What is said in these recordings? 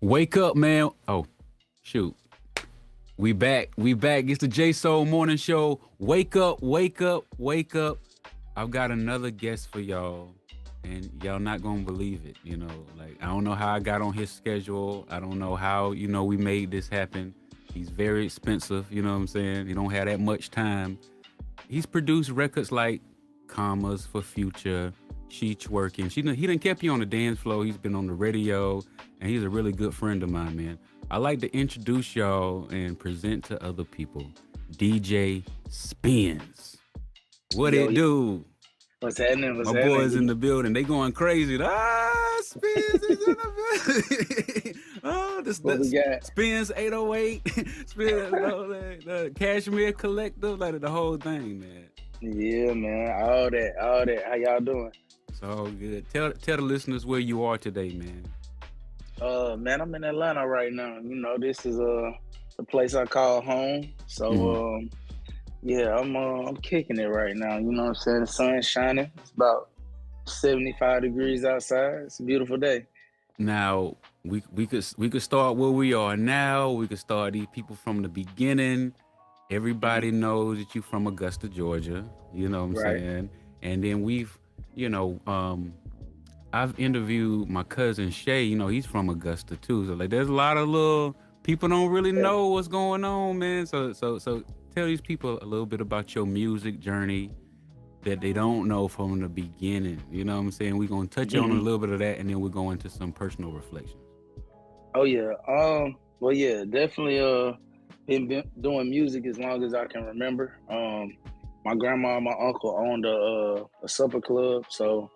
Wake up, man. Oh, shoot. We back. We back. It's the J.Soul morning show. Wake up, wake up, wake up. I've got another guest for y'all, and y'all not gonna believe it. Like I don't know how I got on his schedule. I don't know how, we made this happen. He's very expensive, you know what I'm saying? He don't have that much time. He's produced records like Commas for Future, She Twerking. He done kept you on the dance floor. He's been on the radio, and he's a really good friend of mine, man. I like to introduce y'all and present to other people DJ Spins. What Yo, it do? what's happening? My What's boys in happening? the building. They going crazy. Spins is in the building. What we got? Spins 808. Spins, the Cashmere Collector, like the whole thing, man. Yeah, man. All that. How y'all doing? It's all good. Tell the listeners where you are today, man. Man, I'm in Atlanta right now. This is the place I call home. Mhm. So, yeah, I'm kicking it right now. You know what I'm saying? The sun's shining. It's about 75 degrees outside. It's a beautiful day. Now we could start where we are now. We could start these people from the beginning. Hmm. Everybody knows that you from Augusta, Georgia. You know what I'm Right. saying? And then you know, um, I've interviewed my cousin Shay. He's from Augusta too. So like, there's a lot of little people don't really Yeah. know what's going on, man. So tell these people a little bit about your music journey that they don't know from the beginning. You know what I'm saying? We're gonna touch on a Hmm. little bit of that, and then we're going into some personal reflections. Oh yeah. Well, yeah, definitely. Been doing music as long as I can remember. My grandma and my uncle owned a supper club, so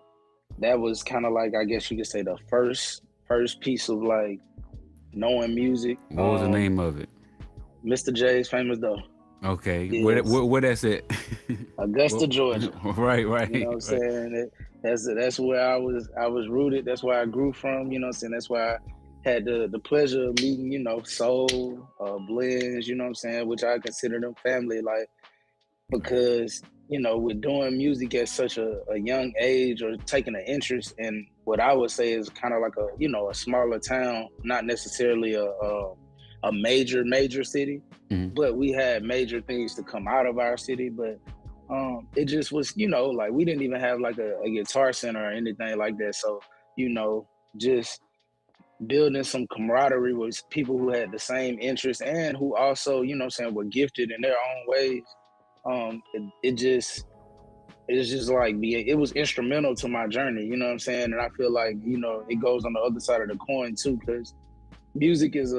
that was kind of like, I guess you could say, the first piece of like knowing music. What was the name of it? Mr. J's Famous Dough. Okay, Yes, where that's at? Augusta, Well, Georgia. right, You know right, what I'm right. saying? That's where I was rooted. That's where I grew from. You know what I'm saying? That's why I had the pleasure of meeting, Soul, Blends, you know what I'm saying, which I consider them family. Like, Right. because with doing music at such a young age, or taking an interest in what I would say is kind of like a smaller town, not necessarily a major city, Mhm. but we had major things to come out of our city. But it just was, like, we didn't even have like a guitar center or anything like that. So, you know just building some camaraderie with people who had the same interests, and who also, what I'm saying, were gifted in their own ways. It's just like, it was instrumental to my journey, you know what I'm saying? And I feel like, it goes on the other side of the coin too, because music is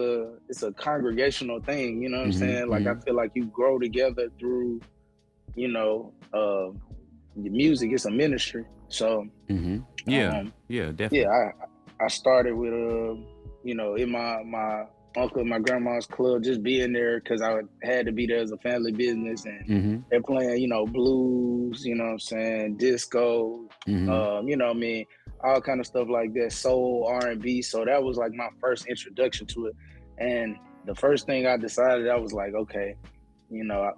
it's a congregational thing, you know what I'm Mhm. saying? Like, I Mhm. feel like you grow together through, you know the music. It's a ministry. So, Mhm. Yeah. um Yeah. yeah, Definitely. I started with in my uncle and my grandma's club, just being there because I had to be there as a family business. And Mhm. they're playing, blues, you know what I'm saying, disco, Mhm. what I mean, all kind of stuff like that, soul, R&B. So that was like my first introduction to it. And the first thing I decided, I was like, okay, you know,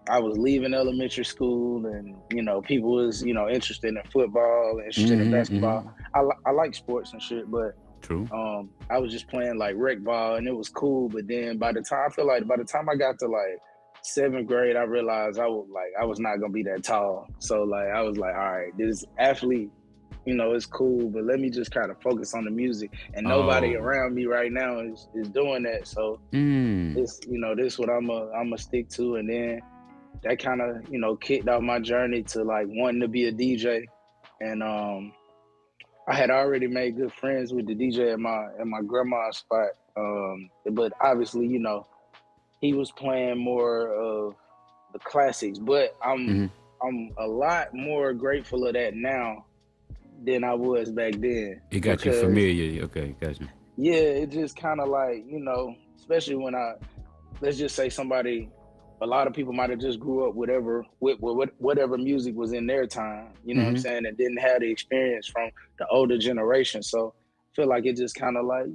I was leaving elementary school, and people was interested in football, interested in Mhm. basketball. Mhm. I like sports and shit, but True. I was just playing like rec ball, and it was cool. But then by the time I got to like seventh grade, I realized I was not gonna be that tall. So like I was like, all right, this athlete, it's cool, but let me just kind of focus on the music. And nobody Oh. around me right now is doing that. So Mm. this what I'm a stick to. And then that kind of kicked off my journey to like wanting to be a DJ. And I had already made good friends with the DJ at my grandma's spot. But obviously, he was playing more of the classics. But Mhm. I'm a lot more grateful of that now than I was back then, It got you because familiar. Okay. Got you. yeah, it just kind of like, especially when let's just say somebody a lot of people might have just grew up whatever music was in their time, you know what I'm Mm-hmm. saying, and didn't have the experience from the older generation. So I feel like it just kind of like,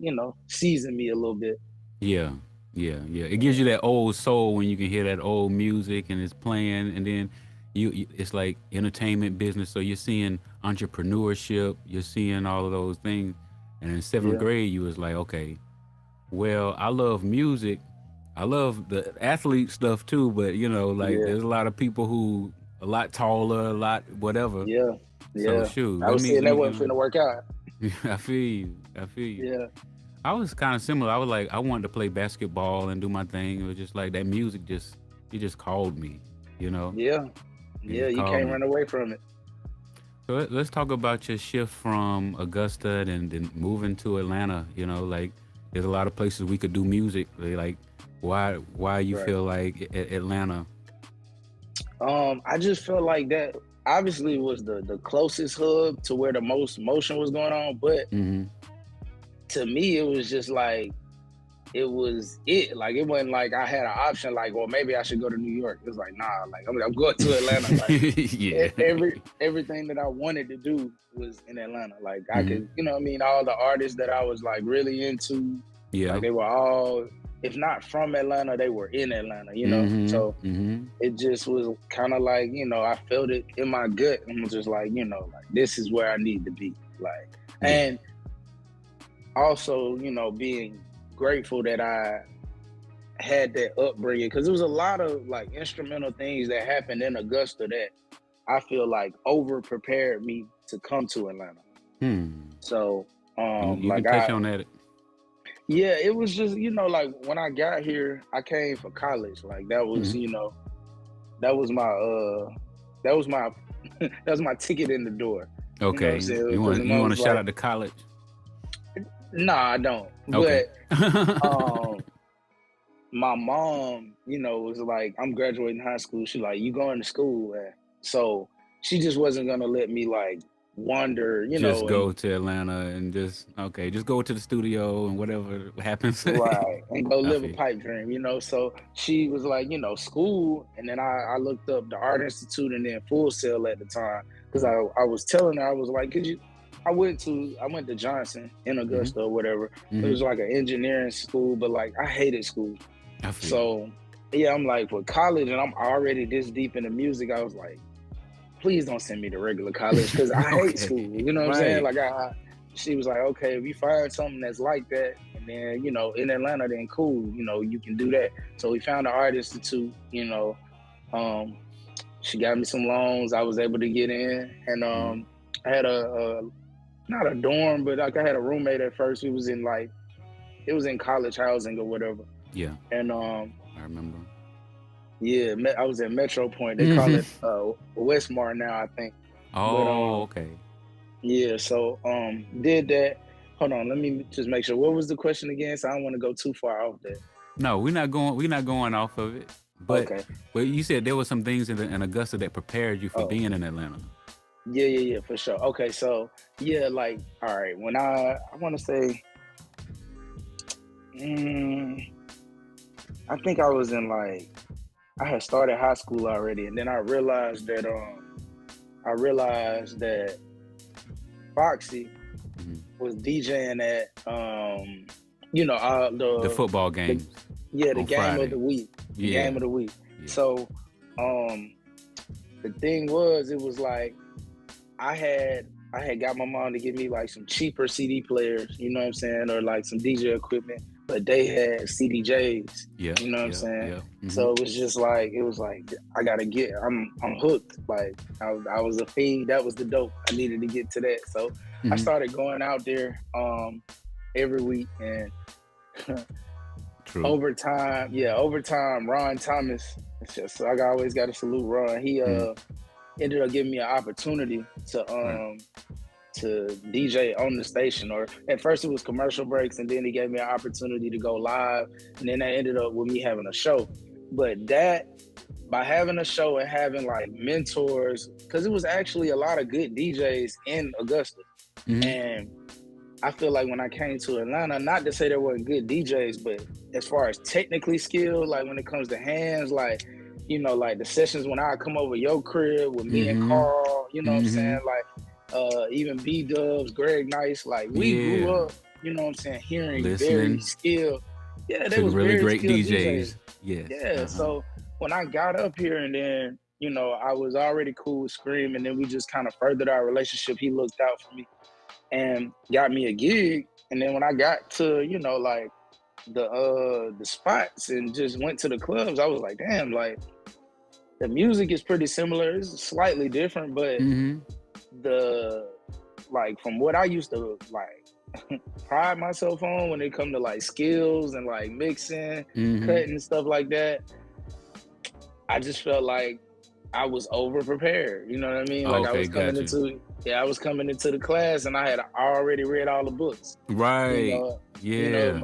seasoned me a little bit. Yeah, yeah. It gives you that old soul when you can hear that old music and it's playing, and then it's like entertainment business. So you're seeing entrepreneurship, you're seeing all of those things. And in seventh Yeah, grade, you was like, okay, well, I love music, I love the athlete stuff too, but like yeah, there's a lot of people who a lot taller, a lot whatever. yeah, So yeah. shoot, I was seeing let that me get wasn't finna on. work out. I feel you. I feel you. Yeah, I was kind of similar. I was like, I wanted to play basketball and do my thing. It was just like that music it just called me, you know? yeah, It yeah. just You called can't me. run away from it. So let's talk about your shift from Augusta and then moving to Atlanta. Like there's a lot of places we could do music. Like, why you Right. feel like Atlanta? I just felt like that obviously was the closest hub to where the most motion was going on, but Mm-hmm. to me it was just like it like it wasn't like I had an option like, well, maybe I should go to New York. It was like, nah, like I'm going to Atlanta. Like Yeah. everything that I wanted to do was in Atlanta. Like I Mm-hmm. could, I mean, all the artists that I was like really into, Yeah. like they were all, if not from Atlanta, they were in Atlanta. Mm-hmm. So Mm-hmm. it just was kind of like, I felt it in my gut and was just like, like this is where I need to be. Like, Yeah. and also, being grateful that I had that upbringing, because there was a lot of like instrumental things that happened in Augusta that I feel like over prepared me to come to Atlanta. Hmm. So, You can like touch on that. yeah, it was just, like when I got here, I came for college. Like that was, Mm-hmm. that was my, that was my, that was my ticket in the door. You know what I'm Okay. saying? You Because want the you mom want to was shout like, out to college? nah, I don't. Okay. But, my mom, was like, I'm graduating high school. She like, you going to school? So she just wasn't gonna let me like wander, Just and go to Atlanta and just go to the studio and whatever happens. right and go I live a feel. pipe dream. So she was like, school, and then I looked up the Art Institute and then Full Sail at the time because I was telling her, I was like, could you? I went to Johnson in Mm-hmm. Augusta or whatever. It Mm-hmm. was like an engineering school, but like I hated school. I feel. So yeah, I'm like, for college, and I'm already this deep into music, I was like, please don't send me to regular college because I hate school. Okay. You know what I'm saying? Right. Like she was like, okay, if you find something that's like that, and then in Atlanta, then cool, you can do that. So we found the Art Institute. Um, she got me some loans. I was able to get in, and Mm-hmm. I had a not a dorm, but like I had a roommate at first. It was in college housing or whatever, Yeah, and I remember. yeah, I was at Metro Point. They call Mm-hmm. it Westmar now, I think. But Oh, okay. yeah, so did that. Hold on, let me just make sure. What was the question again? So I don't want to go too far off that. No, we're not going off of it. But Okay. but you said there were some things in Augusta that prepared you for Oh, being in Atlanta. yeah, for sure. Okay, so yeah, like all right, when I want to say, mm, I think I was in like I had started high school already, and then I realized that Foxy Mhm. was DJing at The football the games the on game of Friday. the week, the Yeah, game of the week. yeah. So the thing was, it was like I had got my mom to give me like some cheaper CD players, you know what I'm saying, or like some DJ equipment, but they had CDJs, Yeah, you know what I'm yeah, saying. yeah. So it was just like I gotta get. I'm hooked. Like I was a fiend. That was the dope. I needed to get to that. So I Mm-hmm. started going out there every week, and True. over time, Ron Thomas. It's just I always got to salute Ron. He Mm-hmm. ended up giving me an opportunity Right. to DJ on the station. Or at first it was commercial breaks, and then he gave me an opportunity to go live, and then that ended up with me having a show. But that by having a show and having like mentors, because it was actually a lot of good DJs in Augusta, Mm-hmm. and I feel like when I came to Atlanta, not to say there weren't good DJs, but as far as technically skilled, like when it comes to hands, like, you know, like the sessions when I come over your crib with me and Mm-hmm. Carl, you know what I'm Mm-hmm. saying? Like even B Dubs, Greg Nice, like we grew Yeah. up, you know what I'm saying, hearing very Listening skilled, yeah, they to was really very great skilled DJs. DJs. Yes. Yeah. Uh-huh. So when I got up here and then, you know, I was already cool with Scream, and then we just kind of furthered our relationship. He looked out for me and got me a gig. And then when I got to, you know, like the spots and just went to the clubs, I was like, damn, like the music is pretty similar. It's slightly different, but Mm-hmm. the like from what I used to like pride myself on when it come to like skills and like mixing, Mm-hmm. cutting, stuff like that, I just felt like I was over prepared. You know what I mean? Like I Okay, was coming got you. into, yeah, I was coming into the class and I had already read all the books. You Right. know, Yeah.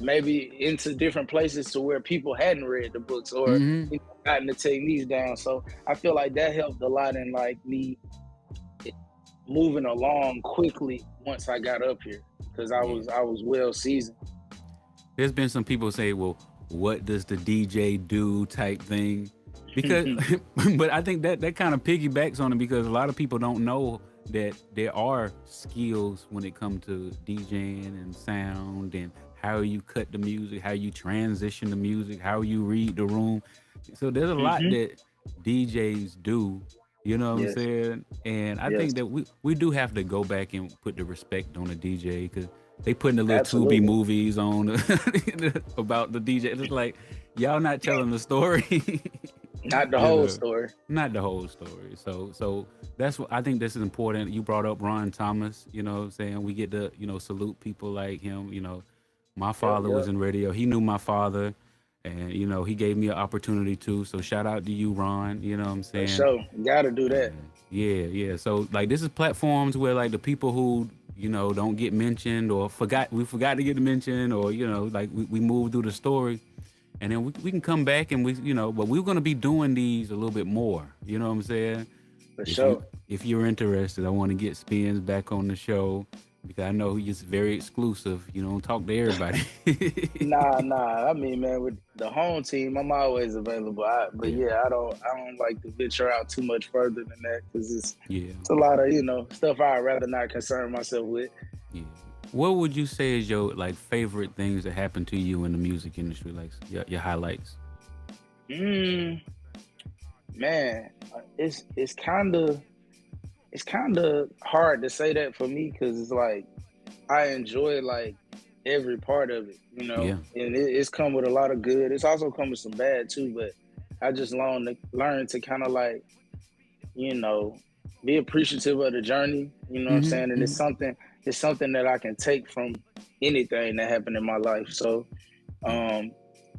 maybe into different places to where people hadn't read the books or Mm-hmm. you know, gotten the techniques down. So I feel like that helped a lot in like me moving along quickly once I got up here because Yeah. I was well seasoned. There's been some people say, well, what does the DJ do type thing? Because but I think that kind of piggybacks on it because a lot of people don't know that there are skills when it comes to DJing and sound and how you cut the music, how you transition the music, how you read the room. So there's a lot Hmm. that DJs do, you know what I'm Yes, saying? And I yes, think that we do have to go back and put the respect on the DJ because they putting the little Tubi absolutely. movies on about the DJ. It's like y'all not telling the story. Not the You whole know, story. not the whole story. So that's what I think this is important. You brought up Ron Thomas, you know what I'm saying? We get to, salute people like him, My Yep, father was yep. in radio. He knew my father and he gave me an opportunity too. So shout out to you, Ron, you know what I'm For saying? sure. Gotta do that. And yeah. So like this is platforms where like the people who, don't get mentioned or we forgot to get mentioned or, like we move through the story and then we can come back and but we're going to be doing these a little bit more, you know what I'm saying? For if you sure. if you're interested, I want to get Spins back on the show because I know he's very exclusive, don't talk to everybody. Nah. I mean, man, with the home team, I'm always available. But Yeah, yeah, I don't like to venture out too much further than that because yeah, it's a lot of stuff I'd rather not concern myself with. yeah. What would you say is your like favorite things that happened to you in the music industry, like your highlights? Mm, man, it's kind of hard to say that for me because it's like I enjoy like every part of it, Yeah. and it's come with a lot of good. It's also come with some bad too, but I just learn to kind of like you know be appreciative of the journey. You know what I'm Mm-hmm. saying? And Mm-hmm. it's something that I can take from anything that happened in my life. So Yeah. um,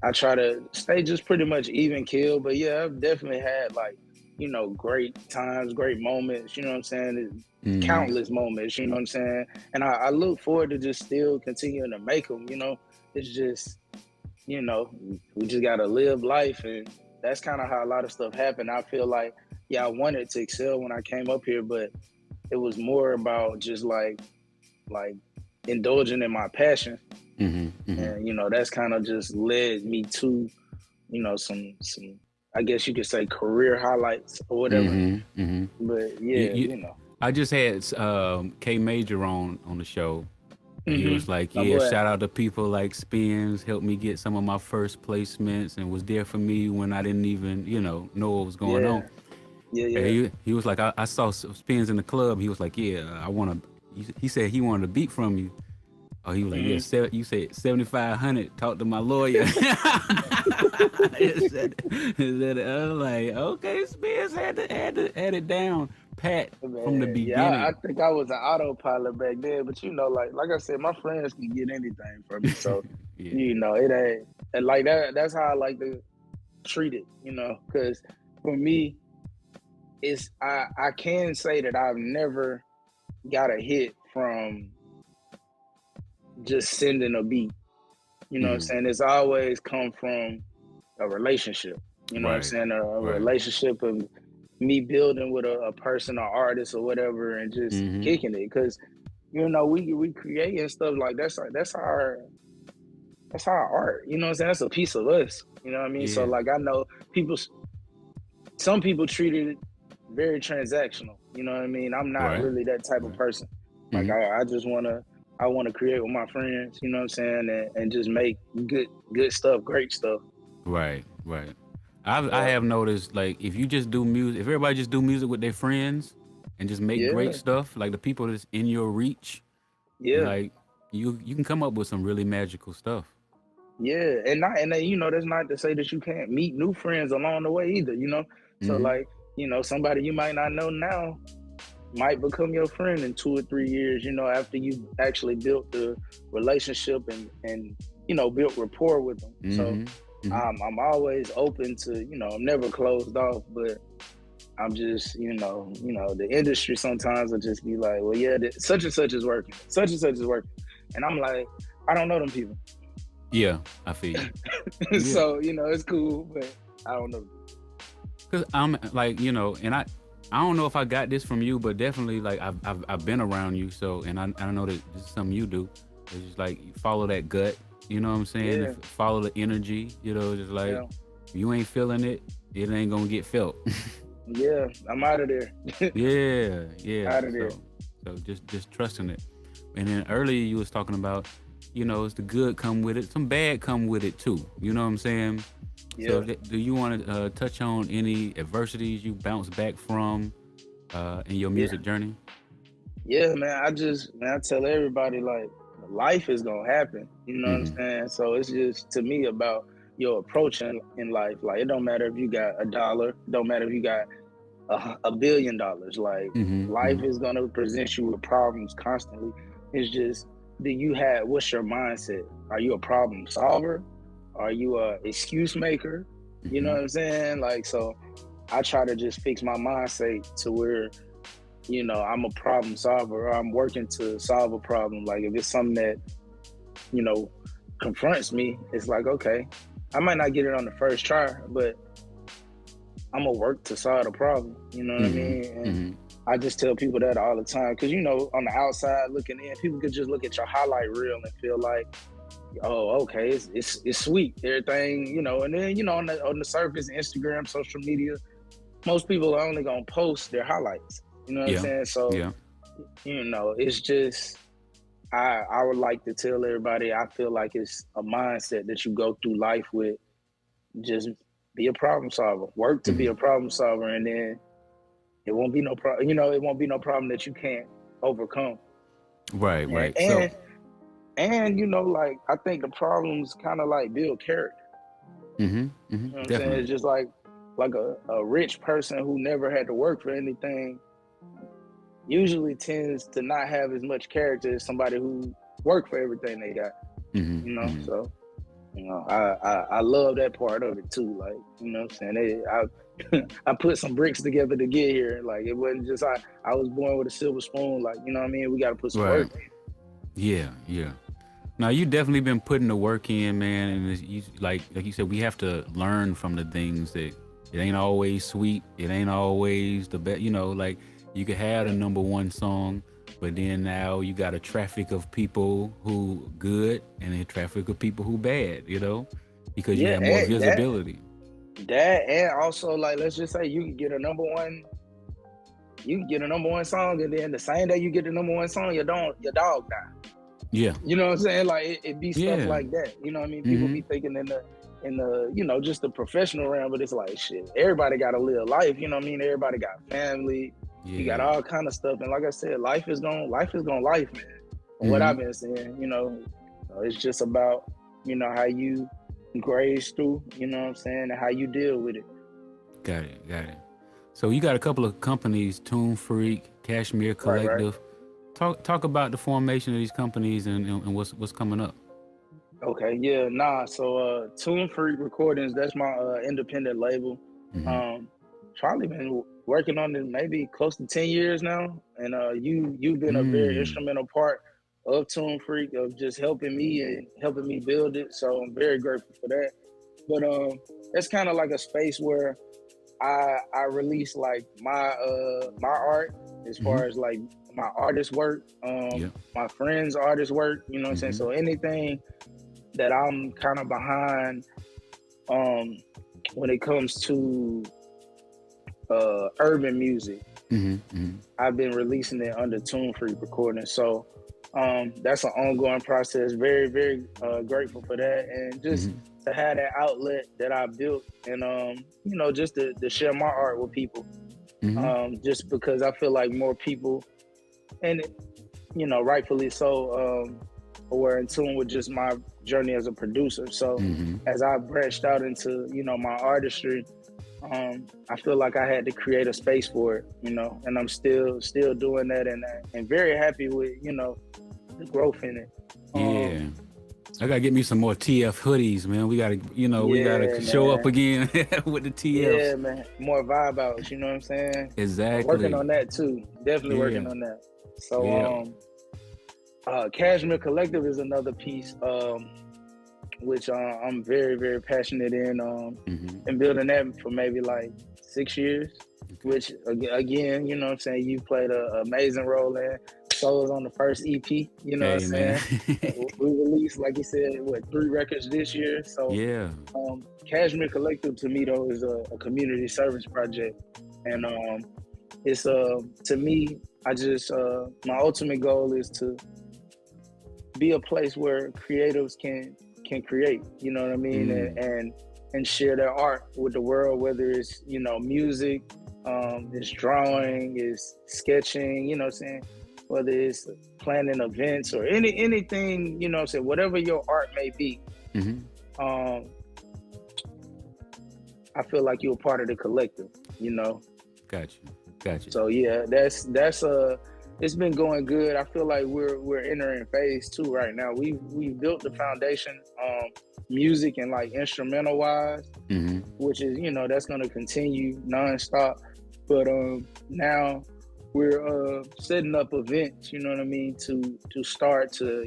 I try to stay just pretty much even keel. But yeah, I've definitely had like great times, great moments. You know what I'm saying? Mm-hmm. Countless moments. You know what I'm saying? And I look forward to just still continuing to make them. It's just we just gotta live life, and that's kind of how a lot of stuff happened. I feel like yeah, I wanted to excel when I came up here, but it was more about just like indulging in my passion, Mm-hmm. Mm-hmm. and that's kind of just led me to some I guess you could say career highlights or whatever. Mm-hmm. Mm-hmm. But You, yeah, you, I just had K Major on the show, and he was like, my "Yeah, boy. shout out to people like Spins, helped me get some of my first placements, and was there for me when I didn't even know what was going on." Yeah, yeah, And yeah. he was like, I saw Spins in the club. He was like, "Yeah, I want to." He said he wanted a beat from you. Oh, he was like, "Yeah, Hmm. you said 7,500. Talk to my lawyer." I was like, "Okay, Spins had it down, pat from the Man, yeah, I beginning." think I was an autopilot back then, but like I said, my friends can get anything from me, so Yeah. it ain't and like that. That's how I like to treat it, because for me, I can say that I've never got a hit from just sending a beat. You know what I'm Mm-hmm. saying? It's always come from a relationship. You know what I'm Right. saying? A Right. relationship of me building with a person or artist or whatever and just Mm-hmm. kicking it. Because you know, we create and stuff like that's our art. You know what I'm saying? That's a piece of us. You know what I mean? So Yeah. like I know some people treated it very transactional. You know what I mean? I'm not Right. really that type of Right. person. Like Hmm. I just wanna create with my friends, you know what I'm saying, and just make good stuff, great stuff. Right. Right. I Yeah. have noticed, like, if you just do music, if everybody just do music with their friends and just make great Yeah. stuff, like the people that's in your reach, Yeah. like you can come up with some really magical stuff. Yeah. And then, you know, that's not to say that you can't meet new friends along the way either, you know. So Hmm. like, you know, somebody you might not know now might become your friend in 2 or 3 years, you know, after you actually built the relationship and you know, built rapport with them. So Hmm. Hmm. I'm always open to, you know, I'm never closed off, but I'm just, the industry sometimes will just be like, well, yeah, such and such is working, such and such is working, and I'm like, I don't know them people, Yeah, I feel you. Yeah, so you know, it's cool, but I don't know. cause I'm like, and I don't know if I got this from you, but definitely like I've been around you, so and I know that this is something you do. It's just like you follow that gut, you know what I'm saying? Yeah, If follow the energy, just like yeah, if you ain't feeling it, it ain't gonna get felt. yeah. I'm out of there, Yeah, yeah. out of So there. so just trusting it. And then earlier you was talking about, it's the good come with it, some bad come with it too. You know what I'm saying? So Yeah, do you want to touch on any adversities you bounce back from in your yeah, music journey? yeah, man. I tell everybody like life is gonna happen. You know what I'm Mm-hmm. saying? So it's just to me about your approach in life. Like it don't matter if you got $1, it don't matter if you got $1 billion. Like Mm-hmm. life Mm-hmm. is gonna present you with problems constantly. It's just what's your mindset? Are you a problem solver? Are you a excuse maker? You know Mm-hmm. what I'm saying? Like so I try to just fix my mindset to where, I'm a problem solver or I'm working to solve a problem. Like if it's something that, you know, confronts me, it's like, okay, I might not get it on the first try, but I'm gonna work to solve the problem. You know what I Mm-hmm. mean? And Mm-hmm. I just tell people that all the time because on the outside looking in, people could just look at your highlight reel and feel like, oh, okay, it's sweet, everything, and then on the surface, Instagram, social media, most people are only gonna post their highlights. You know what I'm Yeah. saying? So Yeah. it's just I would like to tell everybody I feel like it's a mindset that you go through life with. Just be a problem solver, work to be Mm-hmm. a problem solver, and then it won't be no problem. It won't be no problem that you can't overcome. Right. And Right. So. and like I think the problems kind of like build character. Mm-hmm. You know Mm-hmm. what I'm saying? Definitely. It's just like a rich person who never had to work for anything usually tends to not have as much character as somebody who worked for everything they got. Mm-hmm. Mm-hmm. So I love that part of it too. Like what I'm saying, I put some bricks together to get here. Like it wasn't just I was born with a silver spoon. Like what I mean, we got to put some Right. work in. Yeah. Yeah. Now you definitely been putting the work in, man, and like you said, we have to learn from the things that it ain't always sweet, it ain't always the best. Like you could have the Yeah, number one song, but then now you got a traffic of people who good and a traffic of people who bad. Because you yeah, have more and visibility. that, and also like let's just say you can get a number one song, and then the same day you get the number one song, your dog died. Yeah. You know what I'm saying? Like it be stuff Yeah. like that. You know what I mean? People Mm-hmm. be thinking in the just the professional realm, but it's like shit. Everybody got to live life. You know what I mean? Everybody got family. You got Yeah. all kind of stuff, and like I said, life, man. From what Mm-hmm. I've been seeing, it's just about how you graze through. You know what I'm saying, and how you deal with it. Got it. Got it. So you got a couple of companies, Tune Freak, Cashmere Right, right. Collective. Talk about the formation of these companies and what's coming up. Okay, yeah, nah. So Tune Freak Recordings, that's my independent label. Mm-hmm. Um Probably been working on it maybe close to 10 years now. And you've been a very Mm. instrumental part of Tune Freak, of just helping me and helping me build it. So I'm very grateful for that. But it's kind of like a space where I release like my art as Mm-hmm. far as like my artist work, Yeah. my friends' artist work. You know what I'm saying? Mm-hmm. So anything that I'm kind of behind, when it comes to urban music, Mm-hmm. Mm-hmm. I've been releasing it under Tune Free Recording. So that's an ongoing process. Very, very grateful for that, and just Mm-hmm. to have that outlet that I built, and just to share my art with people. Mm-hmm. Just because I feel like more people, and rightfully so, were in tune with just my journey as a producer. So Mm-hmm. as I branched out into my artistry, I feel like I had to create a space for it, and I'm still doing that, and very happy with the growth in it. Yeah. I gotta get me some more TF hoodies, man. We Yeah, gotta show up man. again with the Yeah, TFs. man. More vibe outs, you know what I'm saying? Working Exactly. on that too. Definitely Yeah. working on that. So Yeah. Cashmere Collective is another piece, which I'm very, very passionate in, Mm-hmm. and building that for maybe like 6 years. Okay. Which again, you know what I'm saying, you played an amazing role in. So was on the first EP, you know what I'm Hey, man. saying? We released, like you said, 3 records this year. So Yeah. Cashmere Collective to me though is a community service project, and it's to me, I just my ultimate goal is to be a place where creatives can create, you know what I mean, and share their art with the world, whether it's music, it's drawing, it's sketching, you know what I'm saying, whether it's planning events or anything, you know what I'm saying, whatever your art may be. Mm-hmm. um I feel like you're a part of the collective, you know. Got you. Got you. So yeah, that's it's been going good. I feel like we're entering phase 2 right now. We built the foundation, music and like instrumental wise, Mm-hmm. which is that's gonna continue nonstop. But now we're setting up events, you know what I mean, to start to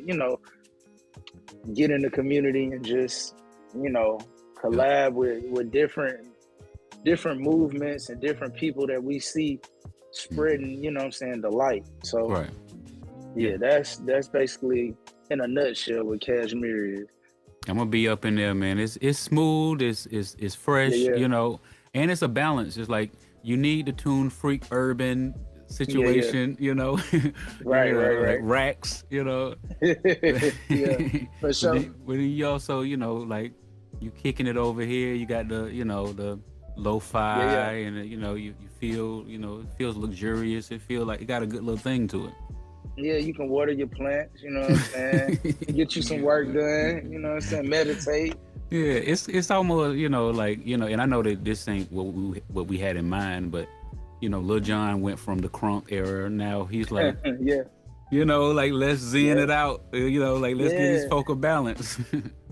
get in the community and just Yep. collab with different movements and different people that we see spreading, you know what I'm saying, the light. So Right. yeah, that's basically in a nutshell what Cashmere is. I'm gonna be up in there, man. It's smooth. It's Yeah, fresh. yeah, And it's a balance. It's like you need the tune freak urban yeah, yeah. situation. Right, right, Like right. racks. Yeah, for But sure. then you also like you kicking it over here. You got the Yeah, yeah. lo-fi, and you feel it feels luxurious. It feel like it got a good little thing to it. Yeah, you can water your plants, you know what I'm saying? Get you some work done, you know what I'm saying? Meditate. Yeah, it's almost and I know that this ain't what we had in mind, but Lil Jon went from the crunk era. Now he's like, Yeah, like let's zen yeah, it out. Like let's get these yeah. folk a balance.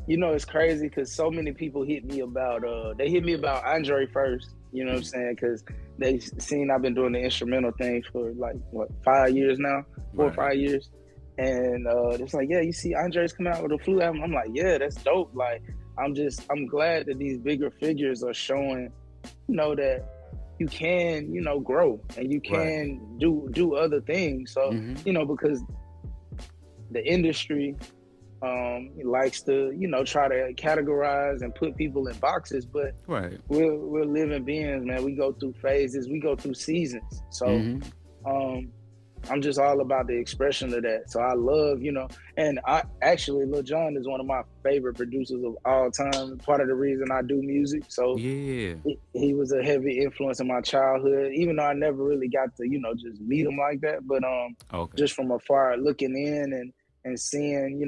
It's crazy because so many people hit me about they hit me about Andre first, you know what I'm saying, because they seen I've been doing the instrumental thing for like what 5 years now, 4 or 5 Right. years, and it's like, yeah, you see Andre's coming out with a Flu album. I'm like, yeah, that's dope. Like I'm glad that these bigger figures are showing that you can grow and you Right. can do other things. So Mm-hmm. because the industry likes to try to categorize and put people in boxes, but Right. we're living beings, man. We go through phases, we go through seasons. So Mm-hmm. um I'm just all about the expression of that. So I love, and I actually, Lil Jon is one of my favorite producers of all time. Part of the reason I do music. So Yeah. he was a heavy influence in my childhood, even though I never really got to, just meet him like that. But Okay. just from afar looking in and seeing,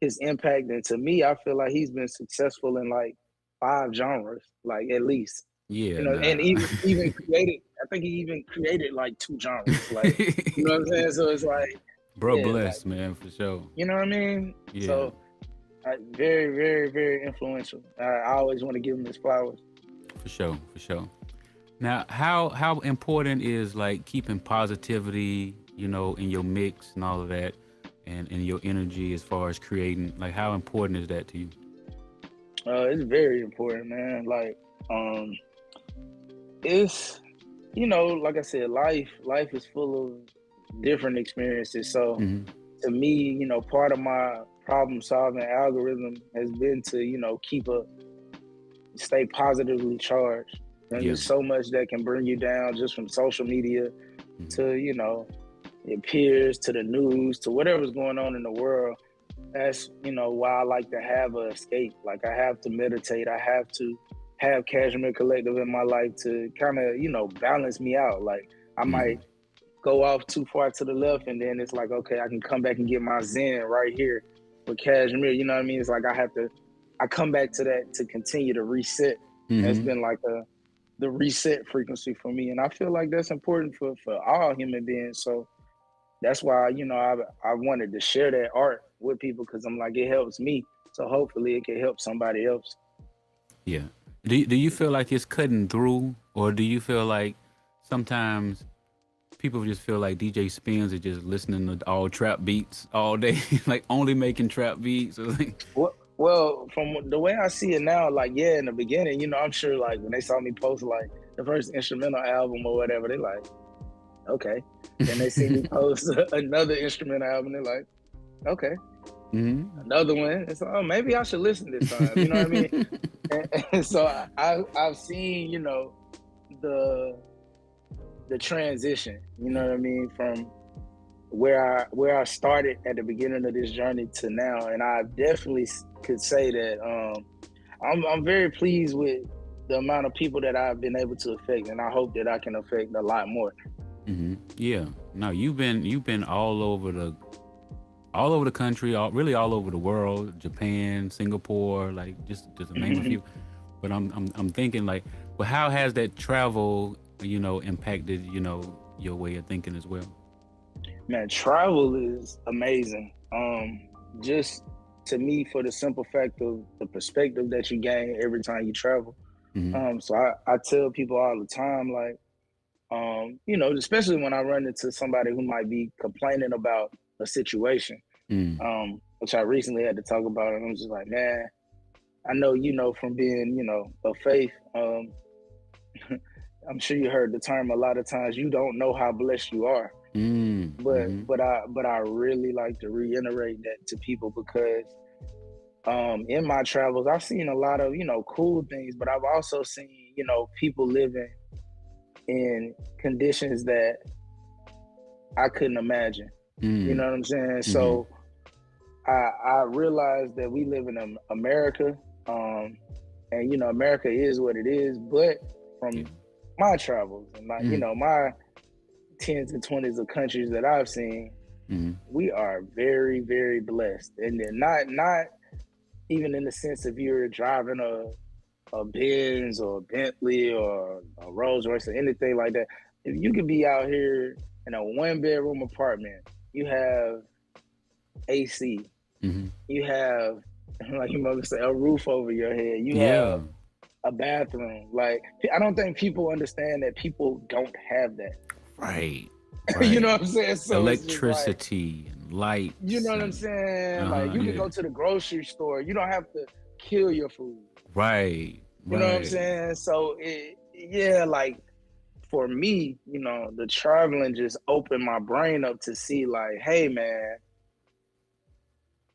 his impact. And to me, I feel like he's been successful in like 5 genres, like at least. Yeah. And Nah. even created, I think he even created like 2 genres, like, you know what I'm saying? So it's like, Bro, yeah, like, bless man for sure. you know what I mean? Yeah. So very, very, very influential. I always want to give him his flowers. For sure. For sure. Now, how important is like keeping positivity, in your mix and all of that, and in your energy as far as creating? Like, how important is that to you? It's very important, man. Like, it's, like I said, life is full of different experiences. So Hmm. to me, part of my problem solving algorithm has been to, stay positively charged. And Yeah. there's so much that can bring you down just from social media Hmm. to, your peers, to the news, to whatever's going on in the world. That's, why I like to have a escape. Like I have to meditate. I have to have Cashmere Collective in my life to kind of, balance me out. Like I Hmm. might go off too far to the left and then it's like, okay, I can come back and get my zen right here with Cashmere. You know what I mean? It's like I come back to that to continue to reset. That's Hmm. been like the reset frequency for me. And I feel like that's important for all human beings. So that's why, I wanted to share that art with people because I'm like, it helps me. So hopefully it can help somebody else. Yeah. Do you feel like it's cutting through, or do you feel like sometimes people just feel like DJ Spins are just listening to all trap beats all day, like only making trap beats? Or like, Well, from the way I see it now, like, yeah, in the beginning, I'm sure like when they saw me post like the first instrumental album or whatever, they like, okay. Then they see me post another instrumental album, they're like, okay, hmm. another one. It's like, oh, maybe I should listen this time. You know what I mean? And so I've seen, the the transition. You know what I mean, from where I started at the beginning of this journey to now, and I definitely could say that I'm very pleased with the amount of people that I've been able to affect, and I hope that I can affect a lot more. Hmm. Yeah. No, you've been all over the country, really all over the world, Japan, Singapore, like just to name a few. But I'm thinking like, well, how has that travel, impacted, your way of thinking as well? Man, travel is amazing. Just to me, for the simple fact of the perspective that you gain every time you travel. Hmm. So I tell people all the time, like, especially when I run into somebody who might be complaining about a situation, Mm. which I recently had to talk about, and I'm just like, man, I know from being of faith. I'm sure you heard the term a lot of times. You don't know how blessed you are, Mm. but Hmm. I really like to reiterate that to people because in my travels I've seen a lot of cool things, but I've also seen people living in conditions that I couldn't imagine. You Mm. know what I'm saying? Hmm. So I realized that we live in America, and America is what it is. But Yeah. from my travels and my Mm. my tens and twenties of countries that I've seen, Hmm. we are very very blessed, and then not even in the sense of you're driving a Benz or a Bentley or a Rolls Royce or anything like that. If you could be out here in a one bedroom apartment, you have AC, Hmm. you have like your mother said, a roof over your head, you Yeah. have a bathroom. Like I don't think people understand that people don't have that. Right. You know Right. what I'm saying? So it's just like, Electricity and you know lights what I'm and saying? Like you can yeah. go to the grocery store, you don't have to kill your food. Right. You know what I'm Right. saying? So yeah, like for me, the traveling just opened my brain up to see like, hey man,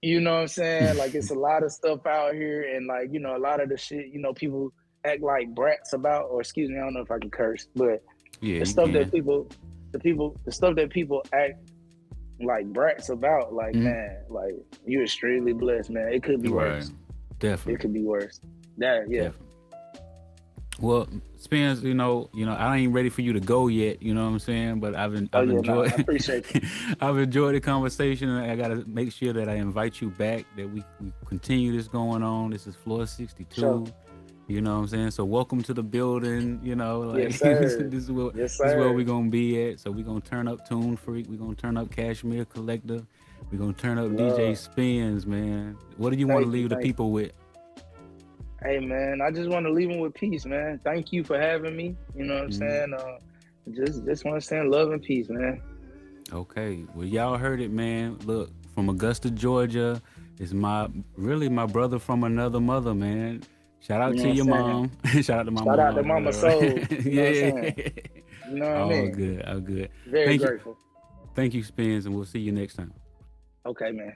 you know what I'm saying? Like it's a lot of stuff out here and like, a lot of the shit, people act like brats about, or excuse me, I don't know if I can curse, but Yeah, the you stuff that can. the stuff that people act like brats about, like Hmm. man, like you're extremely blessed, man. It could be Right. worse. It Definitely. could be worse. That yeah. Definitely. Well, Spence, I ain't ready for you to go yet. You know what I'm saying? But Oh I've yeah, no, enjoyed, I appreciate you. I've enjoyed the conversation. And I gotta make sure that I invite you back. That we continue this going on. This is floor Sure. 62. You know what I'm saying? So welcome to the building. Yes, Like this sir. is where Yes, this is where sir. we're gonna be at. So we're gonna turn up Tune Freak. We're gonna turn up Cashmere Collector. We're gonna turn up DJ Love. Spins, man. What do you want to Thank you. leave the Thank you. people with? Hey man, I just want to leave them with peace, man. Thank you for having me. You know what I'm Mhm. saying? Just want to send love and peace, man. Okay, well y'all heard it, man. Look, from Augusta, Georgia, is my brother from another mother, man. Shout out You know to what I'm your saying? mom. Shout out to my Shout out to mom. Mama Soul. You know what I'm Yeah, saying? You know what I all mean? good, all good. Very Thank you, grateful. Thank you, Spins, and we'll see you next time. Okay, man.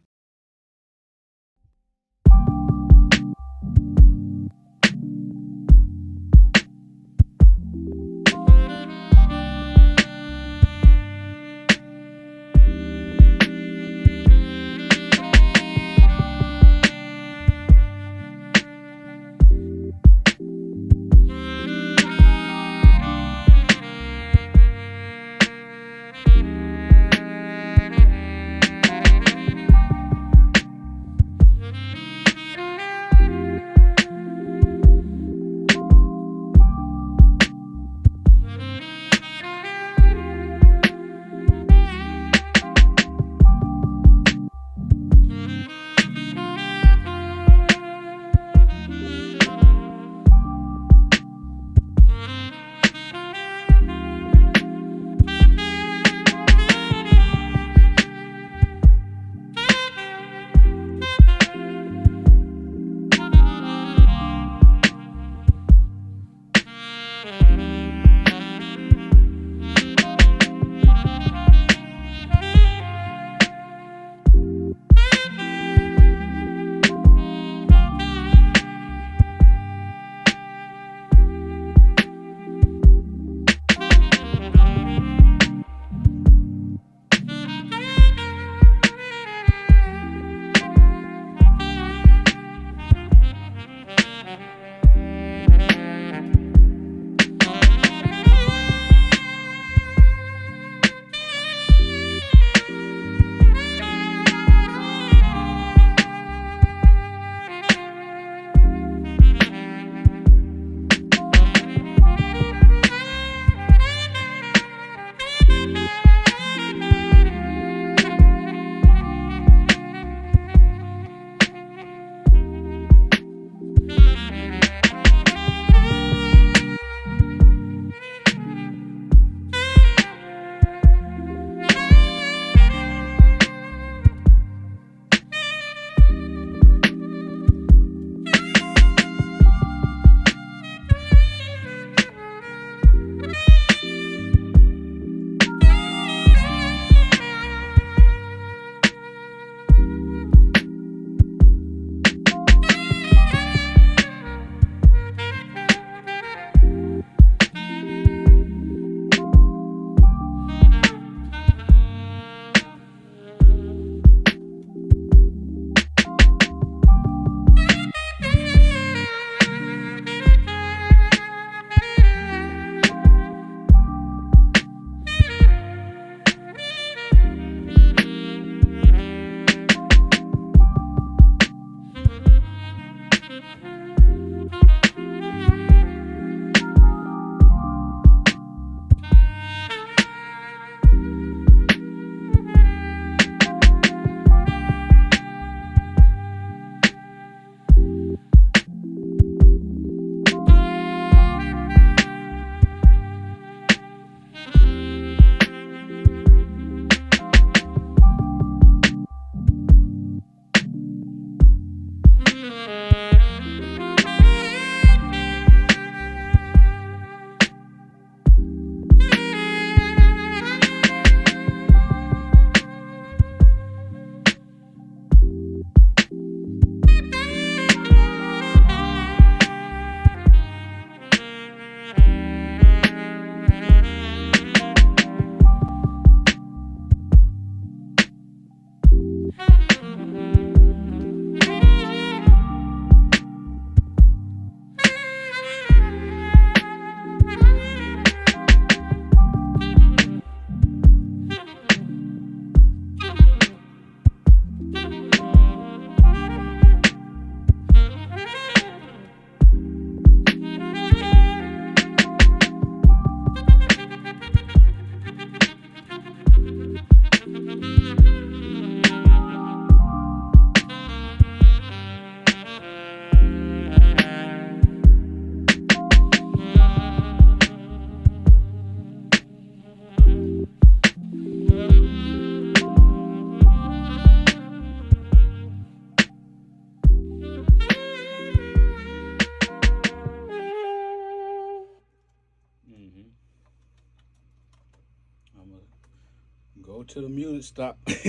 till the music stop. My bad,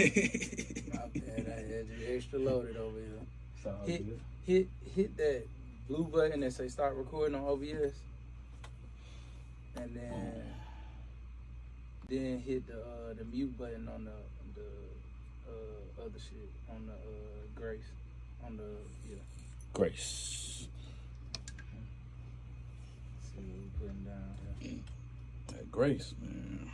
I had you extra loaded over here. Hit, hit that blue button that say start recording on OBS, and then hit the mute button on the other shit on the Grace on the Grace. See what we putting down here. That Grace, man.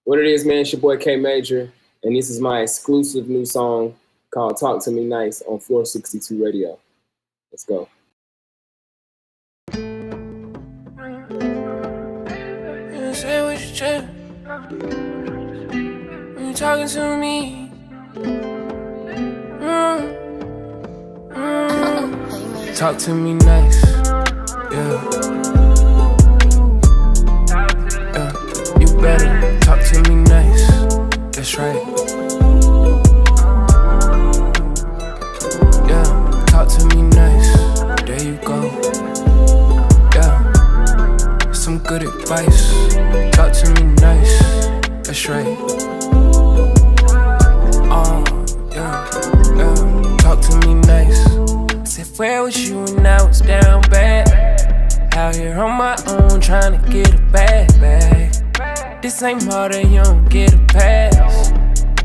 What it is, man, it's your boy K Major, and this is my exclusive new song called Talk to Me Nice on Floor 62 Radio. Let's go. You say what you check when you talking to me. Talk to me nice, yeah. You better talk to me nice, that's right. Yeah, talk to me nice, there you go. Yeah, some good advice. Talk to me nice, that's right. Yeah, talk to me nice. Said where was you when I was down bad? Out here on my own trying to get a bag. This ain't murder, you don't get a pass.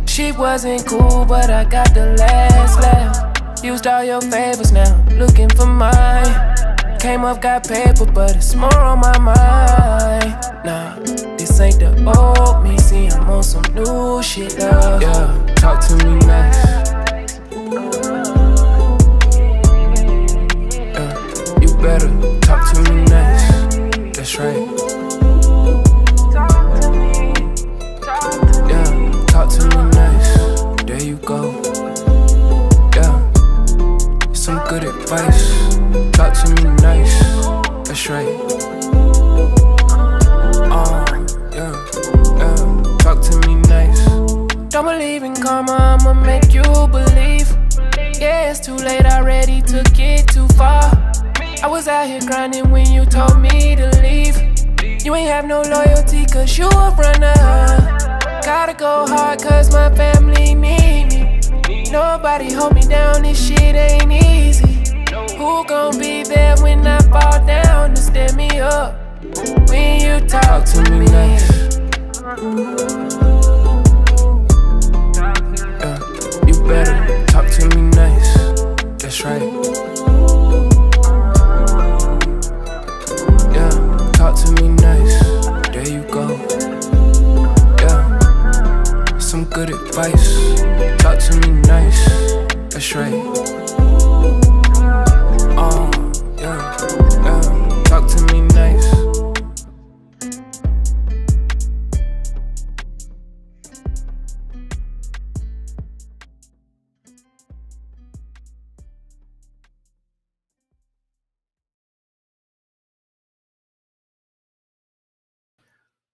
She wasn't cool, but I got the last laugh. Used all your favors now, looking for mine. Came up, got paper, but it's more on my mind. Nah, this ain't the old me. See, I'm on some new shit, love. Yeah, talk to me nice. You better talk to me nice. That's right. Yeah, talk to me nice. There you go. Yeah, some good advice. Talk to me nice. That's right. Yeah. Talk to me nice. Don't believe in karma, I'ma make you believe. Yeah, it's too late, I already took it too far. I was out here grinding when you told me to leave. You ain't have no loyalty cause you a runner. Gotta go hard cause my family need me. Nobody hold me down, this shit ain't easy. Who gon' be there when I fall down to stand me up? When you talk to me nice. You better talk to me nice. That's right. Yeah, talk to me nice. There you go. Yeah, some good advice. Talk to me nice. That's right. Yeah, talk to me nice.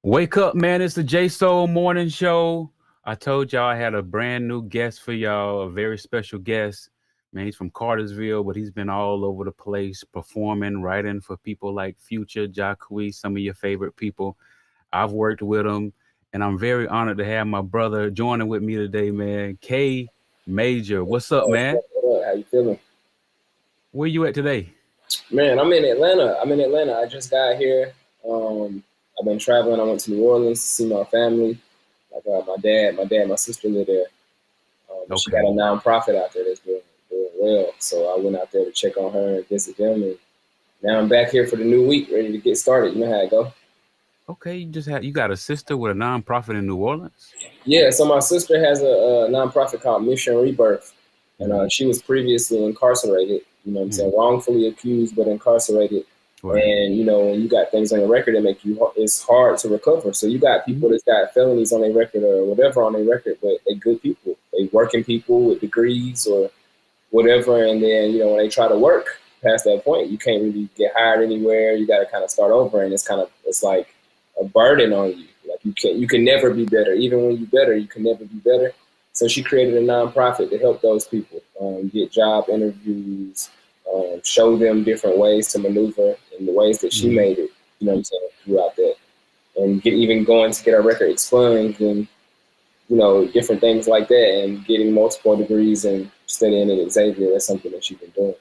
Wake up, man. It's the J.Soul morning show. I told y'all I had a brand new guest for y'all, a very special guest. Man, he's from Cartersville, but he's been all over the place performing, writing for people like Future, Jacquees, some of your favorite people. I've worked with him, and I'm very honored to have my brother joining with me today, man. K Major. What's up, man? What up? How you feeling? Where you at today? Man, I'm in Atlanta. I just got here. I've been traveling. I went to New Orleans to see my family. Like my dad, my sister live there. But she got a nonprofit out there that's doing well. So I went out there to check on her and visit them. And now I'm back here for the new week, ready to get started. You know how it go. Okay, you got a sister with a nonprofit in New Orleans? Yeah, so my sister has a nonprofit called Mission Rebirth. And she was previously incarcerated, you know what I'm saying, wrongfully accused but incarcerated. Right. And, you know, when you got things on your record that make you, it's hard to recover. So you got people that's got felonies on their record or whatever on their record, but they good people. They working people with degrees or whatever. And then, you know, when they try to work past that point, you can't really get hired anywhere. You got to kind of start over. And it's like a burden on you. Like you can never be better. Even when you're better, you can never be better. So she created a nonprofit to help those people get job interviews, show them different ways to maneuver in the ways that she made it, you know what I'm saying, throughout that. And even going to get our record expunged and, you know, different things like that, and getting multiple degrees and studying at Xavier. That's something that she's been doing.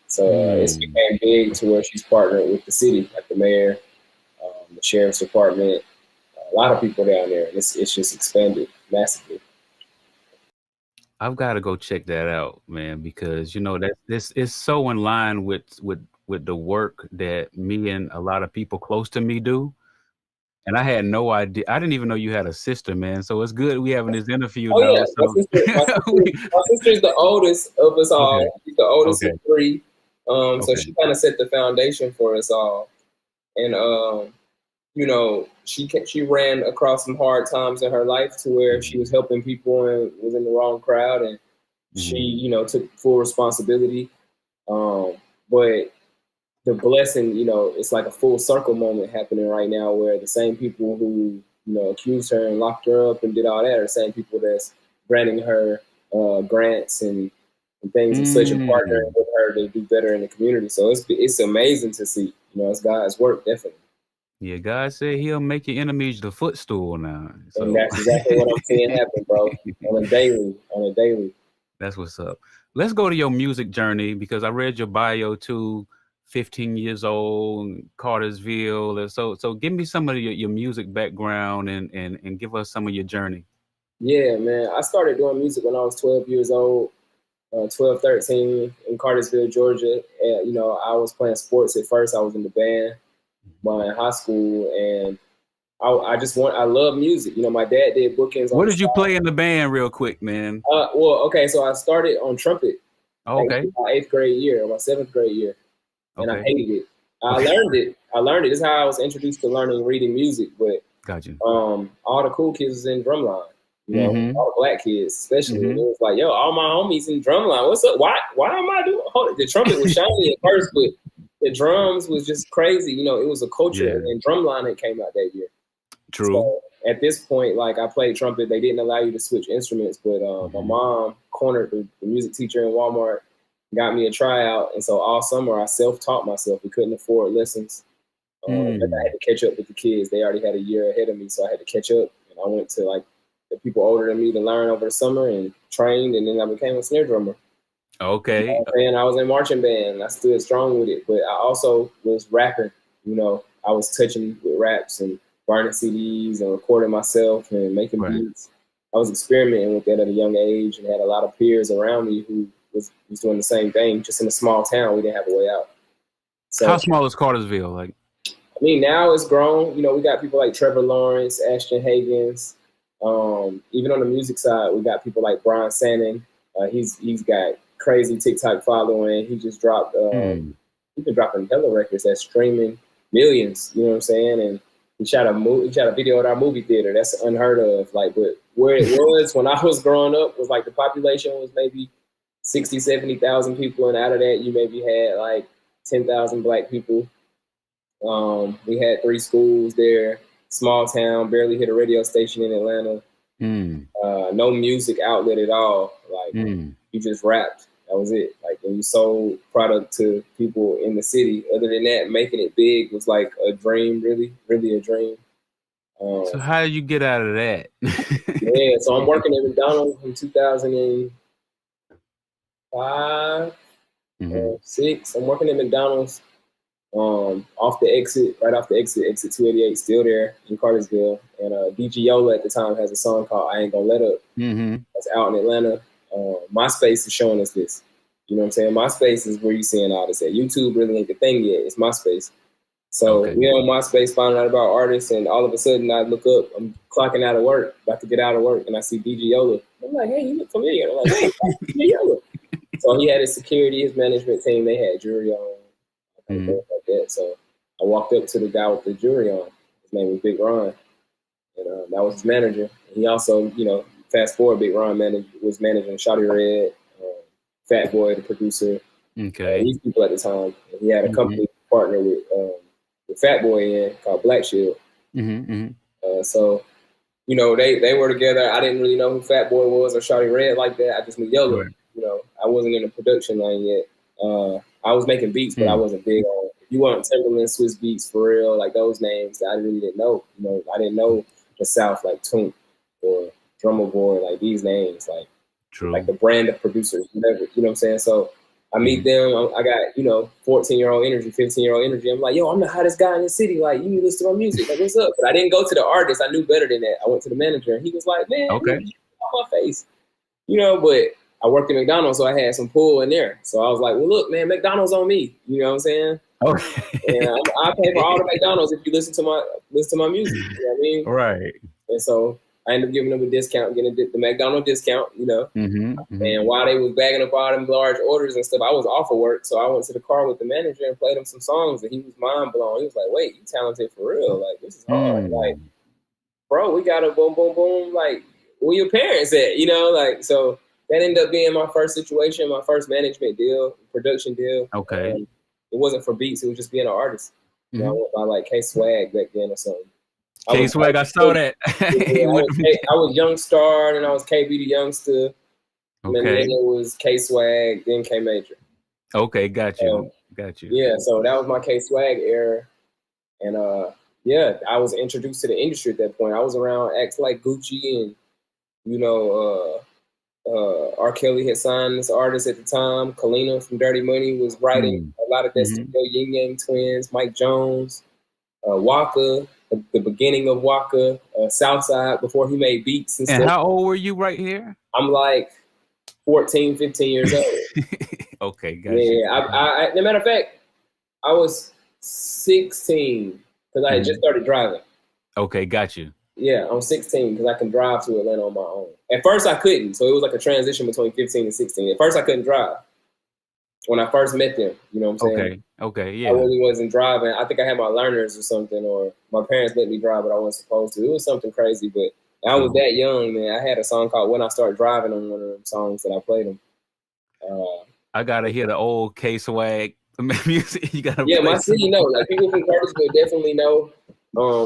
So it's became big to where she's partnered with the city, like the mayor, the sheriff's department, a lot of people down there. And it's just expanded massively. I've got to go check that out, man, because you know that this is so in line with the work that me and a lot of people close to me do. And I had no idea. I didn't even know you had a sister, man. So it's good we having this interview Oh now. yeah, So my sister's the oldest of us all. Okay. She's the oldest Okay. of three. So Okay. she kind of set the foundation for us all. And you know, she ran across some hard times in her life to where she was helping people and was in the wrong crowd, and she, you know, took full responsibility. But the blessing, you know, it's like a full circle moment happening right now where the same people who, you know, accused her and locked her up and did all that are the same people that's granting her grants and things and such, and partnering with her to do better in the community. So it's amazing to see. You know, it's God's work, definitely. Yeah, God said He'll make your enemies the footstool now. So And that's exactly what I'm seeing happen, bro. On a daily. That's what's up. Let's go to your music journey, because I read your bio too. 15 years old, Cartersville. So give me some of your music background and give us some of your journey. Yeah, man. I started doing music when I was 12 years old, 12, 13 in Cartersville, Georgia. And, you know, I was playing sports at first. I was in the band in high school, and I love music. You know, my dad did bookings. What did you play in the band, real quick, man? Well, okay, so I started on trumpet. Okay. My 8th grade year, or my 7th grade year, and I Okay. hated it. I learned it. This is how I was introduced to learning reading music. But Got you. all the cool kids was in drumline. You know, all the black kids, especially. And it was like, yo, all my homies in drumline. What's up? Why am I doing? The trumpet was shiny at first, but the drums was just crazy. You know, it was a culture, and drumline that came out that year. True. So at this point, like, I played trumpet. They didn't allow you to switch instruments, but my mom cornered the music teacher in Walmart, got me a tryout, and so all summer I self-taught myself. We couldn't afford lessons. I had to catch up with the kids. They already had a year ahead of me, so I had to catch up. And I went to like the people older than me to learn over the summer and trained, and then I became a snare drummer. Okay. You know, and I was in marching band, and I stood strong with it. But I also was rapping. You know, I was touching with raps and burning CDs and recording myself and making beats. I was experimenting with that at a young age, and had a lot of peers around me who was doing the same thing. Just in a small town, we didn't have a way out. So, how small is Cartersville? Like, I mean, now it's grown. You know, we got people like Trevor Lawrence, Ashton Hagens. Even on the music side, we got people like Brian Sannon. He's got crazy TikTok following. He just dropped. He's been dropping hella records that's streaming millions. You know what I'm saying? And he shot a video at our movie theater. That's unheard of. Like, but where it was when I was growing up was like the population was maybe 60, 70,000 people, and out of that you maybe had like 10,000 black people. We had 3 schools there, small town, barely hit a radio station in Atlanta. No music outlet at all. Like, you just rapped. That was it. Like, when you sold product to people in the city. Other than that, making it big was like a dream, really a dream. So how did you get out of that? Yeah, so I'm working at McDonald's from 2005, 6. I'm working at McDonald's. Right off the exit, exit 288, still there in Cartersville. And DJ Yola at the time has a song called I Ain't Gonna Let Up. That's out in Atlanta. MySpace is showing us this. You know what I'm saying? MySpace is where you're seeing all this at. YouTube really ain't the thing yet. It's MySpace. So we're on MySpace finding out about artists, and all of a sudden I look up, I'm clocking out of work, about to get out of work, and I see DJ Yola. I'm like, hey, you look familiar. I'm like, hey, DJ Yola. So he had his security, his management team, they had jewelry on. Like that. So I walked up to the guy with the jewelry on. His name was Big Ron, and that was his manager. And he also, you know, fast forward, Big Ron was managing Shawty Red, Fat Boy, the producer. These people at the time. And he had a company partner with Fat Boy in called Black Shield. So, you know, they were together. I didn't really know who Fat Boy was or Shawty Red like that. I just knew Yellow. Right. You know, I wasn't in the production line yet. I was making beats, but I wasn't big on. If you want Timberland, Swiss Beats, For Real, like those names, I really didn't know. You know, I didn't know the South like Toonk or Drummer Boy, like these names, like the brand of producers, whatever. You know what I'm saying? So I meet them. I got, you know, 14-year-old energy, 15-year-old energy. I'm like, yo, I'm the hottest guy in the city. Like, you need to listen to my music. Like, what's up? But I didn't go to the artist. I knew better than that. I went to the manager, and he was like, man, okay, you on my face. You know, but I worked at McDonald's, so I had some pull in there. So I was like, well, look, man, McDonald's on me. You know what I'm saying? Okay. And I pay for all the McDonald's if you listen to my music. You know what I mean? Right. And so I ended up giving them a discount, getting the McDonald's discount, you know. And while they was bagging up all them large orders and stuff, I was off of work. So I went to the car with the manager and played him some songs, and he was mind blown. He was like, wait, you talented for real. Like, this is hard. Like, bro, we got a boom, boom, boom. Like, where your parents at? You know, like, so that ended up being my first situation, my first management deal, production deal. Okay. It wasn't for beats. It was just being an artist. You know, I went by like K-Swag back then or something. K-Swag, I saw that. I was Young Star, and then I was KB the Youngster. And then it was K-Swag, then K-Major. Okay, got you. Yeah, so that was my K-Swag era. And yeah, I was introduced to the industry at that point. I was around acts like Gucci, and, you know, R. Kelly had signed this artist at the time. Kalina from Dirty Money was writing a lot of that stuff. Yin Yang Twins, Mike Jones, Waka, the beginning of Waka, Southside before he made beats and stuff. How old were you right here? I'm like 14, 15 years old. Okay, gotcha. Yeah, as a matter of fact, I was 16 because I had just started driving. Okay, got you. Yeah, I'm 16 because I can drive to Atlanta on my own. At first, I couldn't, so it was like a transition between 15 and 16. At first, I couldn't drive when I first met them. You know what I'm saying? Okay, yeah. I really wasn't driving. I think I had my learners or something, or my parents let me drive, but I wasn't supposed to. It was something crazy, but I was that young, man. I had a song called When I Start Driving on one of them songs that I played them. I gotta hear the old K-Swag music. You gotta my city know. Like, people from Cartersville definitely know.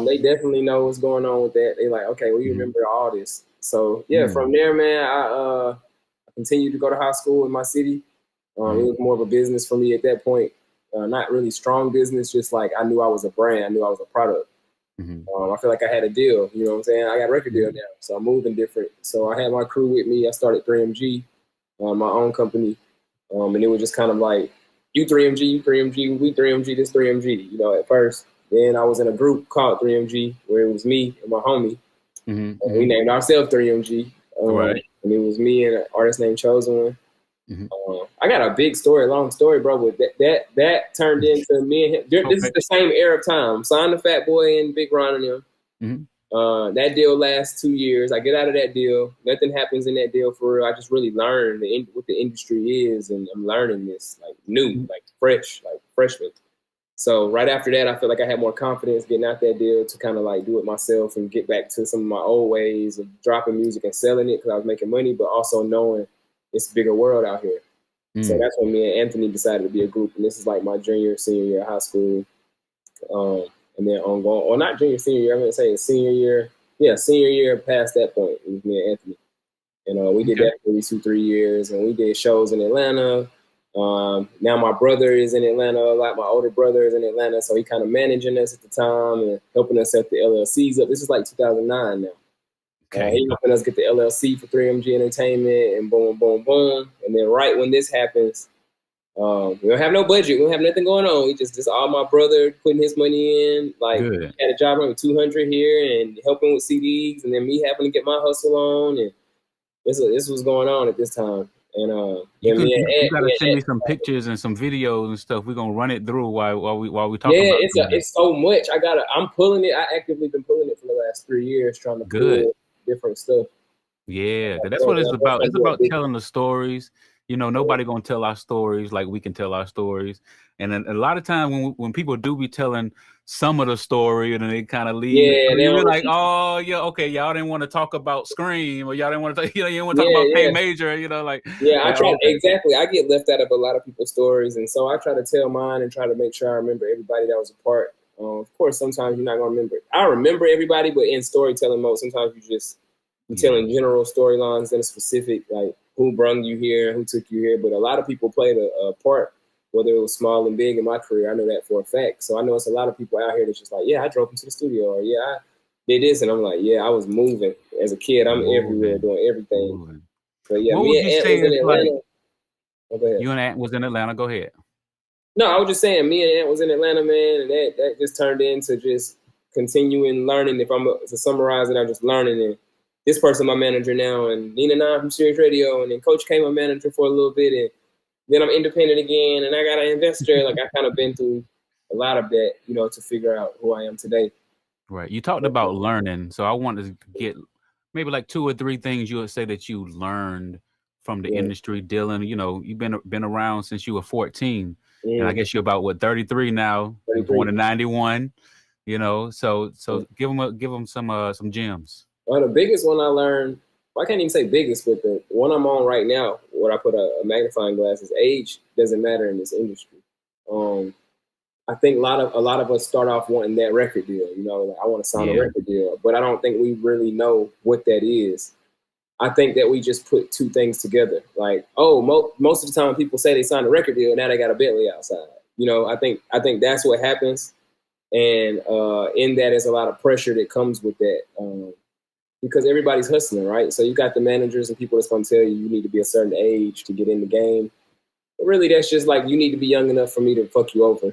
They definitely know what's going on with that. They like, okay, well, you remember all this. So yeah, from there, man, I continued to go to high school in my city. It was more of a business for me at that point. Not really strong business, just like I knew I was a brand. I knew I was a product. I feel like I had a deal. You know what I'm saying? I got a record deal now, so I'm moving different. So I had my crew with me. I started 3MG, my own company. And it was just kind of like, you 3MG, you 3MG, we 3MG, this 3MG, you know, at first. Then I was in a group called 3MG where it was me and my homie. We named ourselves 3MG. And it was me and an artist named Chosen One. I got a big story, long story, bro. But that turned into me and him. This is the same era of time. Signed to Fat Boy and Big Ron and them. That deal lasts 2 years. I get out of that deal. Nothing happens in that deal for real. I just really learned what the industry is, and I'm learning this like new, like fresh, like freshman. So right after that, I feel like I had more confidence getting out that deal to kind of like do it myself and get back to some of my old ways of dropping music and selling it because I was making money, but also knowing it's a bigger world out here. So that's when me and Anthony decided to be a group, and this is like my senior year of high school. And then ongoing, or not junior, senior year, I'm going to say senior year. Yeah, senior year past that point, it was me and Anthony. And we did that for 2-3 years, and we did shows in Atlanta. Now my brother is in Atlanta a lot. My older brother is in Atlanta, so he kind of managing us at the time and helping us set the LLCs up. This is like 2009 now. He helping us get the LLC for 3MG Entertainment, and boom, boom, boom. And then right when this happens, we don't have no budget. We don't have nothing going on. We just all my brother putting his money in. Like, had a job running 200 here and helping with CDs, and then me having to get my hustle on. And this was going on at this time. And you gotta send me some pictures and some videos and stuff. We're gonna run it through while we talk. Yeah, it's so much. I'm pulling it. I actively been pulling it for the last 3 years, trying to pull different stuff. Yeah, that's what it's about. It's about telling the stories. You know, nobody gonna tell our stories like we can tell our stories. And then a lot of time when people do be telling some of the story and then they kind of leave, you're like, oh yeah, okay, y'all didn't want to talk about Scream, or y'all didn't want to, you didn't want to talk about K Major, you know, like. Yeah, I try exactly. I get left out of a lot of people's stories, and so I try to tell mine and try to make sure I remember everybody that was a part Of course, sometimes you're not gonna remember. I remember everybody, but in storytelling mode, sometimes you're telling general storylines than a specific, like who brung you here, who took you here. But a lot of people played a part, whether it was small and big in my career. I know that for a fact. So I know it's a lot of people out here that's just like, yeah, I drove into the studio, or yeah, I did this, and I'm like, yeah, I was moving as a kid. I'm everywhere doing everything. But yeah, what me would and you Ant say was in is Atlanta. like? Oh, go ahead. You and Ant was in Atlanta. Go ahead. No, I was just saying, me and Ant was in Atlanta, man, and that just turned into just continuing learning. If I'm to summarize it, I'm just learning. And this person, my manager now, and Nina Nine from Sirius Radio, and then Coach K, my manager for a little bit, and then I'm independent again, and I got an investor. Like I kind of been through a lot of that, to figure out who I am today. Right. You talked about learning, so I wanted to get maybe like 2 or 3 things you would say that you learned from the industry dealing. You've been around since you were 14, and I guess you're about 33 now. 33. Born in '91. So give them some gems. Well, the biggest one I learned, I can't even say biggest, but the one I'm on right now, where I put a magnifying glass, is age doesn't matter in this industry. I think a lot of us start off wanting that record deal. Like, I want to sign a record deal, but I don't think we really know what that is. I think that we just put two things together. Like, most of the time people say they signed a record deal, now they got a Bentley outside. I think that's what happens, and in that is a lot of pressure that comes with that, because everybody's hustling, right? So you got the managers and people that's going to tell you need to be a certain age to get in the game. But really, that's just like, you need to be young enough for me to fuck you over.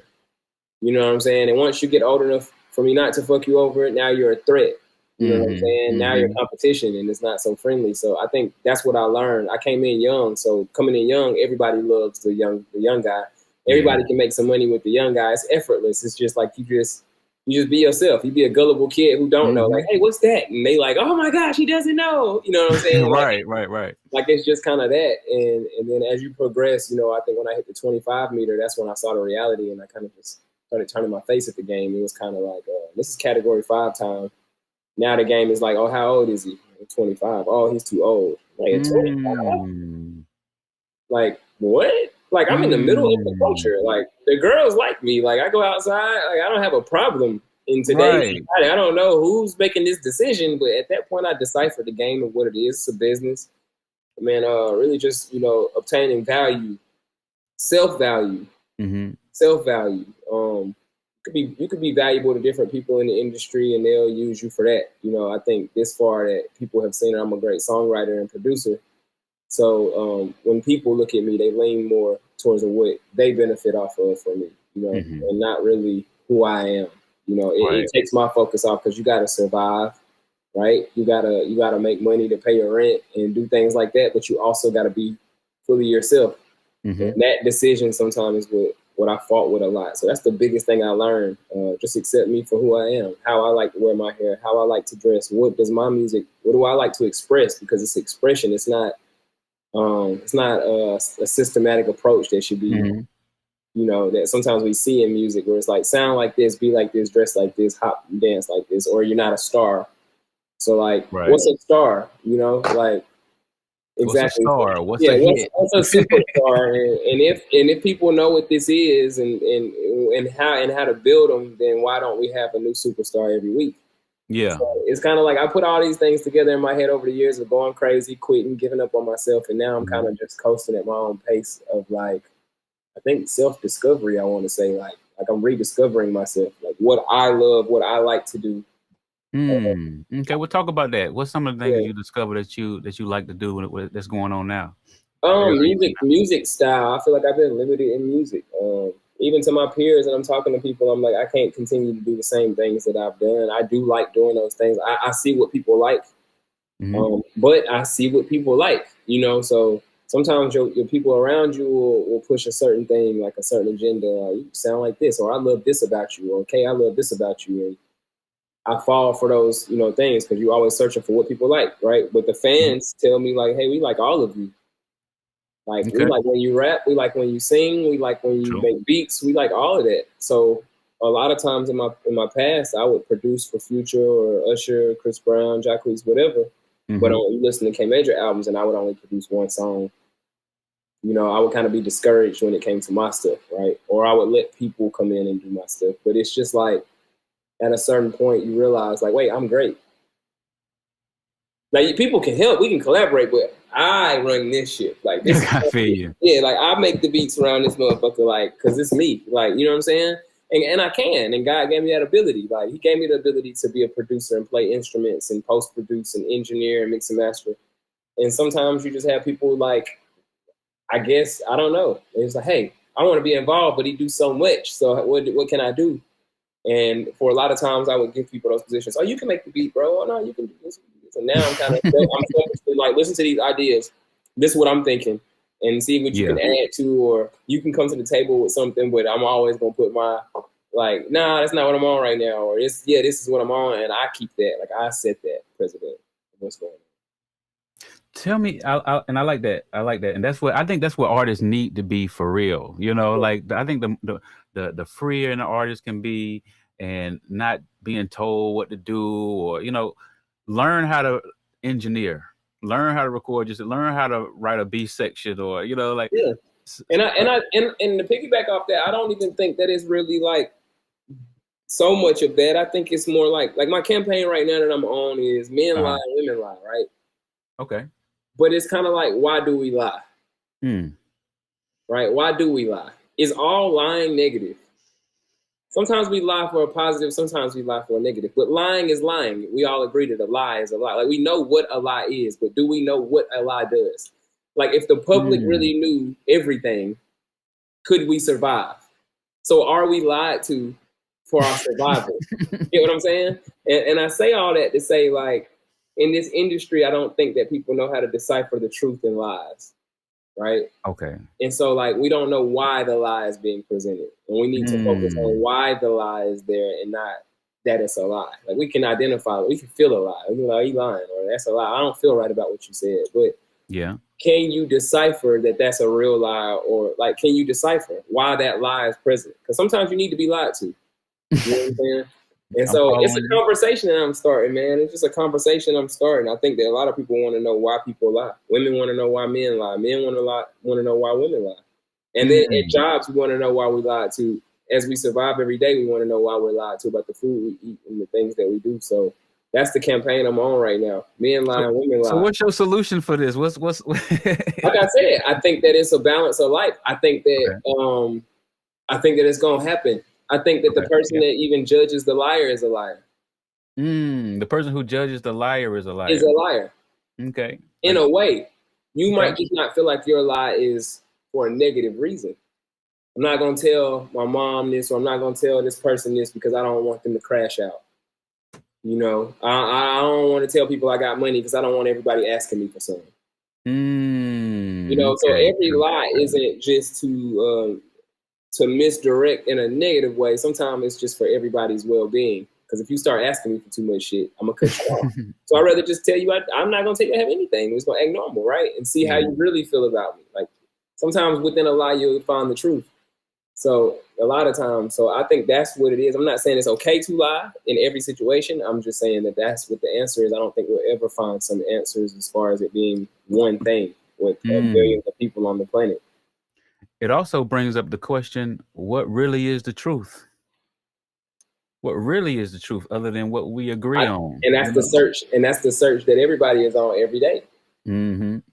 You know what I'm saying? And once you get old enough for me not to fuck you over, now you're a threat. You know what I'm saying? Mm-hmm. Now you're competition, and it's not so friendly. So I think that's what I learned. I came in young, so coming in young, everybody loves the young guy. Everybody can make some money with the young guy. It's effortless. It's just like you just be yourself. You be a gullible kid who don't know, like, hey, what's that? And they like, oh my gosh, he doesn't know. You know what I'm saying? Right. Like, it's just kind of that. And then as you progress, I think when I hit the 25 meter, that's when I saw the reality, and I kind of just started turning my face at the game. It was kind of like, this is category 5 time. Now the game is like, oh, how old is he? 25. Oh, he's too old. Like, at 25? Like, what? Like, I'm in the middle of the culture. Like, the girls like me. Like, I go outside. Like, I don't have a problem in today's society. I don't know who's making this decision, but at that point, I deciphered the game of what it is. It's a business. Man, really just, obtaining value, self-value. Self-value. You could be valuable to different people in the industry, and they'll use you for that. I think this far that people have seen that I'm a great songwriter and producer. So when people look at me, they lean more towards what they benefit off of from me, and not really who I am. It takes my focus off, because you got to survive, right? You gotta make money to pay your rent and do things like that, but you also got to be fully yourself. And that decision sometimes is what I fought with a lot. So that's the biggest thing I learned. Just accept me for who I am, how I like to wear my hair, how I like to dress. What do I like to express? Because it's expression. It's not a systematic approach that should be, that sometimes we see in music, where it's like, sound like this, be like this, dress like this, hop and dance like this, or you're not a star. So like, what's a star? Like, exactly. What's a hit? What's a superstar? and if people know what this is and how to build them, then why don't we have a new superstar every week? Yeah. So it's kind of like, I put all these things together in my head over the years of going crazy, quitting, giving up on myself, and now I'm kind of just coasting at my own pace of, like, I think self-discovery. I want to say like I'm rediscovering myself, like what I love, what I like to do. Okay, we'll talk about that. What's some of the things you discover that you like to do that's going on now? Music style. I feel like I've been limited in music. Even to my peers, and I'm talking to people, I'm like, I can't continue to do the same things that I've done. I do like doing those things. I see what people like, but I see what people like, so sometimes your people around you will push a certain thing, like a certain agenda. You sound like this, or I love this about you, or okay, I love this about you. And I fall for those, things, because you're always searching for what people like, right? But the fans tell me, like, hey, we like all of you. Like, we like when you rap, we like when you sing, we like when you make beats, we like all of that. So a lot of times in my past, I would produce for Future or Usher, Chris Brown, Jacquees, whatever. But you listen to K Major albums, and I would only produce one song. I would kind of be discouraged when it came to my stuff, right? Or I would let people come in and do my stuff. But it's just like, at a certain point you realize, like, wait, I'm great. Like, people can help, we can collaborate, but I run this shit. Like, this I feel you. Yeah, like, I make the beats around this motherfucker, like, because it's me. Like, you know what I'm saying? And I can, and God gave me that ability. Like, he gave me the ability to be a producer and play instruments and post-produce and engineer and mix and master. And sometimes you just have people like, I guess, I don't know. It's like, hey, I want to be involved, but he do so much. So what can I do? And for a lot of times I would give people those positions. Oh, you can make the beat, bro. Oh, no, you can do this. And now I'm kind of, I'm focused to, like, listen to these ideas. This is what I'm thinking. And see what you can add to, or you can come to the table with something, but I'm always going to put my, like, nah, that's not what I'm on right now. Or this is what I'm on. And I keep that. Like, I set that precedent. What's going on? Tell me, and I like that. I like that, and I think that's what artists need to be for real. You know, like I think the freer an artist can be, and not being told what to do, or learn how to engineer, learn how to record, just learn how to write a B section, or like. Yeah. And to piggyback off that, I don't even think that it's really like so much of that. I think it's more like my campaign right now that I'm on is men lie, women lie, right? Okay. But it's kind of like, why do we lie? Right? Why do we lie? Is all lying negative? Sometimes we lie for a positive, sometimes we lie for a negative. But lying is lying. We all agree that a lie is a lie. Like, we know what a lie is, but do we know what a lie does? Like, if the public really knew everything, could we survive? So are we lied to for our survival? You know what I'm saying? And I say all that to say, like, in this industry, I don't think that people know how to decipher the truth and lies, right? Okay. And so, like, we don't know why the lie is being presented. And we need to focus on why the lie is there and not that it's a lie. Like, we can identify, we can feel a lie. We can be like, you lying, or that's a lie. I don't feel right about what you said. But yeah, can you decipher that that's a real lie? Or, like, can you decipher why that lie is present? Because sometimes you need to be lied to. You know what I'm saying? And so it's a conversation that I'm starting, man. It's just a conversation I'm starting. I think that a lot of people want to know why people lie. Women want to know why men lie. Men want to know why women lie. And then at jobs, we want to know why we lie to. As we survive every day, we want to know why we're lied to about the food we eat and the things that we do. So that's the campaign I'm on right now. Men lie, women lie. So what's your solution for this? What's like I said, I think that it's a balance of life. I think that I think that it's gonna happen. I think that the person that even judges the liar is a liar. The person who judges the liar is a liar. Is a liar. Okay. In a way, you might just not feel like your lie is for a negative reason. I'm not gonna tell my mom this, or I'm not gonna tell this person this because I don't want them to crash out. You know, I don't want to tell people I got money because I don't want everybody asking me for something. You know, so every lie isn't just to misdirect in a negative way. Sometimes it's just for everybody's well-being. Because if you start asking me for too much shit, I'm gonna cut you off. So I'd rather just tell you I'm not gonna tell you I have anything. I'm just gonna act normal, right? And see how you really feel about me. Like, sometimes within a lie you'll find the truth. So a lot of times, so I think that's what it is. I'm not saying it's okay to lie in every situation. I'm just saying that that's what the answer is. I don't think we'll ever find some answers as far as it being one thing with billions of people on the planet. It also brings up the question, what really is the truth? What really is the truth other than what we agree on? And that's the search. And that's the search that everybody is on every day.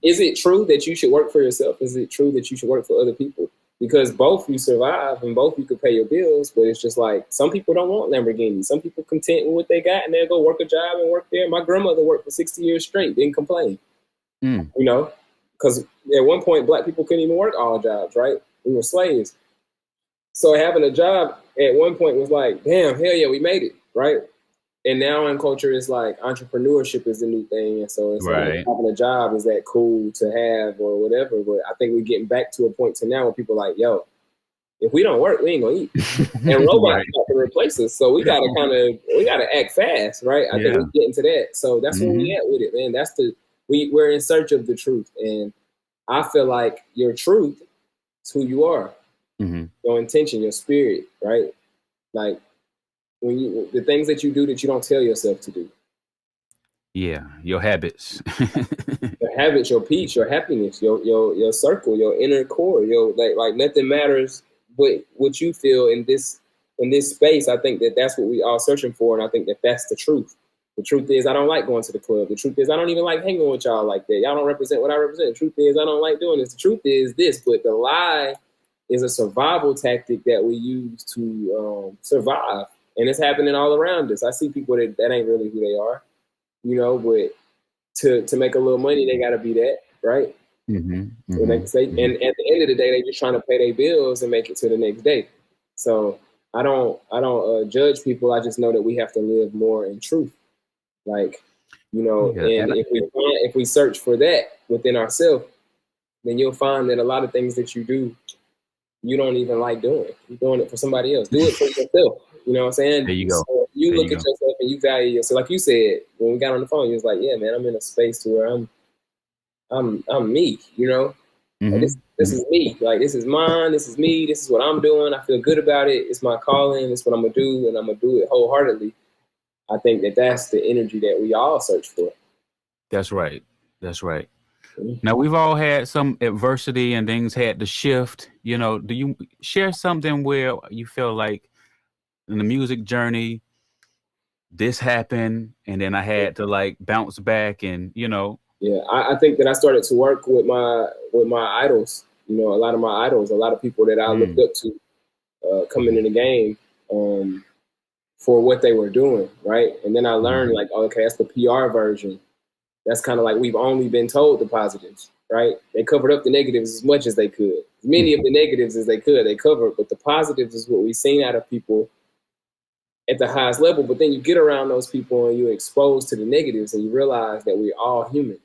Is it true that you should work for yourself? Is it true that you should work for other people? Because both you survive and both you can pay your bills, but it's just like, some people don't want Lamborghinis. Some people content with what they got and they'll go work a job and work there. My grandmother worked for 60 years straight, didn't complain. You know, because at one point, Black people couldn't even work all jobs, right? We were slaves. So having a job at one point was like, damn, hell yeah, we made it, right? And now in culture, it's like entrepreneurship is the new thing. And so it's like having a job is that cool to have or whatever. But I think we're getting back to a point to now where people are like, yo, if we don't work, we ain't gonna eat. And robots got to replace us. So we gotta act fast, right? I think we're getting to that. So that's where we at with it, man. We're in search of the truth. And I feel like your truth is who you are. Your intention, your spirit, right? Like, when the things that you do that you don't tell yourself to do. Yeah, your habits. Your habits, your peace, your happiness, your circle, your inner core, like nothing matters but what you feel in this in this space, I think that that's what we all searching for, and I think that that's the truth. The truth is, I don't like going to the club. The truth is, I don't even like hanging with y'all like that. Y'all don't represent what I represent. The truth is, I don't like doing this. The truth is this, but the lie is a survival tactic that we use to survive, and it's happening all around us. I see people that ain't really who they are, you know, but to make a little money, they got to be that, right? And at the end of the day, they just trying to pay their bills and make it to the next day. So I don't judge people. I just know that we have to live more in truth. Like, you know, and if we search for that within ourselves, then you'll find that a lot of things that you do, you don't even like doing. You're doing it for somebody else. Do it for yourself. You know what I'm saying? There you go. So you look at yourself and you value yourself. Like you said, when we got on the phone, you was like, yeah, man, I'm in a space to where I'm me, you know? Like this is me. Like, this is mine. This is me. This is what I'm doing. I feel good about it. It's my calling. It's what I'm going to do, and I'm going to do it wholeheartedly. I think that that's the energy that we all search for. That's right. That's right. Now, we've all had some adversity and things had to shift. You know, do you share something where you feel like in the music journey, this happened and then I had to like bounce back and, you know? Yeah, I think that I started to work with my idols. You know, a lot of my idols, a lot of people that I looked up to coming in the game for what they were doing, right? And then I learned like, okay, that's the PR version. That's kind of like we've only been told the positives, right? They covered up the negatives as much as they could. As many of the negatives as they could, they covered, but the positives is what we've seen out of people at the highest level. But then you get around those people and you're exposed to the negatives and you realize that we're all human.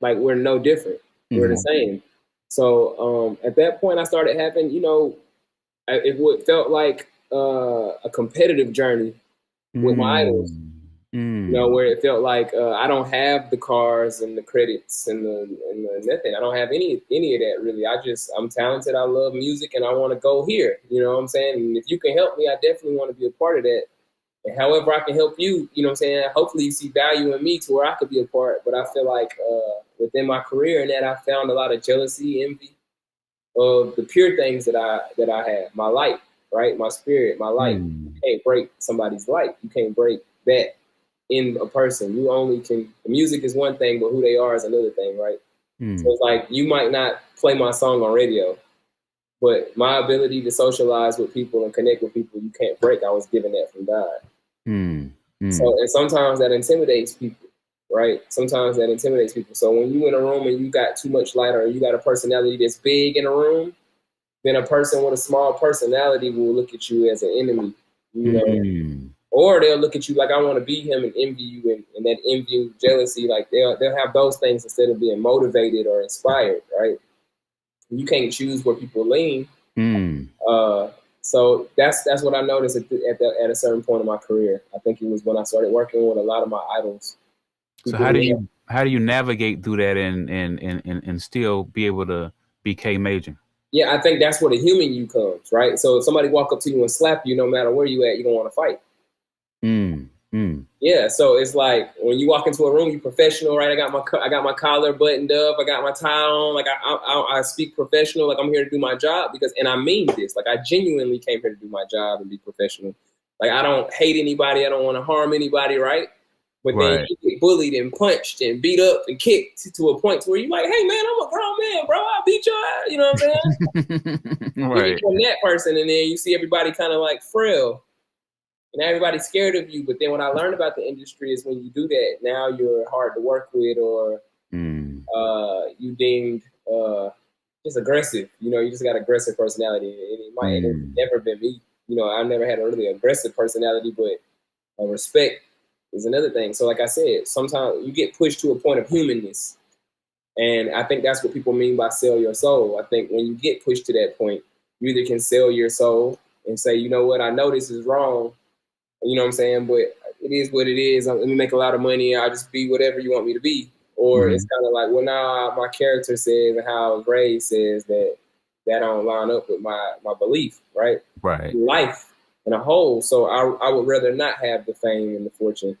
Like, we're no different. We're the same. So at that point, I started having, you know, it felt like a competitive journey with my idols. You know, where it felt like I don't have the cars and the credits and the nothing. I don't have any of that really. I'm talented. I love music, and I want to go here. You know what I'm saying? And if you can help me, I definitely want to be a part of that. And however I can help you, you know what I'm saying? Hopefully you see value in me to where I could be a part. But I feel like within my career and that I found a lot of jealousy, envy of the pure things that I have. My light, right? My spirit, my light. You can't break somebody's light. You can't break that in a person. You only can, the music is one thing, but who they are is another thing, right? So it's like, you might not play my song on radio, but my ability to socialize with people and connect with people, you can't break. I was given that from God. So, and sometimes that intimidates people, right? Sometimes that intimidates people. So when you in a room and you got too much light, or you got a personality that's big in a room, then a person with a small personality will look at you as an enemy, you know? Or they'll look at you like, I want to be him, and envy you, and that envy, jealousy, like they'll have those things instead of being motivated or inspired, right? You can't choose where people lean. So that's what I noticed at a certain point in my career. I think it was when I started working with a lot of my idols. So how do you navigate through that and still be able to be K Major? Yeah, I think that's where the human you comes, right? So if somebody walk up to you and slap you, no matter where you at, you don't want to fight. Yeah, so it's like when you walk into a room, you professional, right? I got my collar buttoned up, I got my tie on, like I speak professional, like I'm here to do my job, and I mean this, like I genuinely came here to do my job and be professional. Like I don't hate anybody, I don't want to harm anybody, right? But then you get bullied and punched and beat up and kicked to a point where you're like, hey man, I'm a grown man, bro, I'll beat your ass, you know what I'm saying? You become that person, and then you see everybody kind of like frail. And everybody's scared of you. But then what I learned about the industry is when you do that, now you're hard to work with, or you deemed just aggressive. You know, you just got aggressive personality. It might have never been me. You know, I never had a really aggressive personality, but respect is another thing. So like I said, sometimes you get pushed to a point of humanness. And I think that's what people mean by sell your soul. I think when you get pushed to that point, you either can sell your soul and say, you know what, I know this is wrong. You know what I'm saying? But it is what it is. Let me make a lot of money. I'll just be whatever you want me to be. Or it's kind of like, well, now my character says and how I was raised says that don't line up with my belief, right? Right. Life in a whole. So I would rather not have the fame and the fortune.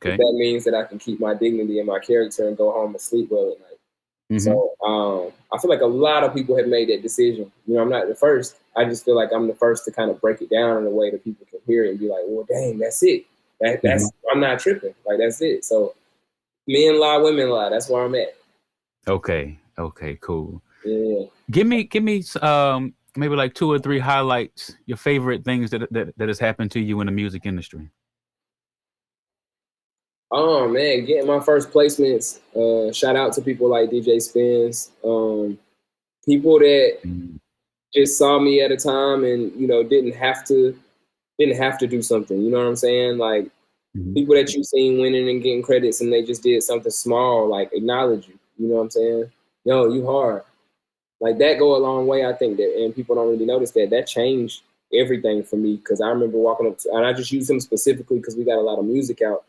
Okay. That means that I can keep my dignity and my character and go home and sleep well at night. So I feel like a lot of people have made that decision. You know, I'm not the first. I just feel like I'm the first to kind of break it down in a way that people can hear it and be like, well, dang, that's it. That's I'm not tripping. Like, that's it. So men lie, women lie. That's where I'm at. Okay, cool. Yeah. Give me maybe like 2 or 3 highlights, your favorite things that has happened to you in the music industry. Oh man, getting my first placements. Shout out to people like DJ Spins. People that just saw me at a time and, you know, didn't have to do something. You know what I'm saying? Like people that you've seen winning and getting credits and they just did something small, like acknowledge you. You know what I'm saying? Yo, you hard. Like that go a long way, I think, that, and people don't really notice that changed everything for me. Cause I remember walking up to, and I just use him specifically because we got a lot of music out.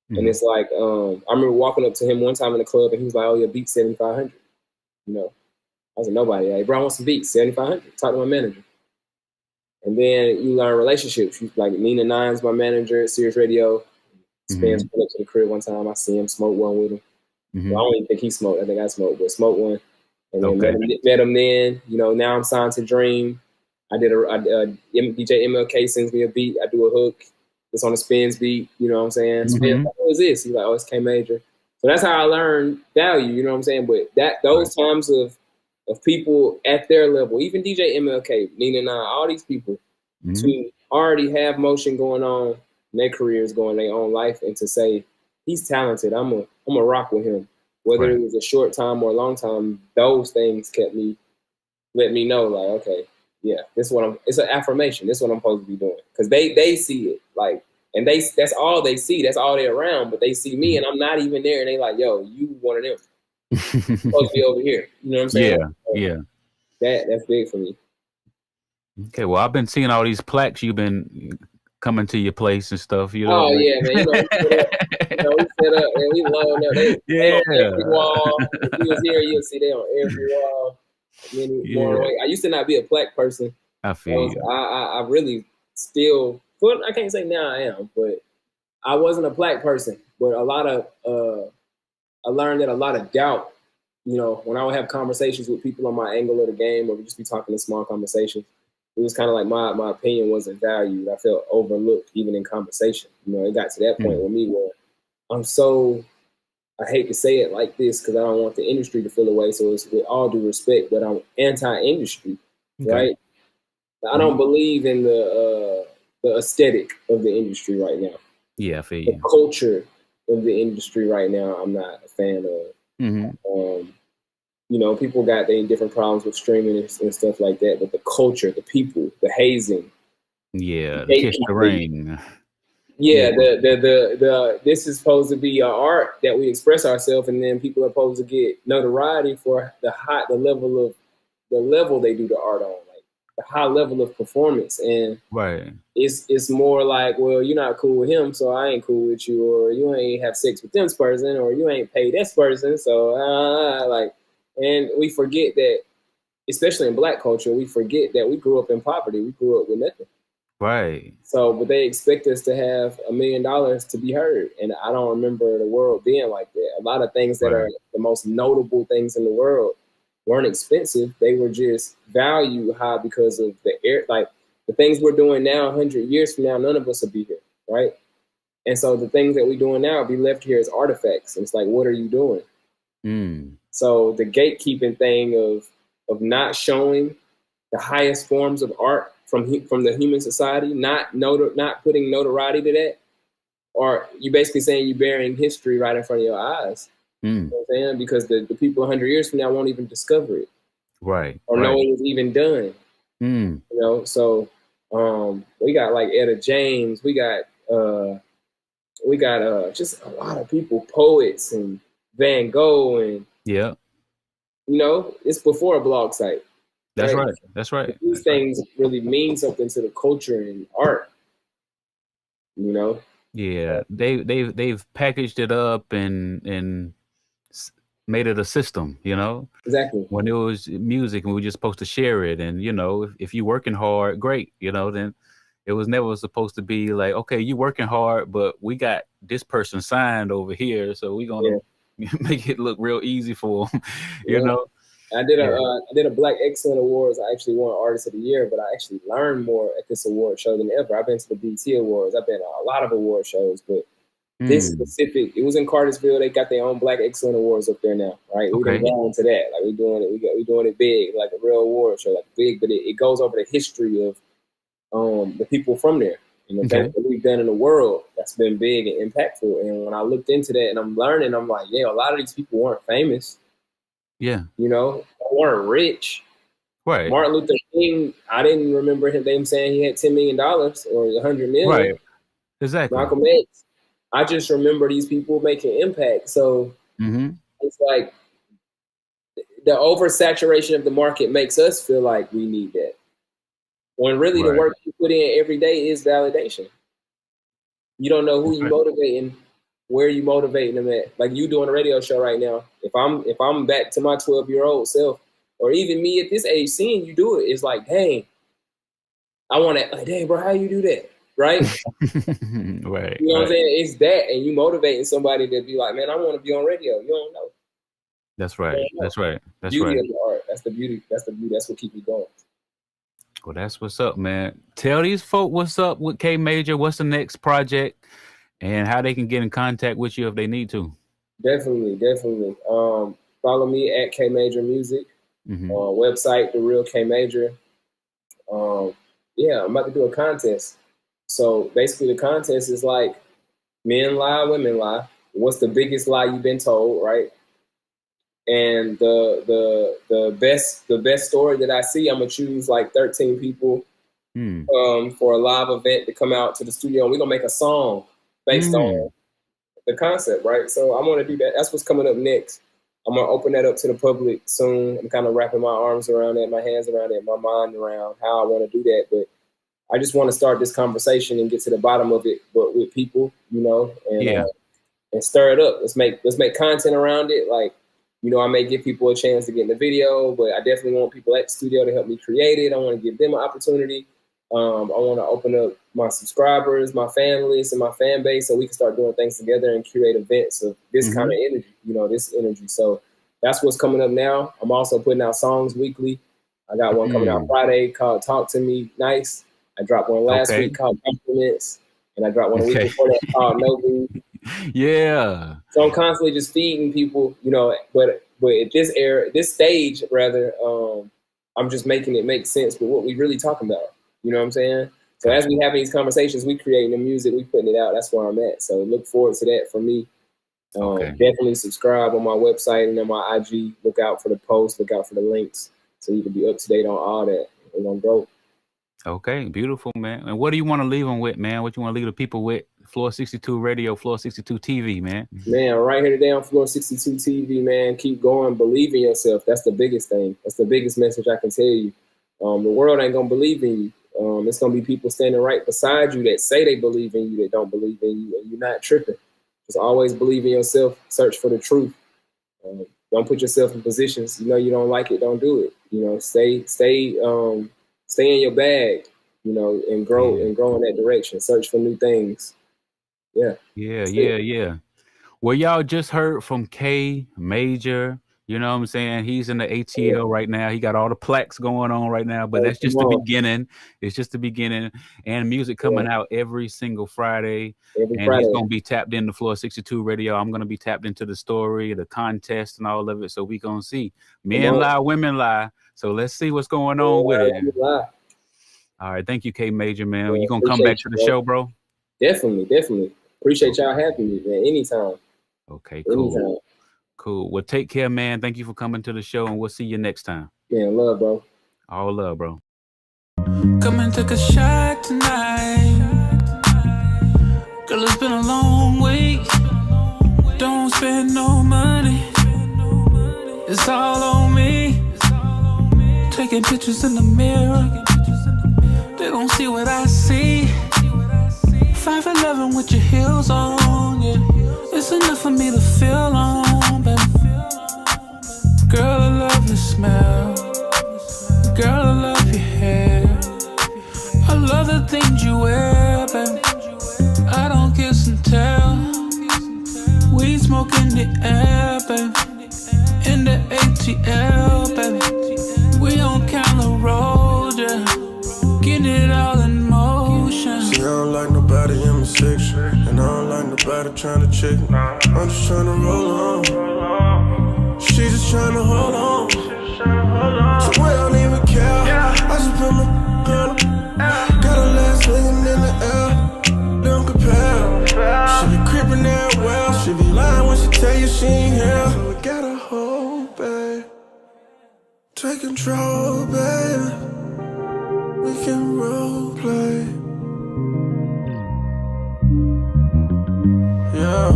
And it's like, I remember walking up to him one time in the club and he was like, oh, your beat 7,500. You know, I was like, nobody. Like, bro, I want some beats, 7,500. Talk to my manager. And then you learn relationships. Like Nina Nine's my manager at Sirius Radio. Spence went up to the crib one time. I see him, smoke one with him. Well, I don't even think he smoked. I think I smoked, but smoke one. And then met him then. You know, now I'm signed to Dream. DJ MLK sends me a beat. I do a hook. It's on a Spins beat. You know what I'm saying? Spins, what is this? He's like, oh, it's K Major. So that's how I learned value. You know what I'm saying? But those times of people at their level, even DJ MLK, Nina Nine, all these people, to already have motion going on, and their careers going their own life, and to say he's talented, I'm a rock with him. Whether it was a short time or a long time, those things let me know, like, okay, yeah, this is what it's an affirmation. This is what I'm supposed to be doing. Because they see it, like, and that's all they see. That's all they're around. But they see me and I'm not even there. And they like, yo, you one of them. You're supposed to be over here. You know what I'm saying? Yeah. That's big for me. Okay, well, I've been seeing all these plaques you've been coming to your place and stuff. You know? Oh, yeah, man. You know, we set up and we load up. They on every wall. If you was here, you'll see they on every wall. More away. I used to not be a plaque person. I feel you. I really still, well, I can't say now I am, but I wasn't a plaque person. But I learned that a lot of doubt, you know, when I would have conversations with people on my angle of the game, or we just be talking in small conversations, it was kind of like my opinion wasn't valued. I felt overlooked even in conversation. You know, it got to that point with me where I hate to say it like this because I don't want the industry to feel away. So it's with all due respect, but I'm anti-industry, right? I don't believe in the aesthetic of the industry right now. Yeah, I feel you. The culture of the industry right now, I'm not a fan of. You know, people got their different problems with streaming and stuff like that, but the culture, the people, the hazing. Yeah, the kiss the ring. Yeah, the this is supposed to be our art that we express ourselves, and then people are supposed to get notoriety for the level they do the art on, like the high level of performance. And it's more like, well, you're not cool with him, so I ain't cool with you, or you ain't have sex with this person, or you ain't paid this person, so like, and we forget that, especially in Black culture, we forget that we grew up in poverty, we grew up with nothing. Right. So, but they expect us to have $1 million to be heard. And I don't remember the world being like that. A lot of things that are the most notable things in the world weren't expensive. They were just value high because of like the things we're doing now, 100 years from now, none of us will be here. Right. And so the things that we're doing now will be left here as artifacts. And it's like, what are you doing? So the gatekeeping thing of not showing the highest forms of art from the human society, not putting notoriety to that, or you basically saying you're burying history right in front of your eyes. You know what I'm saying? Because the people 100 years from now won't even discover it, or know it was even done. You know, so we got like Etta James, we got just a lot of people, poets and Van Gogh, and you know, it's before a blog site. That's right. That's right. These things really mean something to the culture and art. You know. Yeah, they've packaged it up and made it a system. You know. Exactly. When it was music and we were just supposed to share it, and you know, if you're working hard, great. You know, then it was never supposed to be like, okay, you working hard, but we got this person signed over here, so we're gonna make it look real easy for them. You know. I did a Black Excellent Awards. I actually won Artist of the Year, but I actually learned more at this award show than ever. I've been to the BT Awards. I've been to a lot of award shows, but this specific, it was in Cartersville. They got their own Black Excellent Awards up there now, right? We done gone into that. Like we're doing it. We're doing it big, like a real award show, like big. But it goes over the history of the people from there and the things that we've done in the world. That's been big and impactful. And when I looked into that and I'm learning, I'm like, yeah, a lot of these people weren't famous. Yeah, you know, they weren't rich. Right. Martin Luther King, I didn't remember them saying he had $10 million or $100 million. Right. Exactly. Malcolm X. I just remember these people making impact. So it's like the oversaturation of the market makes us feel like we need that. When really the work you put in every day is validation. You don't know who you motivating, where you motivating them at. Like you doing a radio show right now. If I'm back to my 12-year-old self, or even me at this age, seeing you do it, it's like, dang, I want to, like, dang, bro, how you do that? Right? Right. You know what I'm saying? It's that, and you motivating somebody to be like, man, I want to be on radio. You don't know. That's right. That's right. That's beauty of the art. That's the beauty. That's the beauty. That's what keeps me going. Well, that's what's up, man. Tell these folk what's up with K Major. What's the next project, and how they can get in contact with you if they need to. Definitely. Follow me at K Major Music. Website The Real K Major. I'm about to do a contest. So basically the contest is like men lie, women lie. What's the biggest lie you've been told, right? And the best story that I see, I'm gonna choose like 13 people for a live event to come out to the studio, and we're gonna make a song based on the concept, right? So I'm gonna do that. That's what's coming up next. I'm gonna open that up to the public soon. I'm kind of wrapping my arms around it, my hands around it, my mind around how I want to do that. But I just want to start this conversation and get to the bottom of it, but with people, you know, and stir it up. Let's make content around it. Like, you know, I may give people a chance to get in the video, but I definitely want people at the studio to help me create it. I want to give them an opportunity. I want to open up my subscribers, my fan list, and my fan base so we can start doing things together and curate events of this kind of energy, you know, this energy. So that's what's coming up now. I'm also putting out songs weekly. I got one coming out Friday called Talk to Me Nice. I dropped one last week called Compliments, and I dropped one a week before that called No Boo. Yeah. So I'm constantly just feeding people, you know, but at this stage, rather, I'm just making it make sense with what we really talking about. You know what I'm saying? So as we having these conversations, we creating the music, we putting it out. That's where I'm at. So look forward to that from me. Definitely subscribe on my website and on my IG. Look out for the posts, look out for the links, so you can be up to date on all that. We're gonna go. Okay, beautiful, man. And what do you want to leave them with, man? What you want to leave the people with? Floor 62 Radio, Floor 62 TV, man. Man, right here today on Floor 62 TV, man. Keep going. Believe in yourself. That's the biggest thing. That's the biggest message I can tell you. The world ain't going to believe in you. It's going to be people standing right beside you that say they believe in you, that don't believe in you, and you're not tripping. Just always believe in yourself. Search for the truth. Don't put yourself in positions you know you don't like it. Don't do it. You know, stay in your bag, you know, and grow in that direction. Search for new things. Yeah. Well, y'all just heard from K Major. You know what I'm saying? He's in the ATL right now. He got all the plaques going on right now, but that's just the beginning. It's just the beginning. And music coming out every single Friday. He's going to be tapped into Floor 62 Radio. I'm going to be tapped into the story, the contest, and all of it. So we going to see. Men lie, women lie. So let's see what's going on with it. All right. Thank you, K Major, man. You going to come back to the show, bro? Definitely. Appreciate y'all having me, man. Anytime. Okay, cool. Anytime. Cool. Well, take care, man. Thank you for coming to the show, and we'll see you next time. Yeah, love, bro. All love, bro. Come and take a shot tonight. Girl, it's been a long week. Don't spend no money. It's all on me. Taking pictures in the mirror. They gon' see what I see. 5'11" with your heels on, yeah. It's enough for me to feel on, baby. Girl, I love your smell. Girl, I love your hair. I love the things you wear, baby. I don't kiss and tell. We smoke in the air, baby. In the ATL, baby. We on Cali Road, yeah. Getting it all in motion. See, I don't like nobody in my section, and I don't like nobody trying to check me. I'm just trying to roll on. She just trying to hold on. So I don't even care. I just put my on her. Got her legs swinging in the air. They don't compare. She be creeping that well. She be lying when she tell you she ain't here. So we gotta hold, babe. Take control, babe. We can role play. Yeah,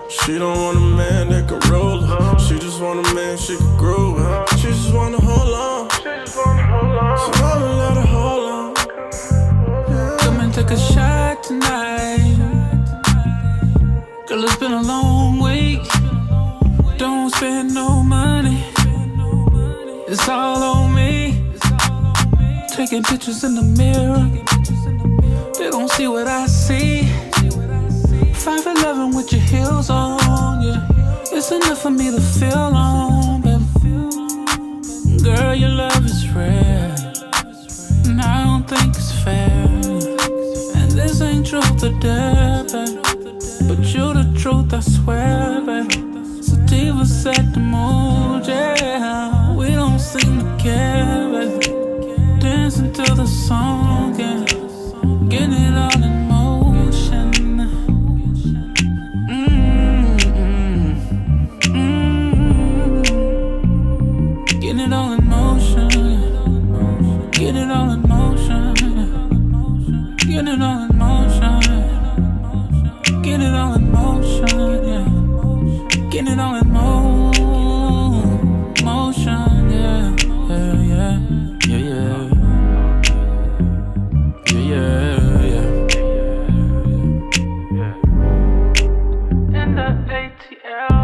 she don't want a man that can roll her. She just want a man she can grow with. She just wanna hold on. So I'ma let her hold on. Yeah. Come and take a shot tonight. Girl, it's been a long week. Don't spend no money. It's all on me. Taking pictures in the mirror. They gon' see what I see. 5'11" with your heels on, yeah. It's enough for me to feel on, baby. Girl, your love is rare, and I don't think it's fair. And this ain't truth or dare, baby, but you the truth, I swear, baby. Sativa set the mood, yeah. We don't seem to care, baby. Dancing to the song, yeah. Getting it all in motion. Getting it all in motion. Get it all in motion. Get it all in motion. Get it all in motion, yeah. Get it all in motion, yeah. Yeah, yeah, yeah, yeah. Yeah. In the ATL.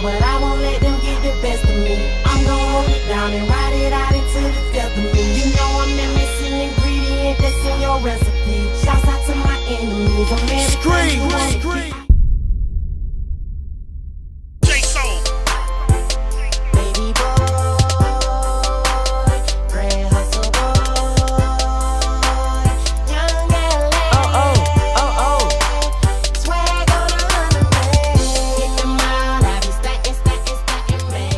But I won't let them get the best of me. I'm gon' hold it down and ride it out into the death of me. You know I'm the missing ingredient that's in your recipe. Shouts out to my enemies. Scream. J.Soul. Baby boy, grand hustle boy, young LA. Swag on 100 man. Hit them out, I be stacking, man.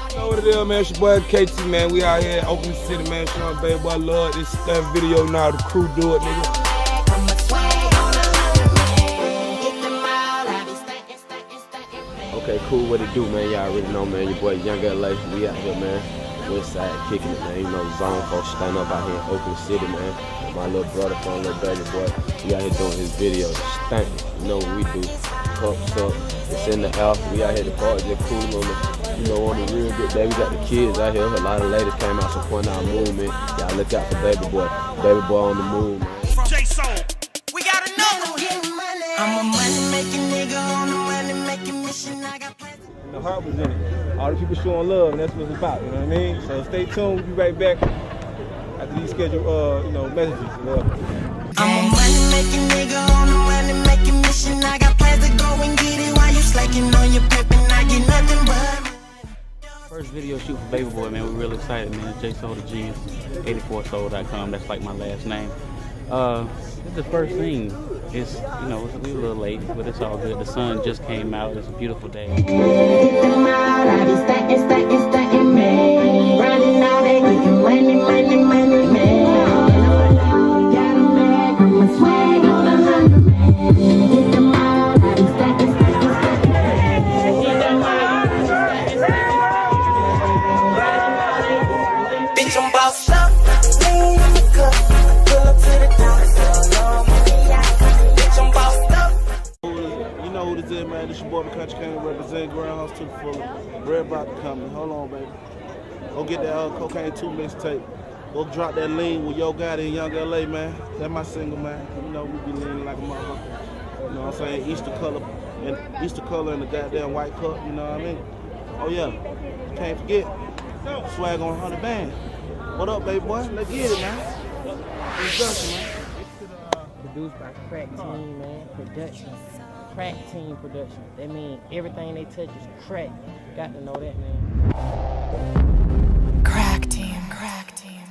You know what it is, man? It's your boy KT, man. We out here in Oakland City, man. Showing baby boy love. This stunt video now. The crew do it, nigga. Okay, cool, what it do, man? Y'all already know, man. Your boy Young LA, we out here, man. West side kicking it, man. You know, zone folks stand up out here in Oakland City, man. My little brother from little baby boy, we out here doing his video. Stank it. You know what we do. Cups up, it's in the house. We out here to party, just cool on the, you know, on the real good day. We got the kids out here. A lot of ladies came out supporting our movement. Y'all look out for baby boy. Baby boy on the move, man. J.Soul. We got another one. I'm a money-making nigga on the money-making mission. I got plans. The heart was in it. All the people showing love, and that's what it's about, you know what I mean? So stay tuned, we'll be right back after these scheduled, messages. I'm a money-making nigga on the money-making mission. I got plans to go and get it while you slacking on your pep and I get nothing but. First video shoot for Baby Boy, man. We're real excited, man. J.Soul the G, 84soul.com. That's like my last name. It's the first thing. It's, we were a little late, but it's all good. The sun just came out. It's a beautiful day. Bitch, I'm bossed up, lean in the cup, pull up to the dance floor, bitch, I'm bossed Jones to the fullest. Bread about to come. Hold on, baby. Go get that Cocaine 2 mixtape. Go drop that lean with Yo Gotti in Young LA, man. That's my single, man. You know, we be leaning like a motherfucker. You know what I'm saying? Easter color in the goddamn white cup, you know what I mean? Oh, yeah. Can't forget. Swag on 100 band. What up, baby boy? Let's get it, man. Introduction, man. Produced by Crack Team, man. Production. Crack Team production. That means everything they touch is crack. Got to know that, man. Crack Team, Crack Team.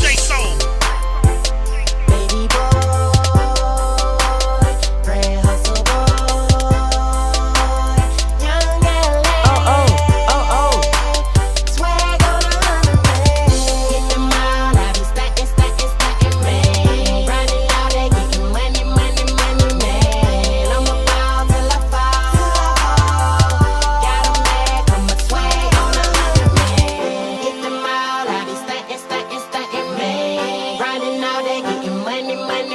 J.Soul. Baby boy, grand hustle boy, young LA. Swag on 100 man. Get them out, I be stacking, man. Riding out there, getting money, man. I'm about till I fall. Got 'em mad, 'cause my swag on 100 man. Get them out, I be stacking, man. Riding out there, getting money, man.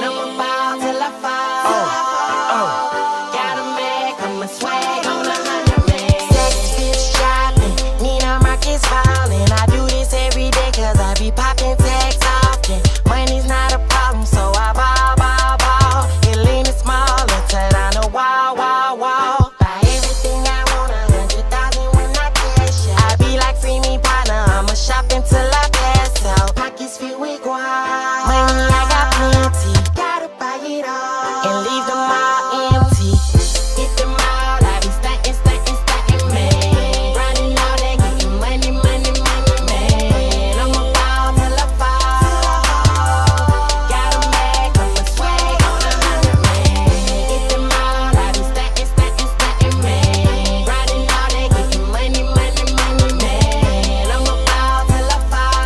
I'm about till I fall. Got 'em mad, 'cause my swag on 100 man. Sex bitch dropping, Nina Marcus falling. I do this every day 'cause I be popping tags often. Money's not a problem, so I ball. It lean is smaller, turn on the wall. Buy everything I want, 100,000 when I cash out. I be like free me partner, I'ma shop until I pass out. Pockets filled with guap, money I got plenty. Gotta buy it all and leave them all empty. Get them out, I be stacking, man. Grinding all day, getting money, man. I'm about till I fall. Got 'em mad, 'cause my swag on 100 man. Get them out, I be stacking, man. Grinding all day, getting money, man. I'm about till I fall.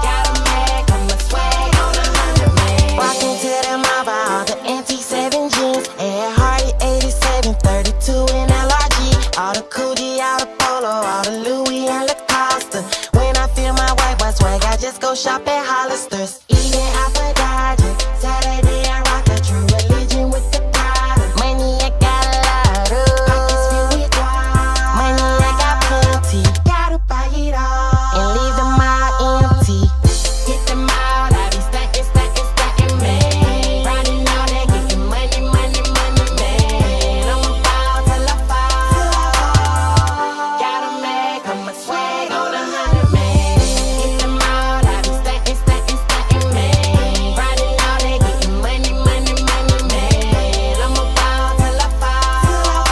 Got 'em mad, 'cause my swag on 100 man. Walking to the mob, all the anti-7 jeans, Air Hardy 87, 32 in LRG, all the Coogee, all the Polo, all the Louis and Lacoste. When I feel my white boy swag, I just go shop at Hollister's. Eating apple dodging, Saturday I rock a True Religion with the Prada. Money I got a lot of, pockets filled with guap. Money I got plenty, gotta buy it all and leave them all empty. Get them out, I be stacking, man. Riding all day, getting money, man. I'm about till I fall. Got 'em mad, 'cause my swag on 100 man. Get them out, I be stacking, man. Riding all day, getting money, man. I'm about till I fall.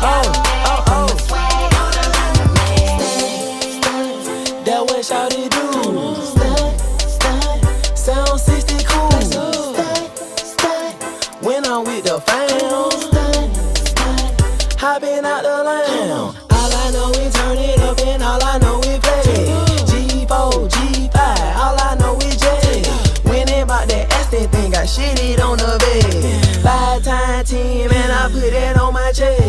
Got 'em mad, 'cause my swag on 100 man. That what shawty do. Sound 60 cool. When I'm with the fam, hopping out the lamb. All I know is turn it up and all I know is play. G4, G5, all I know is J. Winning about that ass, they think I shit it on the bed. 5-time team and I put that on my chest.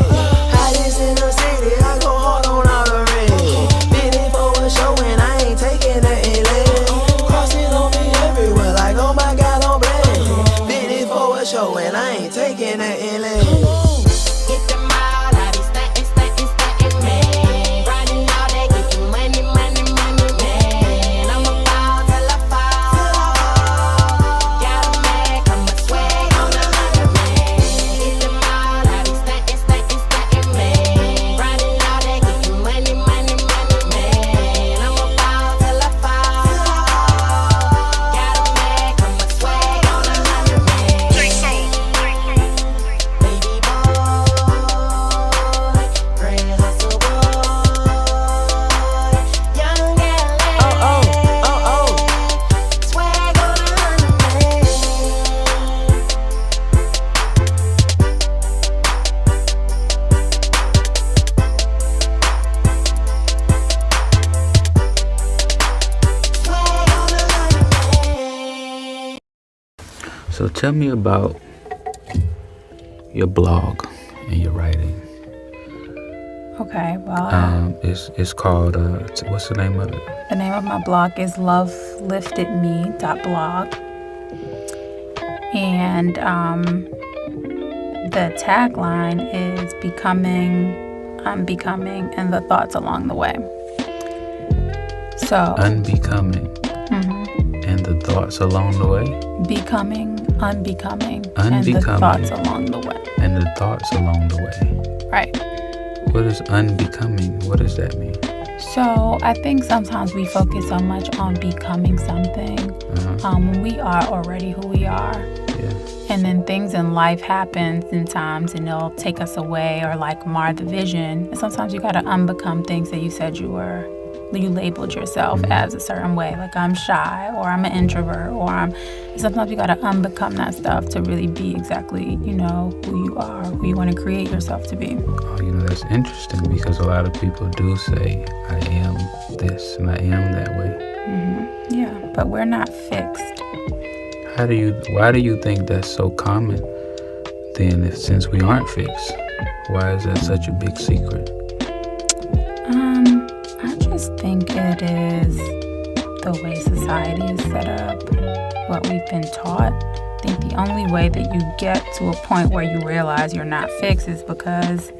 Hottest in the city, I go hard on all the rest. Bidding for a show and I ain't taking nothing less. Crosses on me everywhere, like oh my God, I'm blessed. Bidding for a show and I ain't taking nothing less. Get them out, I be stacking, man. Riding all day, getting money, man. I'm about till I fall. Got 'em mad, 'cause my swag on 100 man. Get them out, I be stacking, man. Riding all day, getting money, man. I'm about till I fall. Got 'em mad, 'cause my swag on 100 man. J.Soul. Baby boy, grand hustle boy, young LA. Swag on 100 man. Swag on 100 man. So tell me about your blog and your writing. Okay, well, It's called, what's the name of it? the name of my blog is loveliftedme.blog. And the tagline is becoming, unbecoming, and the thoughts along the way. So unbecoming and the thoughts along the way. Becoming, unbecoming, and the thoughts along the way. And the thoughts along the way. Right. What is unbecoming? What does that mean? So I think sometimes we focus so much on becoming something when we are already who we are. Yeah. And then things in life happen sometimes and they'll take us away or like mar the vision. And sometimes you got to unbecome things that you said you were. You labeled yourself as a certain way, like I'm shy or I'm an introvert or sometimes you got to unbecome that stuff to really be exactly, you know, who you are, who you want to create yourself to be. Oh, you know, that's interesting because a lot of people do say, I am this and I am that way. Yeah, but we're not fixed. Why do you think that's so common then since we aren't fixed? Why is that such a big secret? I just think it is the way society is set up, what we've been taught. I think the only way that you get to a point where you realize you're not fixed is because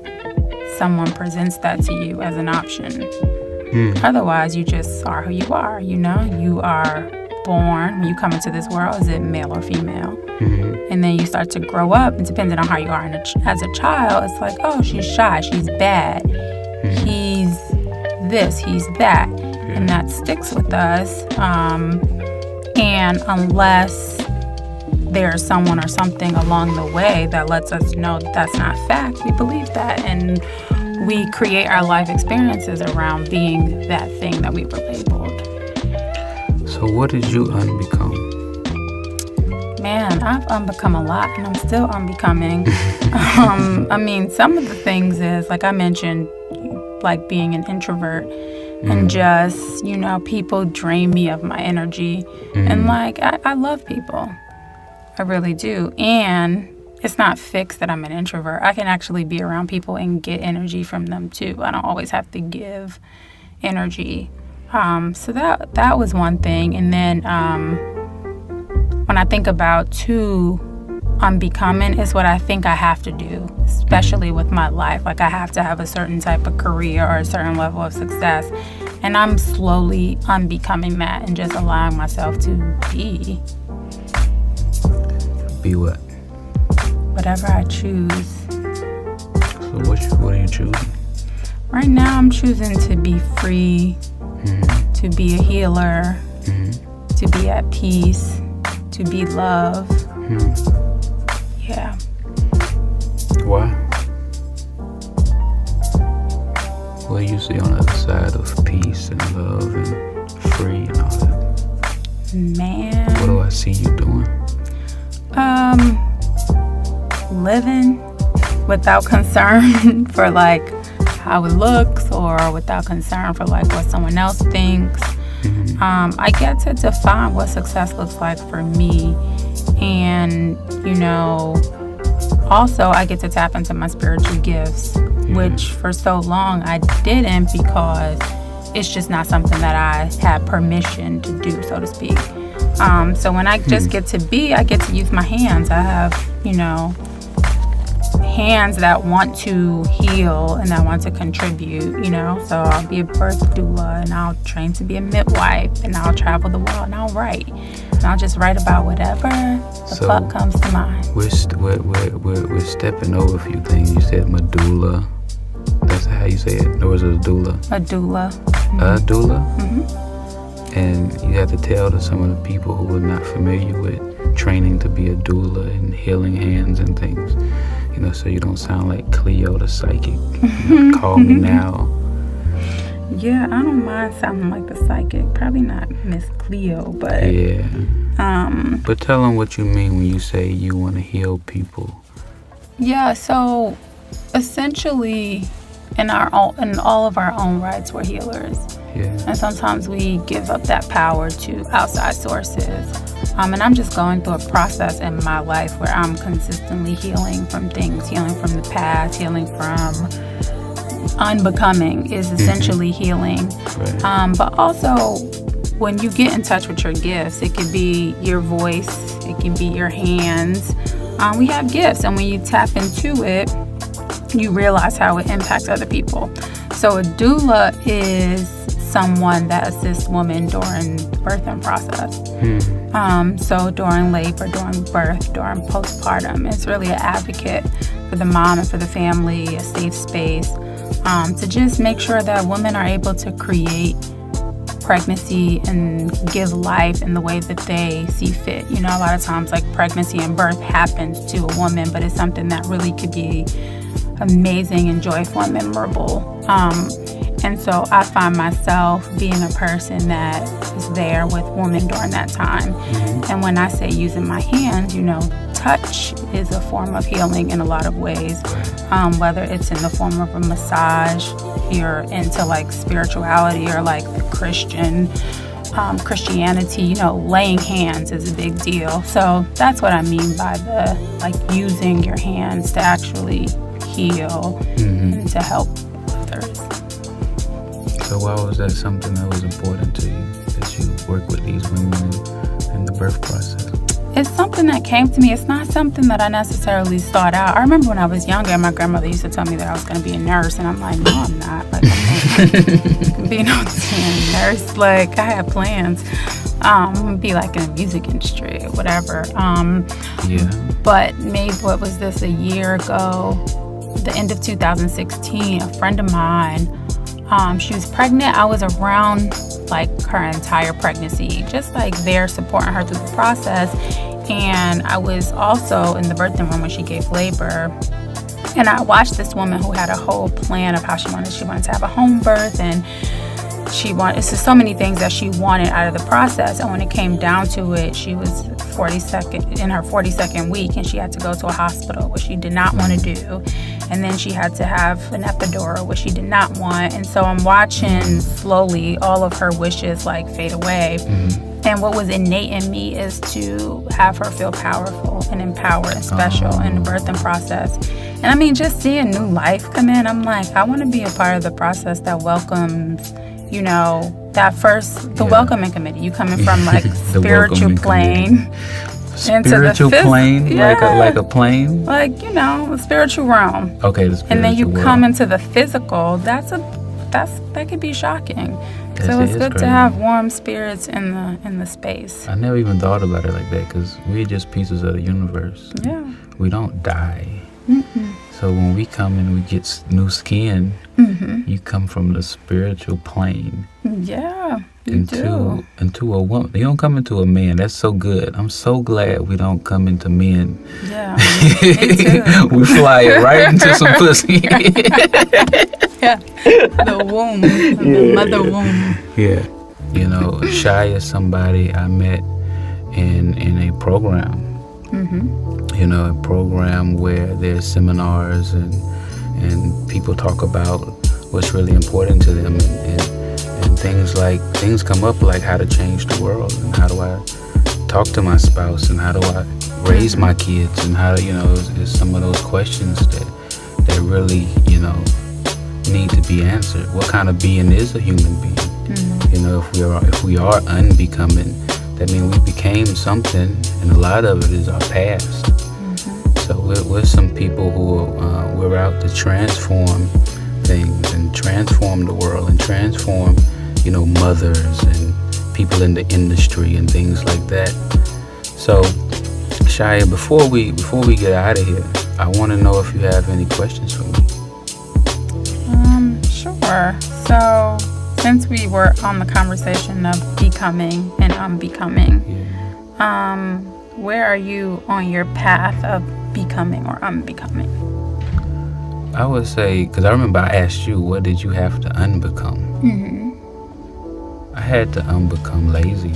someone presents that to you as an option. Otherwise, you just are who you are, you know? You are born, when you come into this world, is it male or female? And then you start to grow up, and depending on how you are as a child, it's like, oh, she's shy, she's bad, he's this, he's that, and that sticks with us. And unless there's someone or something along the way that lets us know that's not fact, we believe that, and we create our life experiences around being that thing that we were labeled. So what did you unbecome? Man, I've unbecome a lot, and I'm still unbecoming. I mean, some of the things is, like I mentioned, like being an introvert and just, you know, people drain me of my energy. And like, I love people. I really do. And it's not fixed that I'm an introvert. I can actually be around people and get energy from them too. I don't always have to give energy. So that was one thing. And then when I think about unbecoming, is what I think I have to do, especially with my life. Like I have to have a certain type of career or a certain level of success. And I'm slowly unbecoming that and just allowing myself to be. Be what? Whatever I choose. So what are you choosing? Right now I'm choosing to be free, to be a healer, to be at peace, to be love. Yeah. Why? What do you see on the other side of peace and love and free and all that? Man. What do I see you doing? Living without concern for like how it looks or without concern for like what someone else thinks. I get to define what success looks like for me. And, you know, also I get to tap into my spiritual gifts, which for so long I didn't because it's just not something that I had permission to do, so to speak. So when I just get to be, I get to use my hands. I have, you know, hands that want to heal and that want to contribute, you know. So I'll be a birth doula and I'll train to be a midwife and I'll travel the world and I'll write. And I'll just write about whatever the fuck comes to mind. We're stepping over a few things. You said medulla. That's how you say it. Or was it a doula? A doula. A doula? And you have to tell to some of the people who are not familiar with training to be a doula and healing hands and things, you know, so you don't sound like Cleo the psychic. You know, call me now. Yeah, I don't mind sounding like the psychic. Probably not Miss Cleo, but yeah. But tell them what you mean when you say you want to heal people. Yeah, so essentially, in all of our own rights, we're healers. Yeah. And sometimes we give up that power to outside sources. And I'm just going through a process in my life where I'm consistently healing from things, healing from the past, healing from unbecoming is essentially healing. Right. But also, when you get in touch with your gifts, it could be your voice, it can be your hands, we have gifts, and when you tap into it, you realize how it impacts other people. So a doula is someone that assists women during birthing process. So during labor, during birth, during postpartum, it's really an advocate for the mom and for the family, a safe space, to just make sure that women are able to create pregnancy and give life in the way that they see fit. You know, a lot of times like pregnancy and birth happens to a woman, but it's something that really could be amazing and joyful and memorable. And so I find myself being a person that is there with women during that time. And when I say using my hands, you know, touch is a form of healing in a lot of ways, whether it's in the form of a massage, if you're into like spirituality or like the Christianity, you know, laying hands is a big deal. So that's what I mean by the like using your hands to actually heal and to help others. So why was that something that was important to you, that you work with these women in the birth process? It's something that came to me. It's not something that I necessarily sought out. I remember when I was younger, my grandmother used to tell me that I was going to be a nurse, and I'm like, no, I'm not. Like, I'm not being no damn nurse. Like, I had plans. I'm going to be like in the music industry or whatever. But maybe, what was this, a year ago, the end of 2016, a friend of mine, she was pregnant. I was around like her entire pregnancy, just like there supporting her through the process. And I was also in the birthing room when she gave labor. And I watched this woman who had a whole plan of how she wanted to have a home birth, and it's just so many things that she wanted out of the process. And when it came down to it, she was in her 42nd week, and she had to go to a hospital, which she did not want to do. And then she had to have an epidural, which she did not want. And so I'm watching slowly all of her wishes like fade away. And what was innate in me is to have her feel powerful and empowered and special in the birthing process. And I mean, just seeing new life come in, I'm like, I want to be a part of the process that welcomes, you know, the welcoming committee. You coming from like spiritual plane Spiritual plane, like a plane, like, you know, a spiritual realm. Okay, the spiritual and then you world. come into the physical. That could be shocking. So it's good to have warm spirits in the space. I never even thought about it like that, because we're just pieces of the universe. Yeah. We don't die. So when we come and we get new skin, you come from the spiritual plane. Yeah, into a woman. You don't come into a man. That's so good. I'm so glad we don't come into men. Yeah, me too. We fly it right into some pussy. Yeah, the womb, the mother womb. Yeah, you know, Shy is somebody I met in a program. You know, a program where there's seminars and people talk about what's really important to them, and things come up like how to change the world, and how do I talk to my spouse, and how do I raise my kids, and how, you know, is some of those questions that really, you know, need to be answered. What kind of being is a human being? You know, if we are unbecoming, that means we became something, and a lot of it is our past. So we're some people who we're out to transform things and transform the world and transform, you know, mothers and people in the industry and things like that. So, Shia, before we get out of here, I want to know if you have any questions for me. Sure. So, since we were on the conversation of becoming and unbecoming, where are you on your path of becoming or unbecoming? I would say, because I remember I asked you, what did you have to unbecome? I had to unbecome lazy.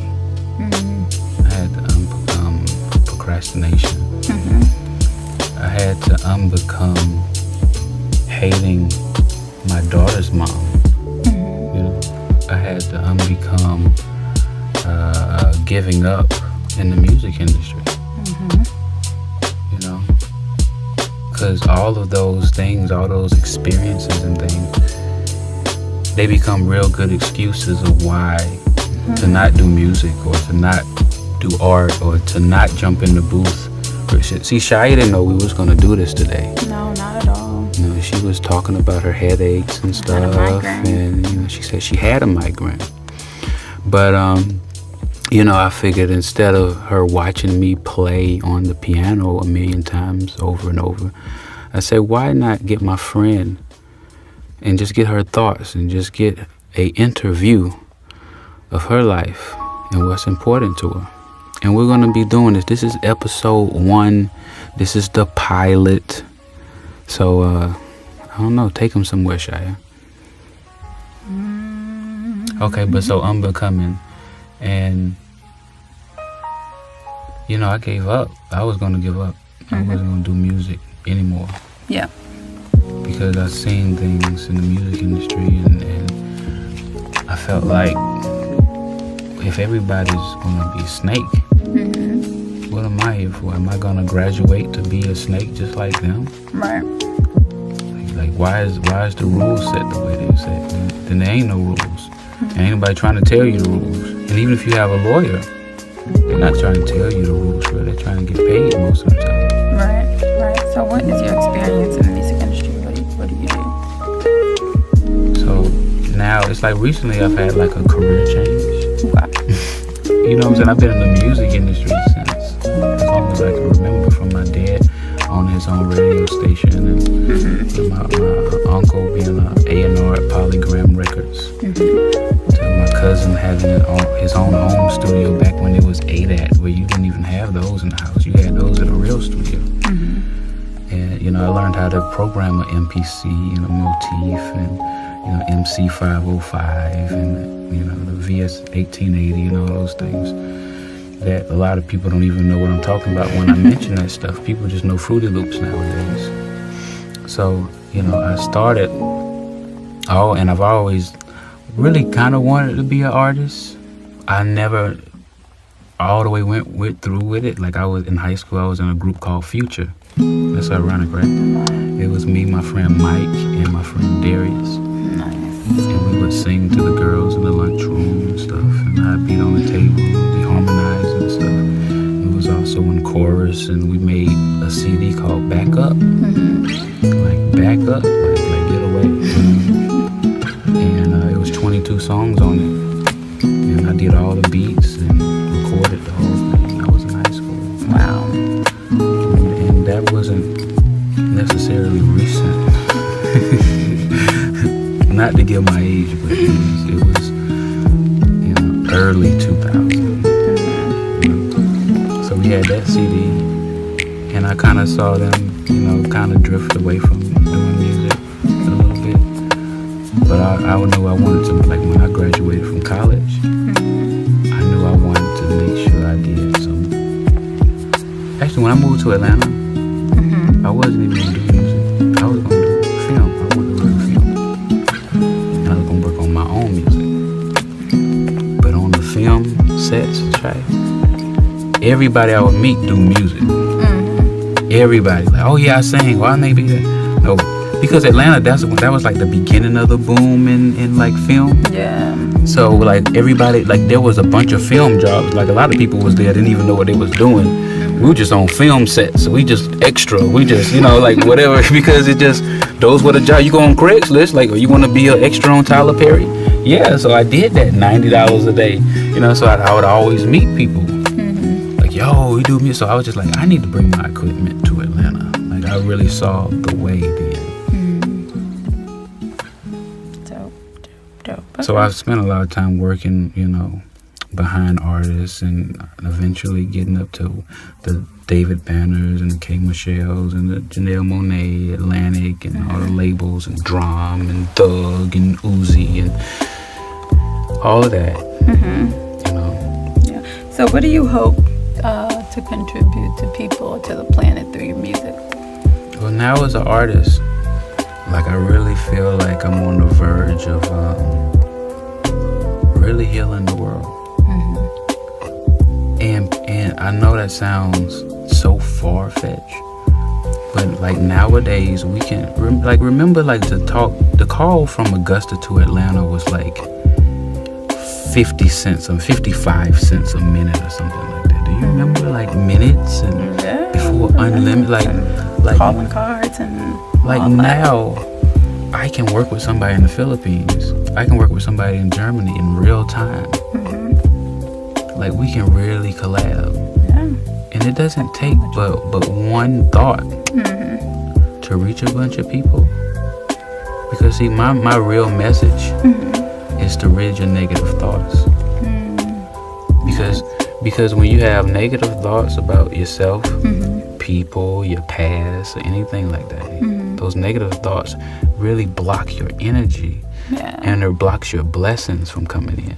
I had to unbecome procrastination. I had to unbecome hating my daughter's mom. You know, I had to unbecome giving up in the music industry. You know, because all of those things, all those experiences and things, they become real good excuses of why to not do music, or to not do art, or to not jump in the booth See, Shia didn't know we was gonna do this today. No, not at all. You know, she was talking about her headaches and stuff, and you know, she said she had a migraine. But you know, I figured instead of her watching me play on the piano a million times over and over, I said, why not get my friend and just get her thoughts and just get a interview of her life and what's important to her. And we're gonna be doing this. This is episode 1. This is the pilot. So I don't know, take him somewhere, Shia. Okay, but so Unbecoming, and you know, I gave up. I was gonna give up. I wasn't gonna do music anymore. Yeah. Because I've seen things in the music industry, and I felt like if everybody's gonna be a snake, what am I here for? Am I gonna graduate to be a snake just like them? Right. Like why is the rules set the way they're set? Then there ain't no rules. Ain't anybody trying to tell you the rules. And even if you have a lawyer, they're not trying to tell you the rules, but they're trying to get paid most of the time. Right. So what is your experience in the music industry? What do you do? So now it's like recently I've had like a career change. Wow. You know what I'm saying? I've been in the music industry since as long as I can remember, from my dad on his own radio station, and my uncle being an A&R at Polygram Records, to my cousin having his own home studio back when it was ADAT, where you didn't even have those in the house. You had those at a real studio. And you know, I learned how to program an MPC, you know, Motif, and you know, MC505, and you know, the VS1880, and all those things that a lot of people don't even know what I'm talking about when I mention that stuff. People just know Fruity Loops nowadays. So, you know, I started, and I've always really kind of wanted to be an artist. I never all the way went through with it. Like I was in high school, I was in a group called Future. That's ironic, right? It was me, my friend Mike, and my friend Darius. And we would sing to the girls in the lunchroom and stuff, and I'd beat on the table and we harmonized and stuff. It was also in chorus, and we made a CD called Back Up. Like Back Up, like Get Away. And it was 22 songs on it. And I did all the beats and recorded the whole thing. I was in high school. Wow. And that wasn't necessarily recent. Not to give my age, but it was you know, early 2000. So we had that CD, and I kind of saw them, you know, kind of drift away from doing music a little bit. But I knew I wanted to, like when I graduated from college, I knew I wanted to make sure I did some. Actually, when I moved to Atlanta, I wasn't even going to do music. I was going to do film. I wanted to learn film. And I was going to work on my own music. But on the film sets, right, everybody I would meet do music. Everybody, like, oh yeah, I sing. Why maybe that? No, because Atlanta, that was like the beginning of the boom in like film. Yeah. So like everybody, like there was a bunch of film jobs. Like a lot of people was there, didn't even know what they was doing. We were just on film sets. We just extra. We just, you know, like whatever, because it just, those were the jobs. You go on Craigslist, like, oh, you want to be an extra on Tyler Perry? Yeah, so I did that, $90 a day. You know, so I would always meet people. Like, yo, we do music. So I was just like, I need to bring my equipment to Atlanta. Like, I really saw the way then. Dope. So I spent a lot of time working, you know, behind artists, and eventually getting up to the David Banners and the K. Michelle's and the Janelle Monáe, Atlantic, and all the labels, and Drum and Thug and Uzi and all of that. You know. Yeah. So what do you hope to contribute to people, to the planet through your music? Well, now as an artist, like I really feel like I'm on the verge of really healing the world. And I know that sounds so far-fetched, but like nowadays we can remember like the call from Augusta to Atlanta was like 50 cents or 55 cents a minute or something like that. Do you remember like minutes and before for unlimited, like calling cards and like all now. I can work with somebody in the Philippines. I can work with somebody in Germany in real time. Like we can really collab. And it doesn't take but one thought to reach a bunch of people. Because see, my real message is to rid your negative thoughts. Because when you have negative thoughts about yourself, people, your past, or anything like that, those negative thoughts really block your energy. And it blocks your blessings from coming in.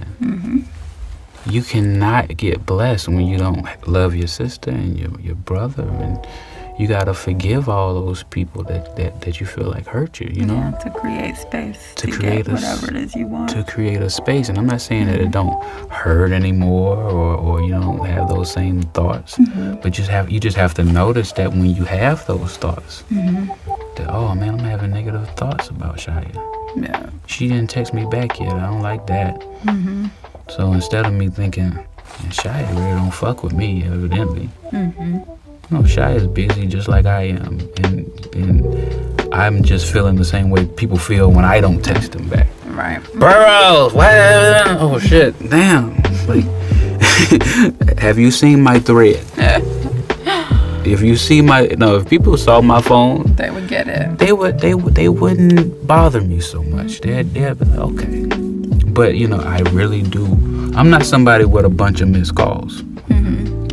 You cannot get blessed when you don't love your sister and your brother, and you gotta forgive all those people that you feel like hurt you, you know? Yeah, to create space, to create get whatever it is you want. To create a space. And I'm not saying that it don't hurt anymore or you don't have those same thoughts, but you just have to notice that when you have those thoughts, that, oh man, I'm having negative thoughts about Shia. Yeah. She didn't text me back yet. I don't like that. So instead of me thinking, Shia really don't fuck with me, evidently. No, Shia is busy just like I am. And I'm just feeling the same way people feel when I don't text them back. Right. Burrows! Oh shit, damn. Like, have you seen my thread? If you see if people saw my phone, they would get it. They wouldn't bother me so much. They'd be like, okay. But I really do. I'm not somebody with a bunch of missed calls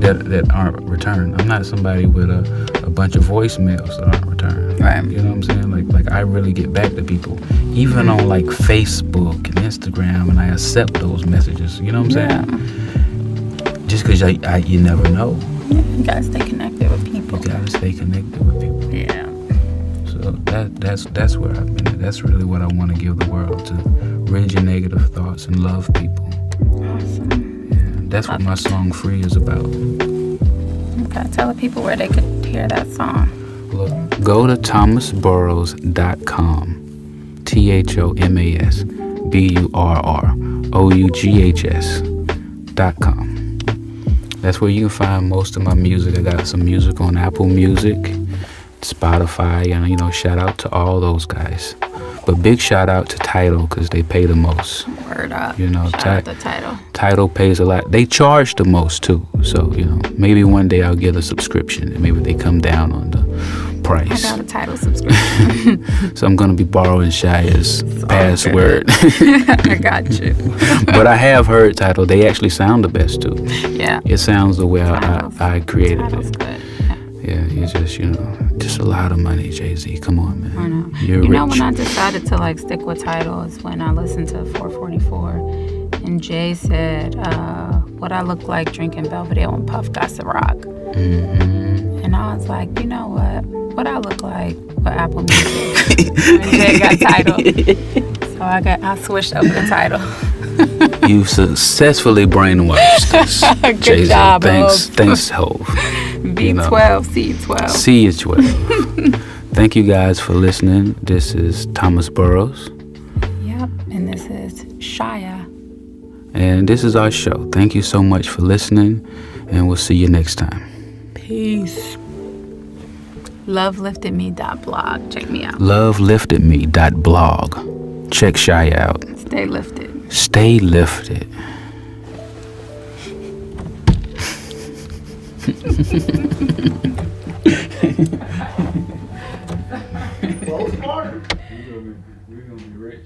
that aren't returned. I'm not somebody with a bunch of voicemails that aren't returned. Right. You know what I'm saying? Like I really get back to people, even on like Facebook and Instagram, and I accept those messages. You know what I'm saying? Just because you never know. Yeah, you gotta stay connected with people. You gotta stay connected with people. Yeah. So that's where I've been at. That's really what I want to give the world, to rid your negative thoughts and love people. Awesome. Yeah, that's what my song Free is about. Okay, tell the people where they could hear that song. Look, go to thomasburrows.com. ThomasBurroughs.com. That's where you can find most of my music. I got some music on Apple Music, Spotify, and shout out to all those guys. But big shout out to Tidal, because they pay the most. Word up. Shout out to Tidal. Tidal pays a lot. They charge the most too. So, maybe one day I'll get a subscription and maybe they come down on the price. I got a Tidal subscription. So I'm going to be borrowing Shia's password. I got you. But I have heard Tidal. They actually sound the best too. Yeah. It sounds the way I created it. Good. Yeah, it's just, just a lot of money, Jay-Z. Come on, man. I know. You're rich. Know, when I decided to stick with Tidal is when I listened to 444 and Jay said, what I look like drinking Belvedere when Puff got Ciroc. And I was like, you know what I look like with Apple Music when Jay got Tidal. So I switched over to Tidal. You successfully brainwashed us. Good Jay-Z. job, Thanks, Hov. B12, C12. C12. Thank you guys for listening. This is Thomas Burrows. Yep, and this is Shia. And this is our show. Thank you so much for listening, and we'll see you next time. Peace. Loveliftedme.blog. Check me out. Loveliftedme.blog. Check Shia out. Stay lifted. Stay lifted. We're gonna be rich.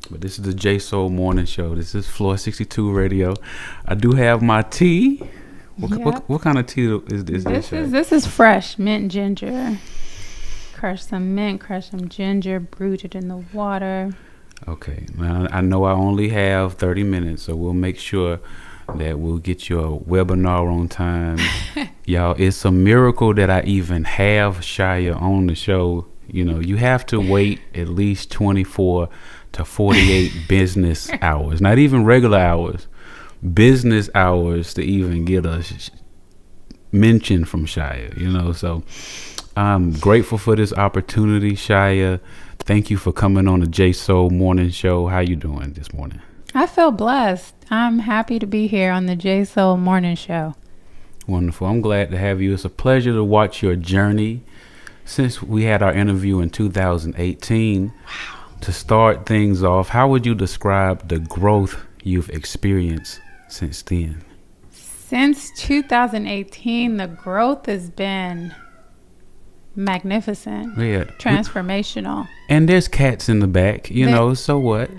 But this is the J.Soul Morning Show. This is Floor 62 Radio. I do have my tea. What kind of tea is this? This is fresh mint ginger. Crush some mint, crush some ginger, brewed it in the water. Okay. Now, I know I only have 30 minutes, so we'll make sure that we'll get your webinar on time. Y'all, it's a miracle that I even have Shia on the show. You know, you have to wait at least 24 to 48 business hours, not even regular hours, business hours to even get a mention from Shia, you know. So I'm grateful for this opportunity, Shia. Thank you for coming on the J.Soul Morning Show. How you doing this morning? I feel blessed. I'm happy to be here on the J.Soul Morning Show. Wonderful. I'm glad to have you. It's a pleasure to watch your journey since we had our interview in 2018. Wow. To start things off, how would you describe the growth you've experienced since then? Since 2018, the growth has been magnificent. Yeah. Transformational. And there's cats in the back, you know, so what?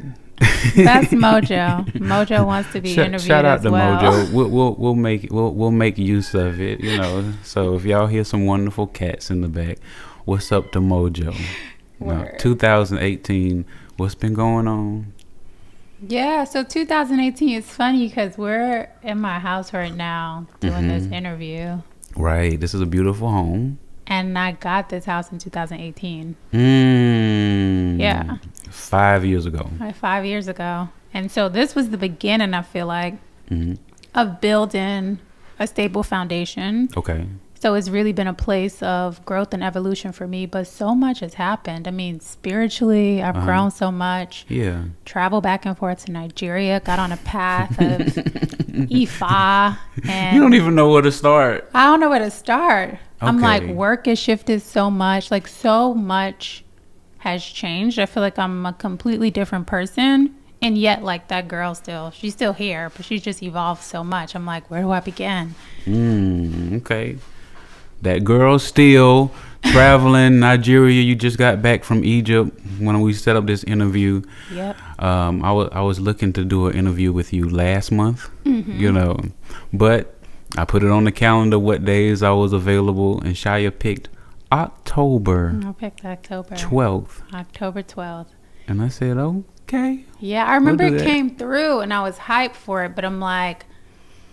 That's Mojo. Mojo wants to be interviewed shout out as to well. Mojo. We'll make use of it, you know. So if y'all hear some wonderful cats in the back, what's up to Mojo? No, 2018, what's been going on? Yeah, so 2018 is funny because we're in my house right now doing this interview. Right, this is a beautiful home. And I got this house in 2018. Yeah. 5 years ago. Like 5 years ago. And so this was the beginning, I feel like, of building a stable foundation. Okay. So it's really been a place of growth and evolution for me, but so much has happened. I mean, spiritually, I've grown so much. Yeah. Travel back and forth to Nigeria, got on a path of Ifa. And you don't even know where to start. I don't know where to start. Okay. I'm like, work has shifted so much. Like, so much has changed. I feel like I'm a completely different person. And yet, like, that girl she's still here, but she's just evolved so much. I'm like, where do I begin? Okay. That girl still traveling Nigeria. You just got back from Egypt when we set up this interview. Yep. I was looking to do an interview with you last month, you know, but I put it on the calendar what days I was available, and Shia picked October. I picked October 12th. October 12th. And I said, okay. Yeah, I remember it came through and I was hyped for it, but I'm like,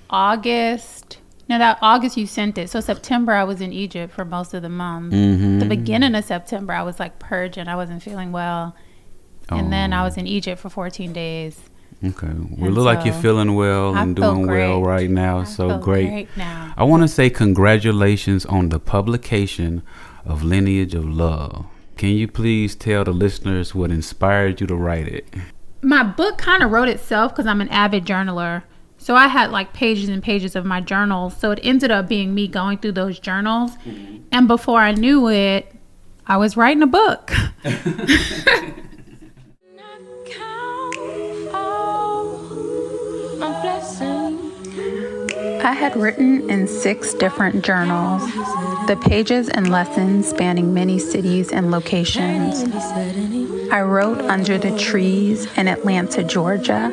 August. No, that August you sent it. So September I was in Egypt for most of the month. The beginning of September I was like purging. I wasn't feeling well. And then I was in Egypt for 14 days. Okay. Well, look like you're feeling well and doing well right now. So great. Now. I want to say congratulations on the publication of Lineage of Love. Can you please tell the listeners what inspired you to write it? My book kind of wrote itself because I'm an avid journaler. So I had like pages and pages of my journals. So it ended up being me going through those journals. And before I knew it, I was writing a book. I had written in 6 different journals, the pages and lessons spanning many cities and locations. I wrote under the trees in Atlanta, Georgia,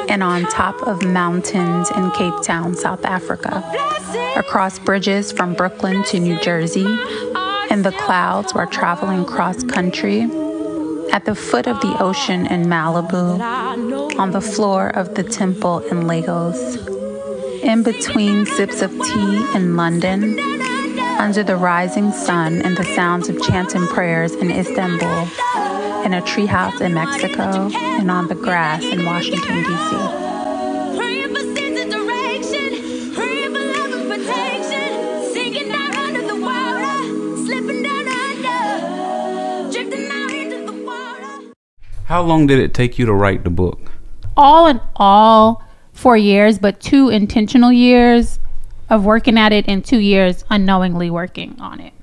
and on top of mountains in Cape Town, South Africa, across bridges from Brooklyn to New Jersey, in the clouds while traveling cross country, at the foot of the ocean in Malibu, on the floor of the temple in Lagos, in between sips of tea in London, under the rising sun and the sounds of chanting prayers in Istanbul, in a treehouse in Mexico, and on the grass in Washington, D.C. How long did it take you to write the book? All in all, 4 years, but 2 intentional years of working at it and 2 years unknowingly working on it.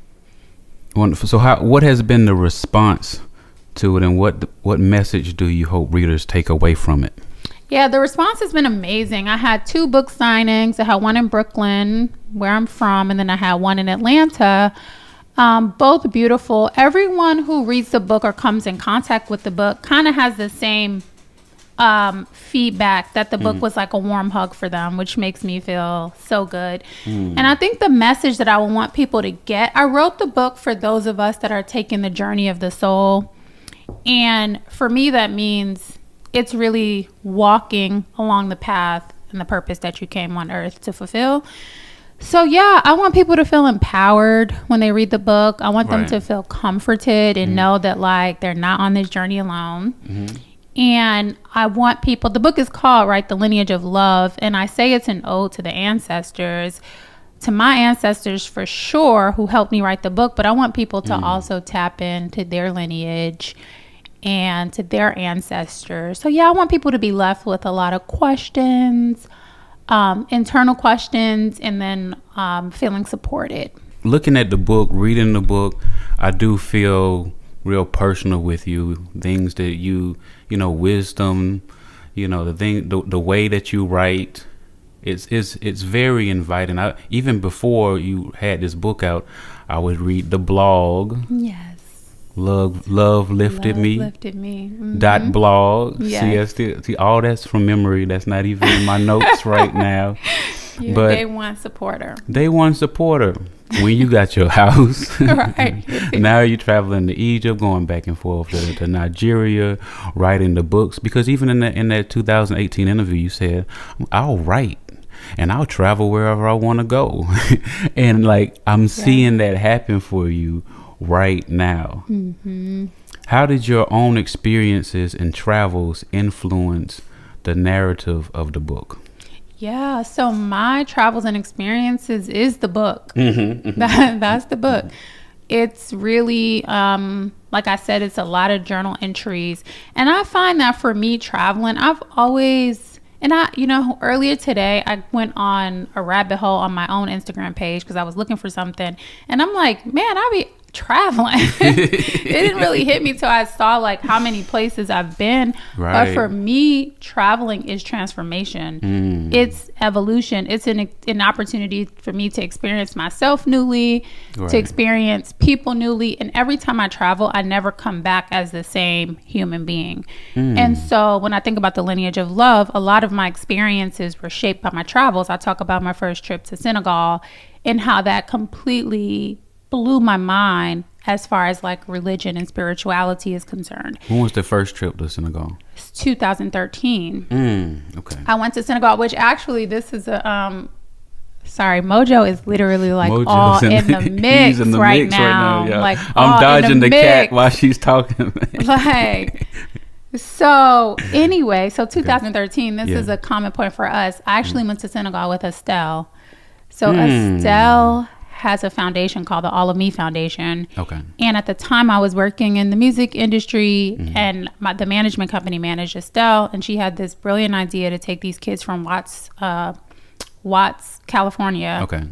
Wonderful. So what has been the response to it, and what message do you hope readers take away from it? Yeah, the response has been amazing. I had 2 book signings. I had one in Brooklyn, where I'm from, and then I had one in Atlanta. Both beautiful. Everyone who reads the book or comes in contact with the book kind of has the same feedback that the book was like a warm hug for them, which makes me feel so good. And I think the message that I would want people to get, I wrote the book for those of us that are taking the journey of the soul. And for me, that means it's really walking along the path and the purpose that you came on earth to fulfill. So yeah, I want people to feel empowered when they read the book. I want them to feel comforted and know that like they're not on this journey alone. And I want people, the book is called, right, The Lineage of Love. And I say it's an ode to the ancestors, to my ancestors for sure, who helped me write the book. But I want people to also tap into their lineage and to their ancestors. So yeah, I want people to be left with a lot of questions, internal questions, and then feeling supported. Looking at the book, reading the book, I do feel real personal with you. Things that you know, wisdom, you know, the way that you write, it's very inviting. Even before you had this book out, I would read the blog. Yes. Love lifted me. Mm-hmm. .blog. Yes. See, all that's from memory. That's not even in my notes right now. You're but day one supporter. Day one supporter. When you got your house. Right. Now you're traveling to Egypt, going back and forth to Nigeria, writing the books. Because even in that 2018 interview, you said, I'll write and I'll travel wherever I want to go. And like, I'm seeing that happen for you right now. How did your own experiences and travels influence the narrative of the book? Yeah, so my travels and experiences is the book. That's the book. It's really, like I said, it's a lot of journal entries. And I find that for me traveling, I've always, and earlier today, I went on a rabbit hole on my own Instagram page because I was looking for something. And I'm like, man, I be traveling. It didn't really hit me till I saw like how many places I've been. Right. But for me, traveling is transformation. It's evolution. It's an opportunity for me to experience myself newly, to experience people newly. And every time I travel, I never come back as the same human being. And so when I think about the lineage of love, a lot of my experiences were shaped by my travels. I talk about my first trip to Senegal and how that completely blew my mind as far as like religion and spirituality is concerned. When was the first trip to Senegal? It's 2013. Okay. I went to Senegal, which actually this is a sorry, Mojo is literally like Mojo's all in the mix, he's in the right mix now. yeah. Like I'm dodging the mix. cat while she's talking. Like, so anyway, so 2013, this is a common point for us. I actually went to Senegal with Estelle. So Estelle has a foundation called the All of Me Foundation. Okay. And at the time I was working in the music industry and the management company managed Estelle, and she had this brilliant idea to take these kids from Watts, California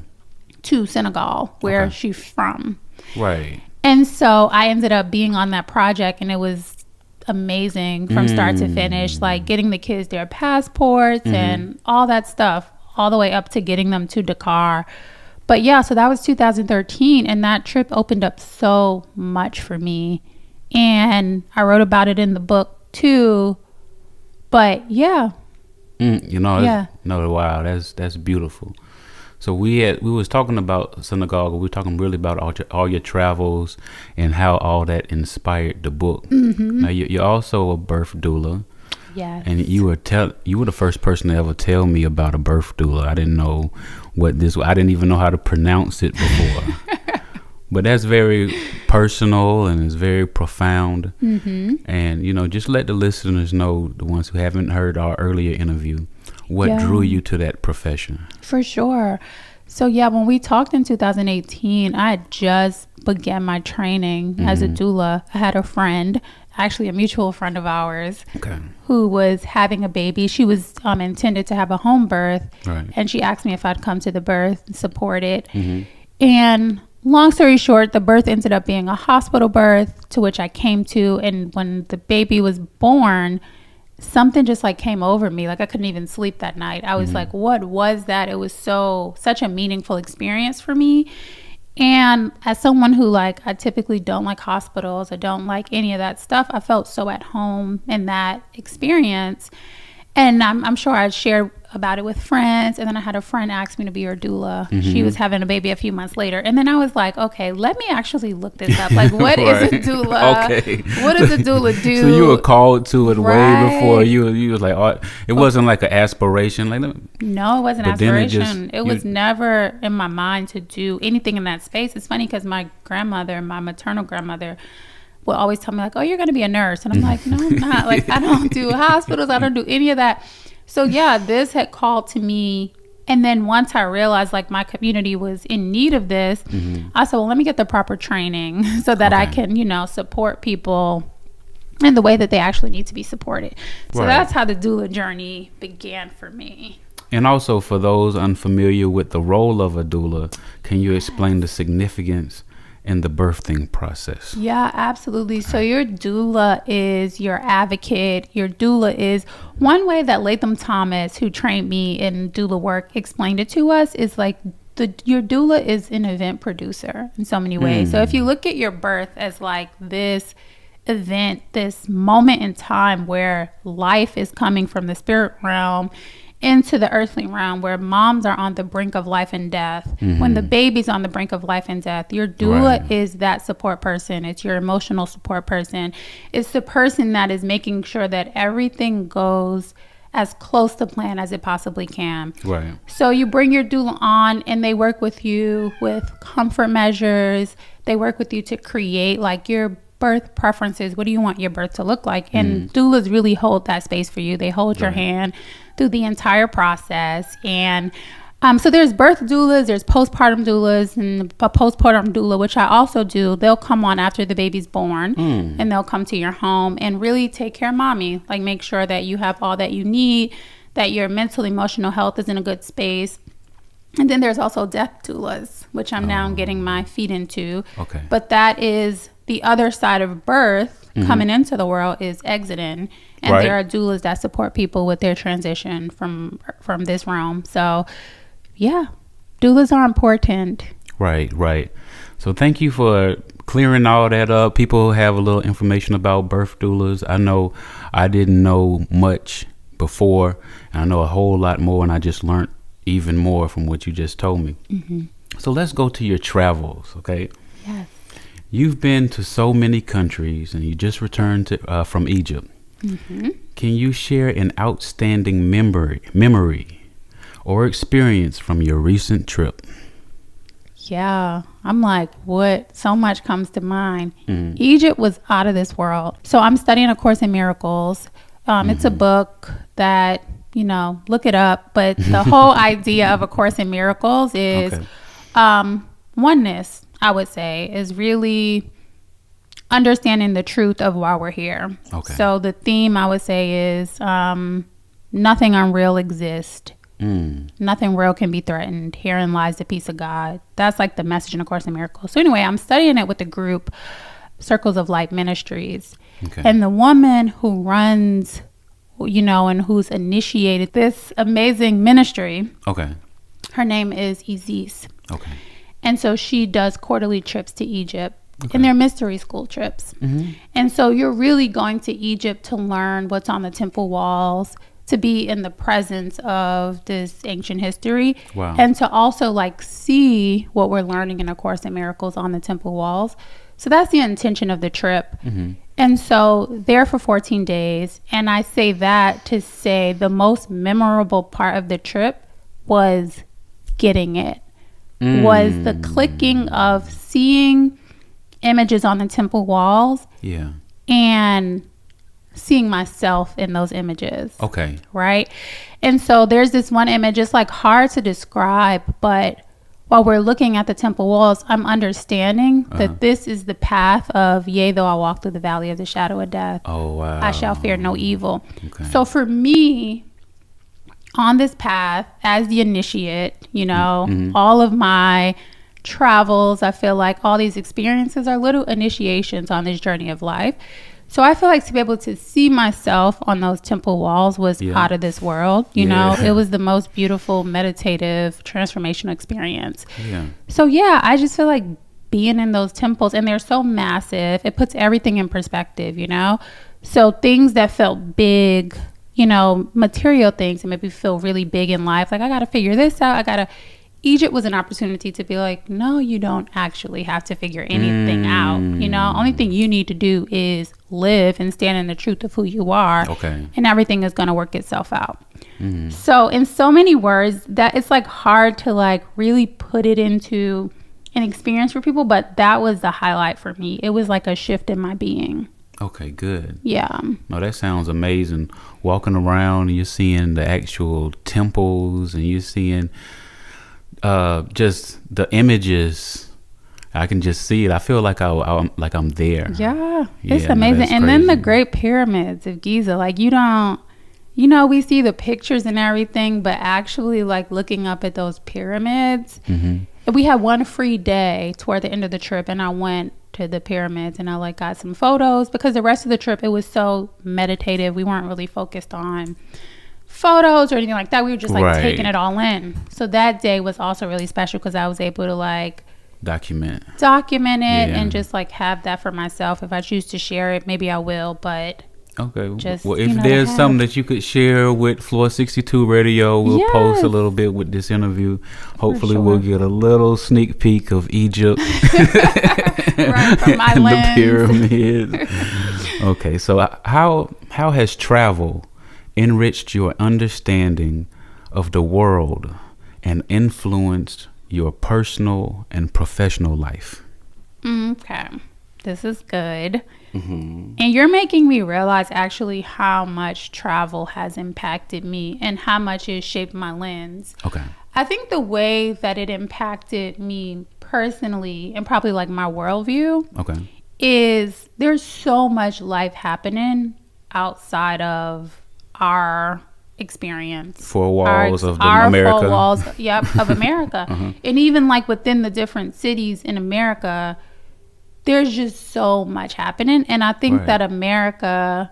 to Senegal, where she's from. Right. And so I ended up being on that project, and it was amazing from start to finish, like getting the kids their passports and all that stuff, all the way up to getting them to Dakar. But yeah, so that was 2013, and that trip opened up so much for me. And I wrote about it in the book too. But yeah. Wow, that's beautiful. So we was talking about Senegal. We were talking really about all your travels and how all that inspired the book. Now you're also a birth doula. Yes. And you were the first person to ever tell me about a birth doula. I didn't know what this was. I didn't even know how to pronounce it before. But that's very personal and it's very profound. And just let the listeners know, the ones who haven't heard our earlier interview, what drew you to that profession. For sure. So yeah, when we talked in 2018, I had just began my training as a doula. I had a friend, actually a mutual friend of ours, who was having a baby. She was intended to have a home birth, and she asked me if I'd come to the birth and support it. And long story short, the birth ended up being a hospital birth, to which I came to. And when the baby was born, something just like came over me. Like I couldn't even sleep that night. I was like, what was that? It was such a meaningful experience for me. And as someone who like, I typically don't like hospitals, I don't like any of that stuff, I felt so at home in that experience. And I'm sure I shared about it with friends. And then I had a friend ask me to be her doula. Mm-hmm. She was having a baby a few months later. And then I was like, okay, let me actually look this up. Like, what is a doula? Okay. What does a doula do? So you were called to it Right. way before you was like, oh, it wasn't like an aspiration. Like, No, it wasn't But then aspiration. It was you- never in my mind to do anything in that space. It's funny because my grandmother, my maternal grandmother, would always tell me like, oh, you're going to be a nurse. And I'm like, no, I'm not. Like, I don't do hospitals. I don't do any of that. So yeah, this had called to me. And then once I realized like my community was in need of this, I said, well, let me get the proper training so that I can, support people in the way that they actually need to be supported. So Right. that's how the doula journey began for me. And also for those unfamiliar with the role of a doula, can you explain the significance in the birthing process? Yeah, absolutely. So your doula is your advocate. Your doula is one way that Latham Thomas, who trained me in doula work, explained it to us is like your doula is an event producer in so many ways. So if you look at your birth as like this event, this moment in time where life is coming from the spirit realm into the earthly realm, where moms are on the brink of life and death, when the baby's on the brink of life and death, your doula is that support person. It's your emotional support person. It's the person that is making sure that everything goes as close to plan as it possibly can. Right. So you bring your doula on and they work with you with comfort measures. They work with you to create like your birth preferences. What do you want your birth to look like? And doulas really hold that space for you. They hold your hand through the entire process. And so there's birth doulas, there's postpartum doulas, and a postpartum doula, which I also do. They'll come on after the baby's born and they'll come to your home and really take care of mommy, like make sure that you have all that you need, that your mental, emotional health is in a good space. And then there's also death doulas, which I'm now getting my feet into. Okay. But that is the other side of birth. Coming into the world is exiting. And Right. there are doulas that support people with their transition from this realm. So yeah, doulas are important. Right, right. So thank you for clearing all that up. People have a little information about birth doulas. I know I didn't know much before, and I know a whole lot more, and I just learned even more from what you just told me. So let's go to your travels, okay? Yes. You've been to so many countries, and you just returned to from Egypt. Can you share an outstanding memory or experience from your recent trip? Yeah, I'm like, what? So much comes to mind. Egypt was out of this world. So I'm studying A Course in Miracles. It's a book that, look it up. But the whole idea of A Course in Miracles is oneness, I would say, is really understanding the truth of why we're here. Okay. So the theme, I would say, is nothing unreal exists. Nothing real can be threatened. Herein lies the peace of God. That's like the message in A Course in Miracles. So anyway, I'm studying it with the group Circles of Light Ministries. Okay. And the woman who runs, and who's initiated this amazing ministry, Okay. her name is Isis. Okay. And so she does quarterly trips to Egypt. And they're mystery school trips. And so you're really going to Egypt to learn what's on the temple walls, to be in the presence of this ancient history. Wow. And to also like see what we're learning in A Course in Miracles on the temple walls. So that's the intention of the trip. And so there for 14 days. And I say that to say the most memorable part of the trip was getting it. Was the clicking of seeing images on the temple walls and seeing myself in those images. Okay. Right. And so there's this one image, it's like hard to describe, but while we're looking at the temple walls, I'm understanding that this is the path of, yea, though I walk through the valley of the shadow of death, Oh, wow. I shall fear no evil. Okay. So for me, on this path, as the initiate, all of my travels, I feel like all these experiences are little initiations on this journey of life. So I feel like to be able to see myself on those temple walls was out of this world. You know, it was the most beautiful, meditative, transformational experience. Yeah. So yeah, I just feel like being in those temples, and they're so massive, it puts everything in perspective, you know? So things that felt big, you know, material things that maybe feel really big in life, like I got to figure this out. Egypt was an opportunity to be like, no, you don't actually have to figure anything out. You know, only thing you need to do is live and stand in the truth of who you are. Okay. And everything is going to work itself out. So in so many words, that it's like hard to like really put it into an experience for people, but that was the highlight for me. It was like a shift in my being. Okay, good. Yeah. No, that sounds amazing. Walking around and you're seeing the actual temples and you're seeing just the images. I can just see it. I feel like I'm there. Yeah, it's amazing. And then the Great Pyramids of Giza, like you know, we see the pictures and everything, but actually like looking up at those pyramids. We had one free day toward the end of the trip, and I went to the pyramids and I like got some photos, because the rest of the trip it was so meditative. We weren't really focused on photos or anything like that. We were just like taking it all in. So that day was also really special because I was able to like document it and just like have that for myself. If I choose to share it, maybe I will, but just, well, if there's something that you could share with Floor 62 Radio, we'll post a little bit with this interview. Hopefully we'll get a little sneak peek of Egypt from my and lens. The pyramids. Okay, so how has travel enriched your understanding of the world and influenced your personal and professional life? Okay, this is good. And you're making me realize actually how much travel has impacted me and how much it shaped my lens. Okay. I think the way that it impacted me personally and probably like my worldview is there's so much life happening outside of our experience. Four walls of America. Four walls, of America. And even like within the different cities in America, there's just so much happening. And I think that America,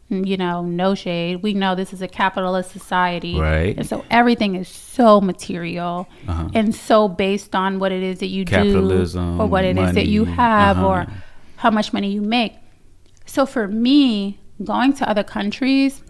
you know, no shade, we know this is a capitalist society. Right. And so everything is so material and so based on what it is that you do or what it is that you have or how much money you make. So for me, going to other countries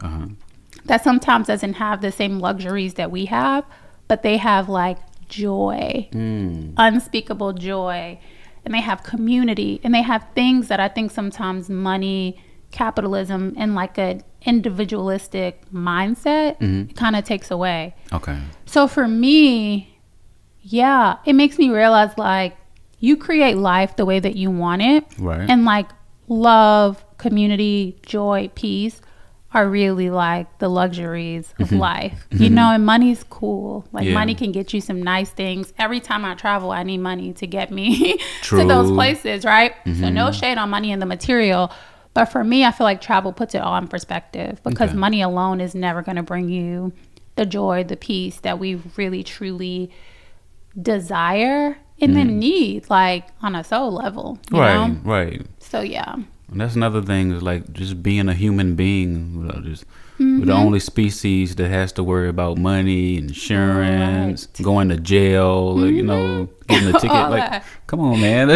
that sometimes doesn't have the same luxuries that we have, but they have like joy, unspeakable joy. And they have community, and they have things that I think sometimes money, capitalism, and like an individualistic mindset it kind of takes away. Okay. So for me, it makes me realize like you create life the way that you want it. Right. And like love, community, joy, peace are really like the luxuries of life, you know, and money's cool. Like money can get you some nice things. Every time I travel, I need money to get me to those places, right? So no shade on money and the material. But for me, I feel like travel puts it all in perspective because money alone is never going to bring you the joy, the peace that we really, truly desire and then need, like on a soul level, you know? Right. So, yeah. And that's another thing is like just being a human being. We're the only species that has to worry about money, insurance, going to jail, you know, getting a ticket. Like, come on, man.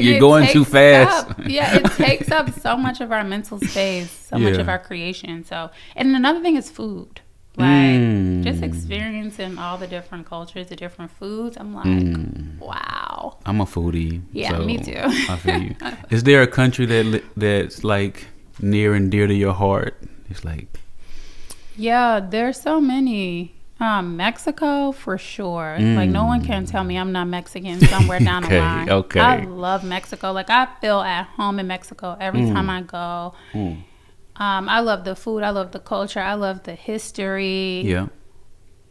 You're going too fast. It takes up so much of our mental space, so much of our creation. So, and another thing is food. Like just experiencing all the different cultures, the different foods. I'm like, wow. I'm a foodie. Yeah, so me too. I feel you. Is there a country that's like near and dear to your heart? It's like, there's so many. Mexico for sure. Like no one can tell me I'm not Mexican somewhere down the line. Okay. I love Mexico. Like I feel at home in Mexico every time I go. I love the food. I love the culture. I love the history. Yeah.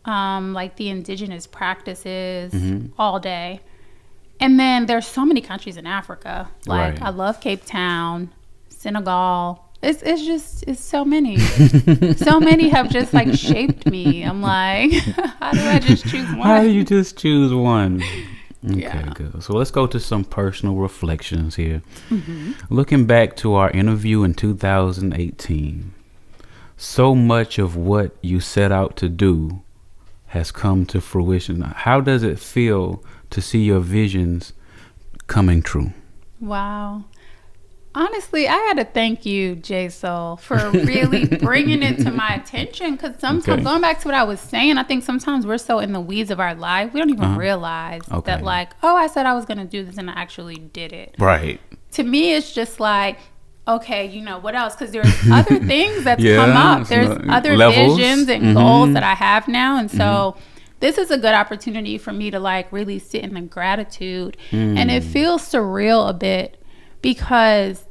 Like the indigenous practices all day. And then there's so many countries in Africa. Like I love Cape Town, Senegal. It's so many. So many have just like shaped me. I'm like, how do I just choose one? How do you just choose one? Okay, good. So let's go to some personal reflections here. Looking back to our interview in 2018, so much of what you set out to do has come to fruition. How does it feel to see your visions coming true? Wow. Honestly, I got to thank you, J.Soul, for really bringing it to my attention. Because sometimes, going back to what I was saying, I think sometimes we're so in the weeds of our life, we don't even realize that, like, oh, I said I was going to do this and I actually did it. Right. To me, it's just like, okay, you know, what else? Because there's other things that's come up. There's other visions and goals that I have now. And so this is a good opportunity for me to, like, really sit in the gratitude. And it feels surreal a bit. Because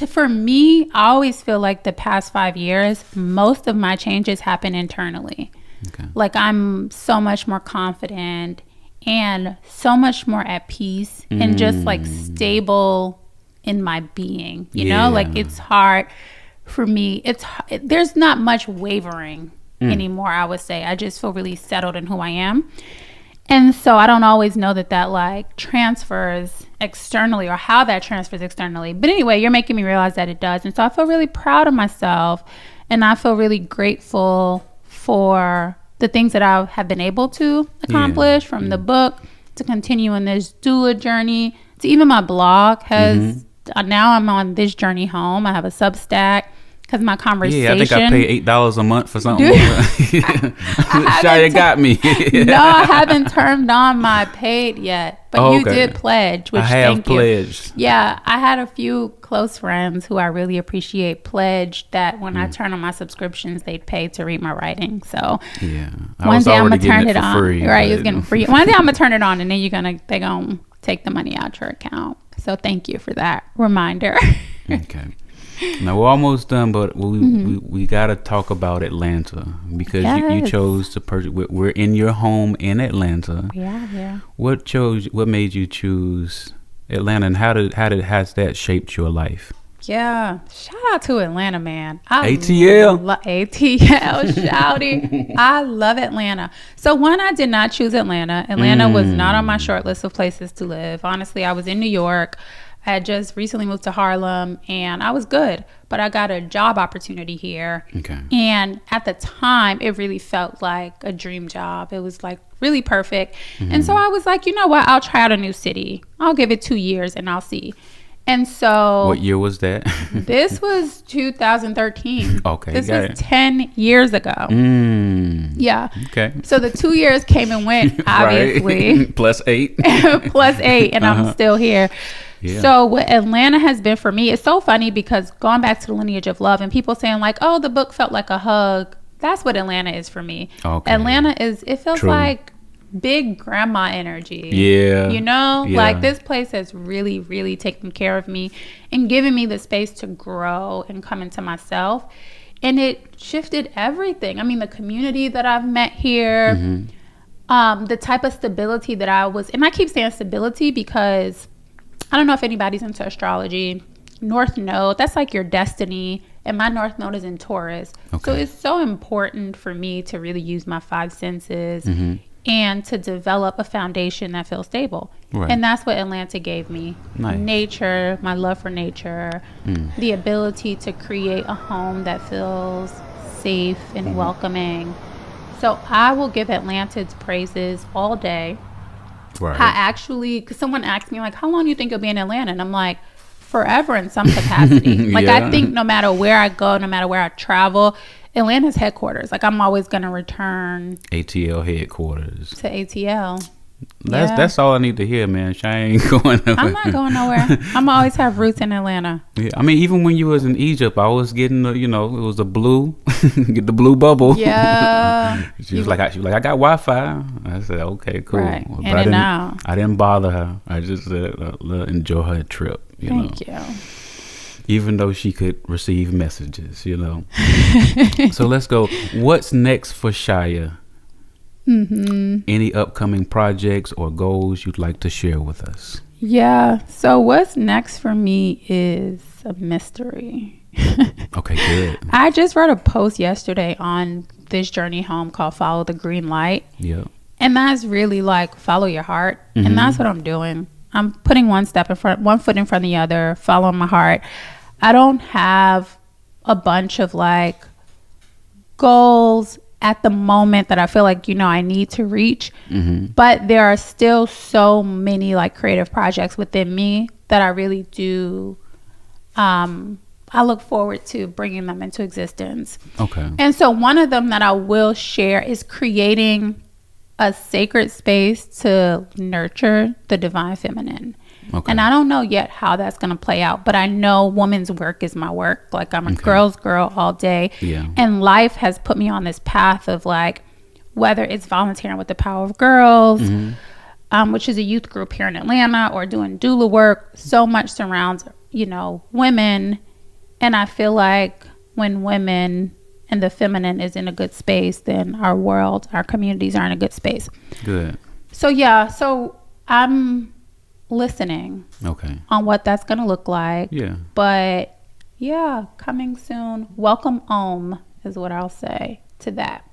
for me, I always feel like the past 5 years, most of my changes happen internally. Like I'm so much more confident and so much more at peace and just like stable in my being, you know, like it's hard for me. There's not much wavering anymore, I would say. I just feel really settled in who I am. And so I don't always know that like transfers externally or how that transfers externally. But anyway, you're making me realize that it does. And so I feel really proud of myself and I feel really grateful for the things that I have been able to accomplish from the book to continue in this doula journey to even my blog has now I'm on this journey home. I have a Substack. Because my conversation. Yeah, I think I pay $8 a month for something. Shia got me. No, I haven't turned on my paid yet. But you did pledge, which I have thank pledged. you. Yeah, I had a few close friends who I really appreciate pledged that when I turn on my subscriptions, they'd pay to read my writing. So one day I'm gonna turn it on. Free, right, you're getting free. One day I'm gonna turn it on, and then they're gonna take the money out your account. So thank you for that reminder. Okay. Now we're almost done, but we got to talk about Atlanta because you chose to purchase. We're in your home in Atlanta. Yeah. What made you choose Atlanta, and has that shaped your life? Yeah, shout out to Atlanta, man. ATL, shouty. I love Atlanta. So I did not choose Atlanta. Atlanta was not on my short list of places to live. Honestly, I was in New York. I had just recently moved to Harlem and I was good, but I got a job opportunity here. Okay. And at the time, it really felt like a dream job. It was like really perfect. And so I was like, you know what? I'll try out a new city. I'll give it 2 years and I'll see. And so. What year was that? This was 2013. Okay. This was 10 years ago. Yeah. Okay. So the 2 years came and went, obviously. Plus 8. Plus 8. And I'm still here. Yeah. So what Atlanta has been for me, it's so funny because going back to the lineage of love and people saying like, oh, the book felt like a hug. That's what Atlanta is for me. Okay. Atlanta it feels like big grandma energy. Yeah. You know, like this place has really, really taken care of me and given me the space to grow and come into myself. And it shifted everything. I mean, the community that I've met here, the type of stability that I was, and I keep saying stability because I don't know if anybody's into astrology. North Node, that's like your destiny. And my North Node is in Taurus. Okay. So it's so important for me to really use my 5 senses and to develop a foundation that feels stable. Right. And that's what Atlanta gave me. Nice. Nature, my love for nature, the ability to create a home that feels safe and welcoming. So I will give Atlanta its praises all day. Right. I actually, because someone asked me like, how long do you think you'll be in Atlanta? And I'm like, forever in some capacity. Like I think no matter where I go, no matter where I travel, Atlanta's headquarters. Like I'm always going to return ATL headquarters to ATL. That's all I need to hear, man. I ain't going nowhere. I'm not going nowhere. I'm always have roots in Atlanta. Yeah, I mean, even when you was in Egypt, I was getting the, it was a blue, get the blue bubble. Yeah. she was like, I got Wi-Fi. I said, okay, cool. Right. But I didn't bother her. I just said, enjoy her trip. Thank you. Even though she could receive messages, So let's go. What's next for Shia? Any upcoming projects or goals you'd like to share with us? Yeah. So what's next for me is a mystery. Okay, good. I just wrote a post yesterday on this journey home called Follow the Green Light. Yeah. And that's really like follow your heart. Mm-hmm. And that's what I'm doing. I'm putting one foot in front of the other, following my heart. I don't have a bunch of like goals at the moment that I feel like, I need to reach. Mm-hmm. But there are still so many like creative projects within me that I really do. I look forward to bringing them into existence. Okay. And so one of them that I will share is creating a sacred space to nurture the divine feminine. Okay. And I don't know yet how that's going to play out, but I know woman's work is my work. Like I'm a girl's girl all day. Yeah. And life has put me on this path of like, whether it's volunteering with the Power of Girls, which is a youth group here in Atlanta, or doing doula work, so much surrounds, women. And I feel like when women and the feminine is in a good space, then our world, our communities are in a good space. Good. So yeah, so I'm listening on what that's going to look like. Yeah. But yeah, coming soon. Welcome home is what I'll say to that.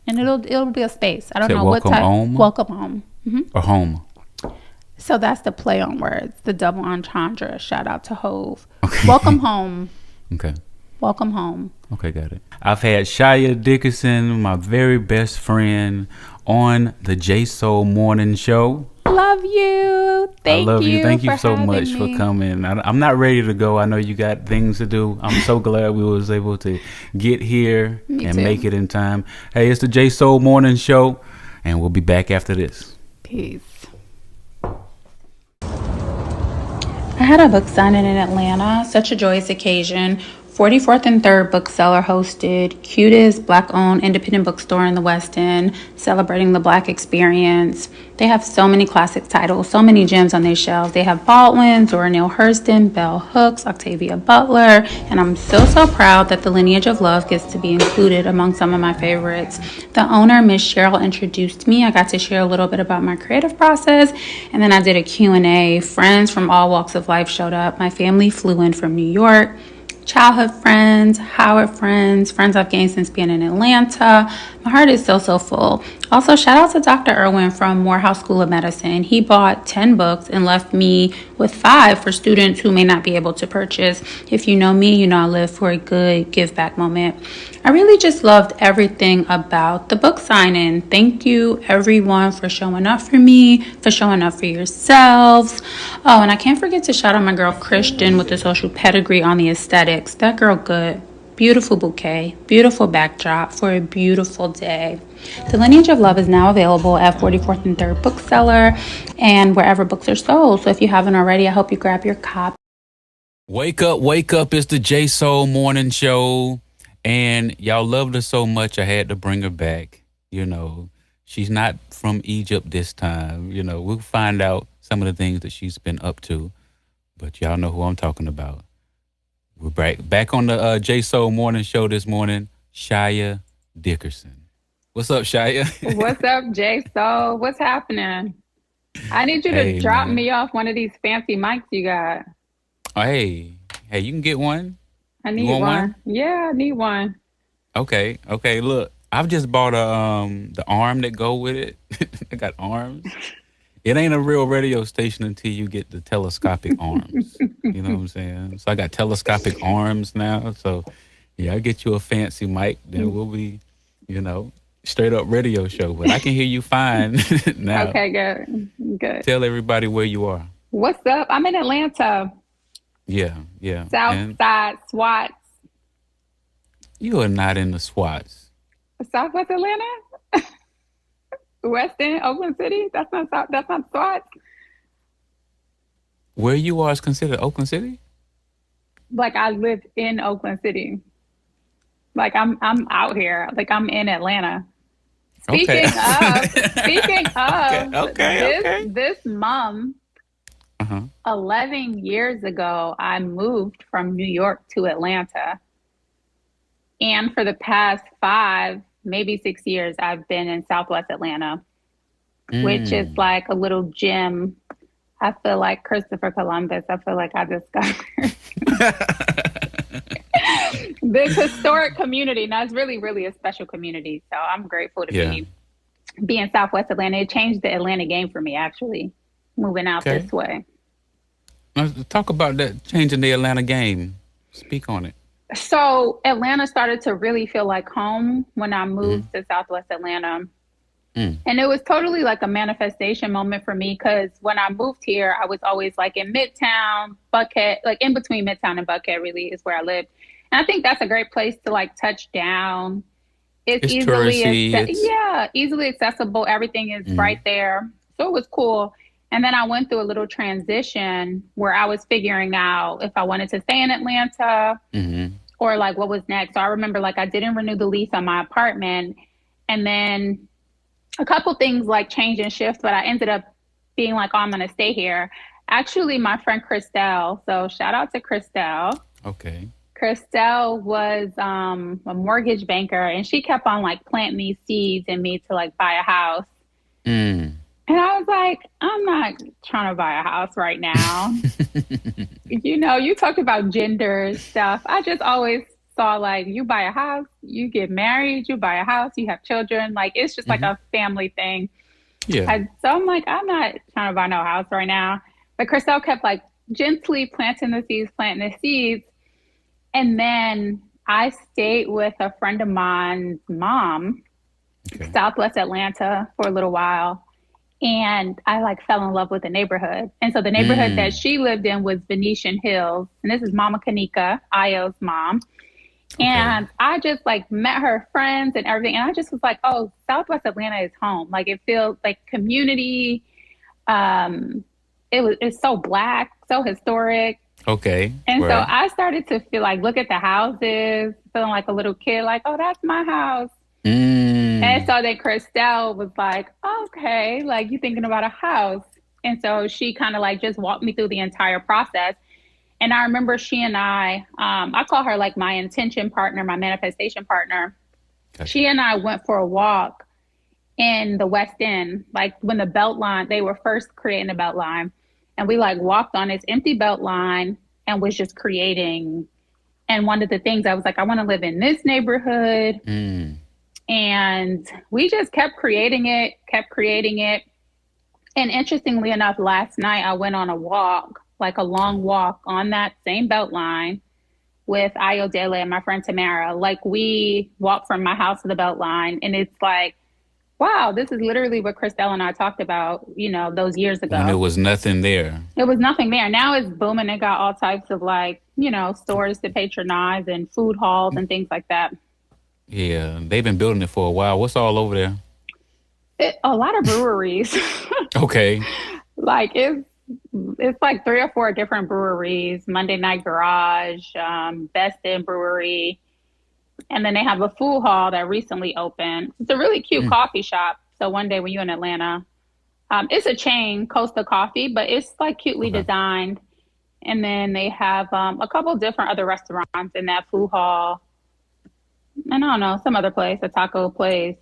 And it'll be a space. I don't know what type. Welcome home. Or home. So that's the play on words, the double entendre. Shout out to Hove. Okay. Welcome home. Okay. Welcome home. Okay, got it. I've had Shia Dickerson, my very best friend, on the J.Soul Morning Show. Love you. Thank you. I love you. Thank you so much me. for coming. I'm not ready to go. I know you got things to do. I'm so glad we was able to get here and make it in time. Hey, it's the J.Soul Morning Show, and we'll be back after this. Peace. I had a book signing in Atlanta, such a joyous occasion. 44th and 3rd bookseller hosted, cutest black-owned independent bookstore in the West End, celebrating the black experience. They have so many classic titles, so many gems on their shelves. They have Baldwin, Zora Neale Hurston, Bell Hooks, Octavia Butler, and I'm so proud that the Lineage of Love gets to be included among some of my favorites. The owner, Miss Cheryl, introduced me. I got to share a little bit about my creative process, and then I did a Q&A. Friends from all walks of life showed up. My family flew in from New York. Childhood friends, Howard friends I've gained since being in Atlanta. My heart is so full. Also, shout out to Dr. Irwin from Morehouse School of Medicine. He bought 10 books and left me with 5 for students who may not be able to purchase. If you know me, you know I live for a good give back moment. I really just loved everything about the book signing. Thank you, everyone, for showing up for me, for showing up for yourselves. Oh, and I can't forget to shout out my girl Christian with the social pedigree on the aesthetics. That girl good. Beautiful bouquet, beautiful backdrop for a beautiful day. The Lineage of Love is now available at 44th and 3rd Bookseller and wherever books are sold. So if you haven't already, I hope you grab your copy. Wake up. It's the J.Soul Morning Show. And y'all loved her so much, I had to bring her back. She's not from Egypt this time. We'll find out some of the things that she's been up to. But y'all know who I'm talking about. We're back on the J.Soul Morning Show this morning, Shia Dickerson. What's up, Shia? What's up, J.Soul? What's happening? I need you to drop me off one of these fancy mics you got. Oh, hey, you can get one. I need one. Yeah, I need one. Okay. Look, I've just bought the arm that go with it. I got arms. It ain't a real radio station until you get the telescopic arms. You know what I'm saying? So I got telescopic arms now. So yeah, I'll get you a fancy mic. Then we'll be, straight up radio show. But I can hear you fine now. Okay, good. Tell everybody where you are. What's up? I'm in Atlanta. Yeah. South Side SWATs. You are not in the SWATs. Southwest Atlanta? West End, Oakland City? That's not SWATs. Where you are is considered Oakland City? Like I live in Oakland City. Like I'm out here. Like I'm in Atlanta. Speaking of, this month, 11 years ago, I moved from New York to Atlanta. And for the past 5, maybe 6 years, I've been in Southwest Atlanta, which is like a little gem. I feel like Christopher Columbus. I feel like I discovered this historic community. Now, it's really, really a special community. So I'm grateful to be being Southwest Atlanta. It changed the Atlanta game for me, actually, moving out this way. Now, talk about that, changing the Atlanta game. Speak on it. So Atlanta started to really feel like home when I moved to Southwest Atlanta. And it was totally like a manifestation moment for me, because when I moved here, I was always like in Midtown, Buckhead, like in between Midtown and Buckhead really is where I lived. And I think that's a great place to like touch down. It's easily, easily accessible. Everything is right there. So it was cool. And then I went through a little transition where I was figuring out if I wanted to stay in Atlanta or like what was next. So I remember like I didn't renew the lease on my apartment, and then a couple things like change and shift, but I ended up being like, oh, I'm going to stay here. Actually, my friend Christelle, so shout out to Christelle. Okay. Christelle was a mortgage banker, and she kept on like planting these seeds in me to like buy a house. And I was like, I'm not trying to buy a house right now. You know, you talked about gender stuff. I just always saw like, you buy a house, you get married, you buy a house, you have children. Like, it's just like a family thing. Yeah. So I'm like, I'm not trying to buy no house right now. But Christelle kept like gently planting the seeds. And then I stayed with a friend of mine's mom, Southwest Atlanta, for a little while. And I like fell in love with the neighborhood. And so the neighborhood that she lived in was Venetian Hills. And this is Mama Kanika, Io's mom. And I just like met her friends and everything. And I just was like, oh, Southwest Atlanta is home. Like it feels like community. It's so Black, so historic. Okay. And so I started to feel like, look at the houses, feeling like a little kid, like, oh, that's my house. And so then Christelle was like, okay, like you thinking about a house. And so she kind of like just walked me through the entire process. And I remember she and I call her like my intention partner, my manifestation partner. Okay. She and I went for a walk in the West End, like when the Beltline, they were first creating the Beltline. And we like walked on this empty Beltline and was just creating. And one of the things I was like, I want to live in this neighborhood. And we just kept creating it. And interestingly enough, last night I went on a walk, like a long walk on that same Beltline with Ayo Dele and my friend Tamara. Like we walked from my house to the Beltline, and it's like, wow, this is literally what Christelle and I talked about, you know, those years ago. And there was nothing there. It was nothing there. Now it's booming. It got all types of like, you know, stores to patronize and food halls and things like that. Yeah, they've been building it for a while. What's all over there? A lot of breweries. Okay. Like it's like 3 or 4 different breweries. Monday Night Garage, Best In Brewery, and then they have a food hall that recently opened. It's a really cute coffee shop. So one day when you're in Atlanta, it's a chain, Costa Coffee, but it's like cutely designed. And then they have a couple different other restaurants in that food hall. And I don't know, some other place, a taco place,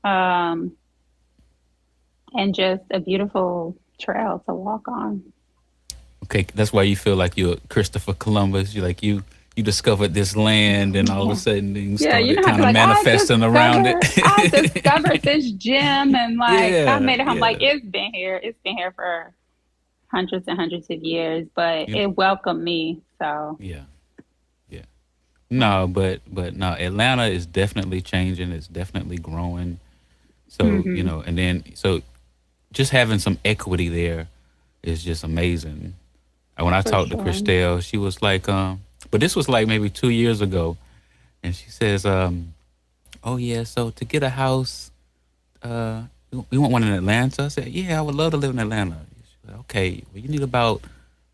and just a beautiful trail to walk on. Okay, that's why you feel like you're Christopher Columbus. You're like you discovered this land, and all of a sudden things started kind of manifesting around it. I discovered this gem, and like I made it home. Like it's been here for hundreds and hundreds of years, but it welcomed me. So No, but no, Atlanta is definitely changing. It's definitely growing. So, you know, and then, so just having some equity there is just amazing. When I talked to Christelle, she was like, but this was like maybe 2 years ago. And she says, oh yeah, so to get a house, you want one in Atlanta? I said, yeah, I would love to live in Atlanta. She said, okay, well, you need about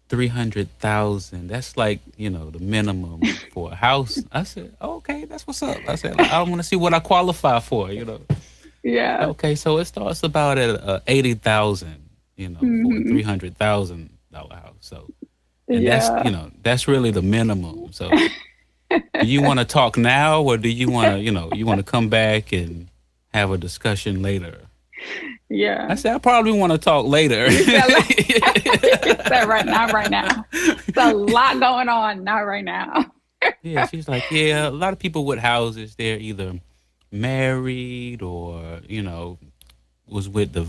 300,000. That's like, you know, the minimum for a house. I said, okay, that's what's up. I said, I want to see what I qualify for, you know. Yeah. Okay, so it starts about at 80,000, you know, for a $300,000 house. So, and that's, you know, that's really the minimum. So, do you want to talk now, or do you want to, you know, you want to come back and have a discussion later? Yeah. I said, I probably want to talk later. You said not right now. It's a lot going on, not right now. Yeah, she's like, yeah, a lot of people with houses, they're either married or, you know, was with the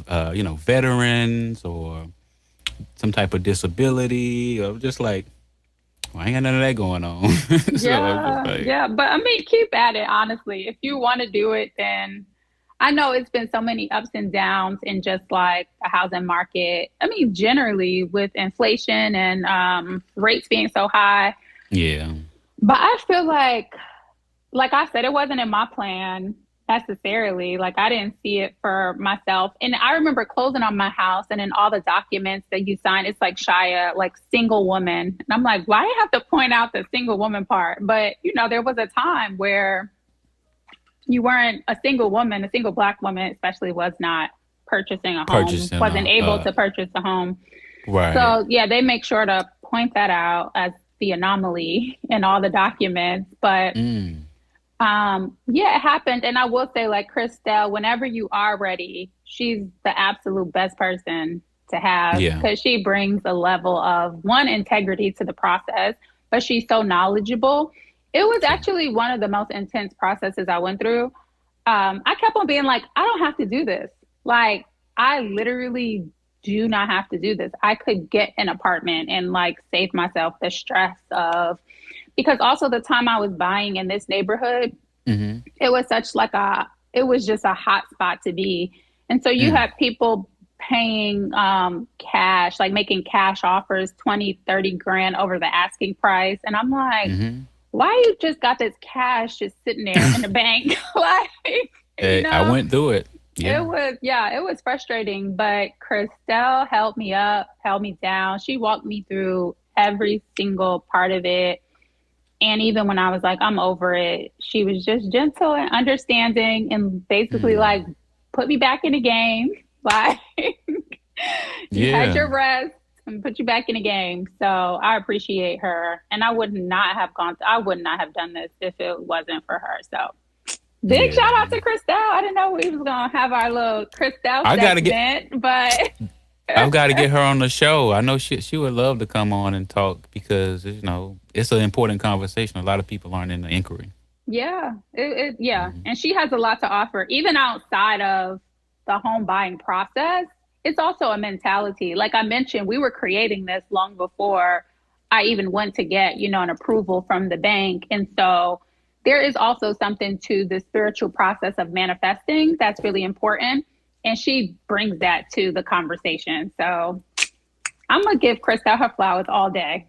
veterans or some type of disability, or just like, well, I ain't got none of that going on. So I'm just like, Yeah. But I mean, keep at it, honestly. If you want to do it, then I know it's been so many ups and downs in just like the housing market. I mean, generally with inflation and rates being so high. yeah, But I feel like I said, it wasn't in my plan necessarily. Like I didn't see it for myself. And I remember closing on my house and in all the documents that you sign, it's like Shia, like single woman. And I'm like, why do you have to point out the single woman part? But there was a time where you weren't a single woman, a single Black woman especially was not purchasing a home, wasn't able to purchase a home. right. So yeah, they make sure to point that out as the anomaly in all the documents. But yeah, it happened. And I will say, like Christelle, whenever you are ready, she's the absolute best person to have because she brings a level of integrity to the process, but she's so knowledgeable. It was actually one of the most intense processes I went through. I kept on being like, I don't have to do this. Like, I literally do not have to do this. I could get an apartment and like save myself the stress of, because also the time I was buying in this neighborhood, it was it was just a hot spot to be. And so you had people paying cash, like making cash offers, 20, 30 grand over the asking price. And I'm like, why you just got this cash just sitting there in the bank? Like, I went through it. Yeah. It was frustrating, but Christelle held me up, held me down. She walked me through every single part of it. And even when I was like, I'm over it, she was just gentle and understanding and basically like put me back in the game. Like you had your rest and put you back in the game. So I appreciate her. And I would not have done this if it wasn't for her. So big shout out to Christelle. I didn't know we was gonna have our little Christelle segment, but I've got to get her on the show. I know she would love to come on and talk because it's an important conversation. A lot of people aren't in the inquiry. Yeah, and she has a lot to offer, even outside of the home buying process. It's also a mentality. Like I mentioned, we were creating this long before I even went to get an approval from the bank, and so there is also something to the spiritual process of manifesting that's really important. And she brings that to the conversation. So I'm going to give Christelle her flowers all day.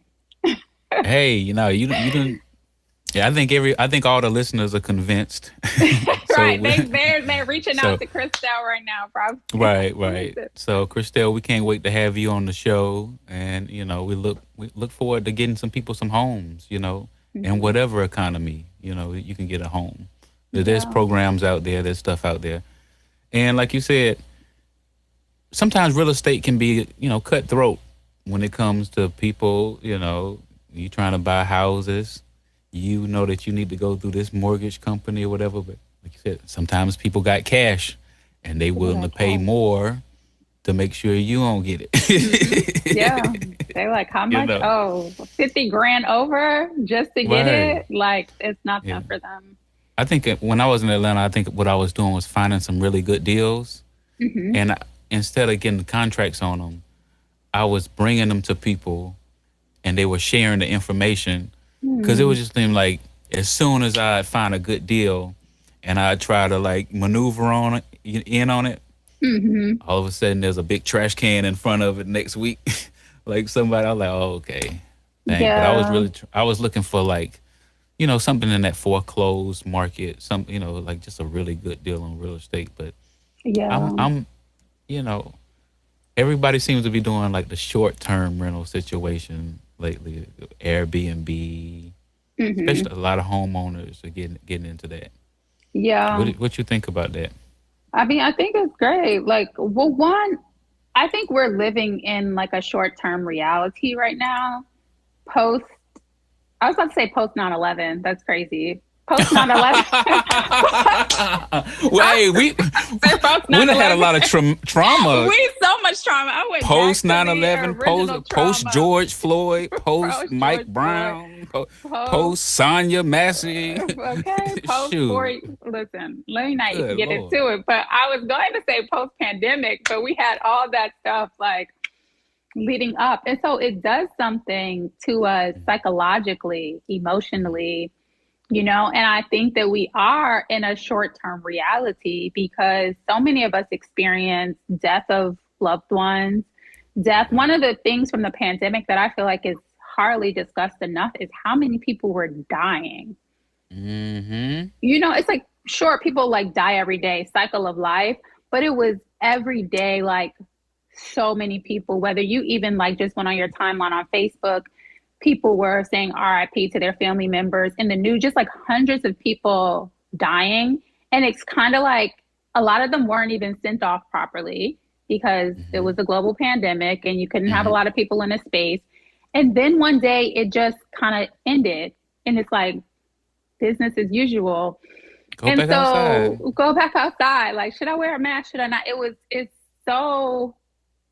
Hey, you didn't. Yeah, I think all the listeners are convinced. Right. They're reaching out to Christelle right now, probably. Right. So Christelle, we can't wait to have you on the show. And, we look forward to getting some people some homes, in whatever economy, you can get a home. There's programs out there, there's stuff out there. And like you said, sometimes real estate can be, cutthroat when it comes to people, you trying to buy houses, that you need to go through this mortgage company or whatever. But like you said, sometimes people got cash and they willing to pay more to make sure you don't get it. Yeah. They're like, how much? 50 grand over just to get it? Like, it's nothing for them. I think when I was in Atlanta, I think what I was doing was finding some really good deals. And instead of getting the contracts on them, I was bringing them to people and they were sharing the information. Because it was just like, as soon as I find a good deal and I try to like maneuver on it, all of a sudden there's a big trash can in front of it next week. Like somebody, I was like, oh, okay. Dang. But I was looking for like, something in that foreclosed market, like just a really good deal on real estate. But I'm everybody seems to be doing like the short-term rental situation lately, Airbnb, especially a lot of homeowners are getting into that. Yeah. What you think about that? I mean, I think it's great. Like, well, I think we're living in like a short-term reality right now. I was about to say post 9/11. That's crazy. Post 9/11. Well, hey, we done had a lot of trauma. We so much trauma. I went post back to 9/11, post George Floyd, post Mike Brown, post Sonya Massey. Okay, post Shoot. listen, let me not Good get Lord. into it, but I was going to say post pandemic, but we had all that stuff like leading up. And so it does something to us psychologically, emotionally, and I think that we are in a short-term reality because so many of us experience death of loved ones, death. One of the things from the pandemic that I feel like is hardly discussed enough is how many people were dying. Mm-hmm. It's like, sure, people like die every day, cycle of life, but it was every day, like so many people, whether you even like just went on your timeline on Facebook, people were saying RIP to their family members in the news, just like hundreds of people dying. And it's kind of like a lot of them weren't even sent off properly because it was a global pandemic and you couldn't have a lot of people in a space. And then one day it just kind of ended. And it's like business as usual. Go back outside. Like, should I wear a mask? Should I not? It's so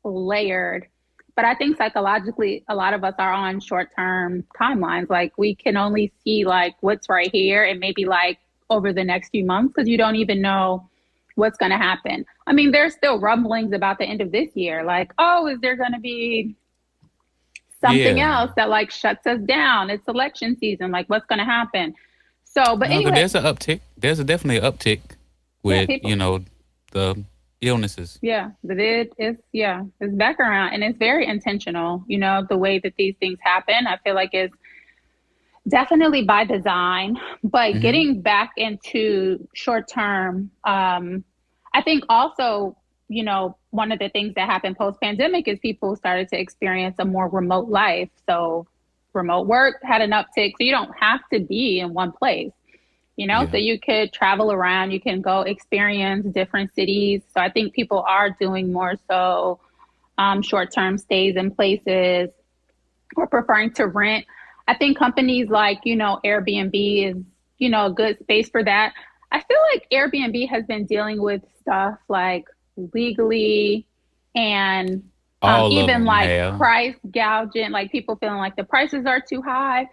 layered. But I think psychologically, a lot of us are on short-term timelines. Like we can only see like what's right here and maybe like over the next few months because you don't even know what's going to happen. I mean, there's still rumblings about the end of this year. Like, oh, is there going to be something else that like shuts us down? It's election season. Like what's going to happen? So, but anyway. There's an uptick. There's definitely an uptick with, the illnesses. Yeah, but it's back around and it's very intentional, the way that these things happen. I feel like it's definitely by design, but getting back into short term, I think also, one of the things that happened post pandemic is people started to experience a more remote life. So remote work had an uptick. So you don't have to be in one place. So you could travel around, you can go experience different cities. So I think people are doing more so short-term stays in places or preferring to rent. I think companies like, Airbnb is, a good space for that. I feel like Airbnb has been dealing with stuff like legally and even like price gouging, like people feeling like the prices are too high.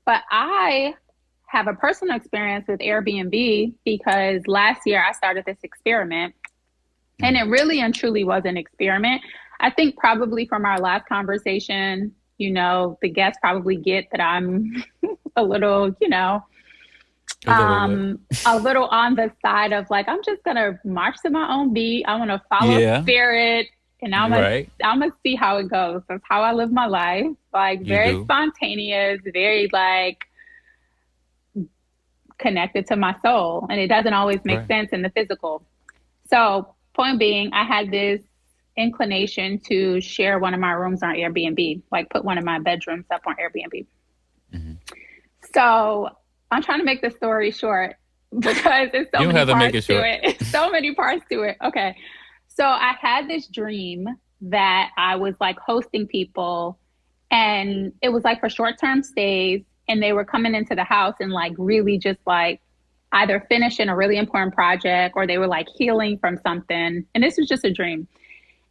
But I have a personal experience with Airbnb because last year I started this experiment and it really and truly was an experiment. I think probably from our last conversation, the guests probably get that I'm a little, a little on the side of like, I'm just going to march to my own beat. I want to follow spirit and I'm going to see how it goes. That's how I live my life. Like very spontaneous, very like, connected to my soul, and it doesn't always make sense in the physical. So point being, I had this inclination to share one of my rooms on Airbnb, like put one of my bedrooms up on Airbnb. So I'm trying to make the story short because there's so many parts to it. So many parts to it. Okay. So I had this dream that I was like hosting people and it was like for short-term stays. And they were coming into the house and like really just like either finishing a really important project or they were like healing from something. And this was just a dream.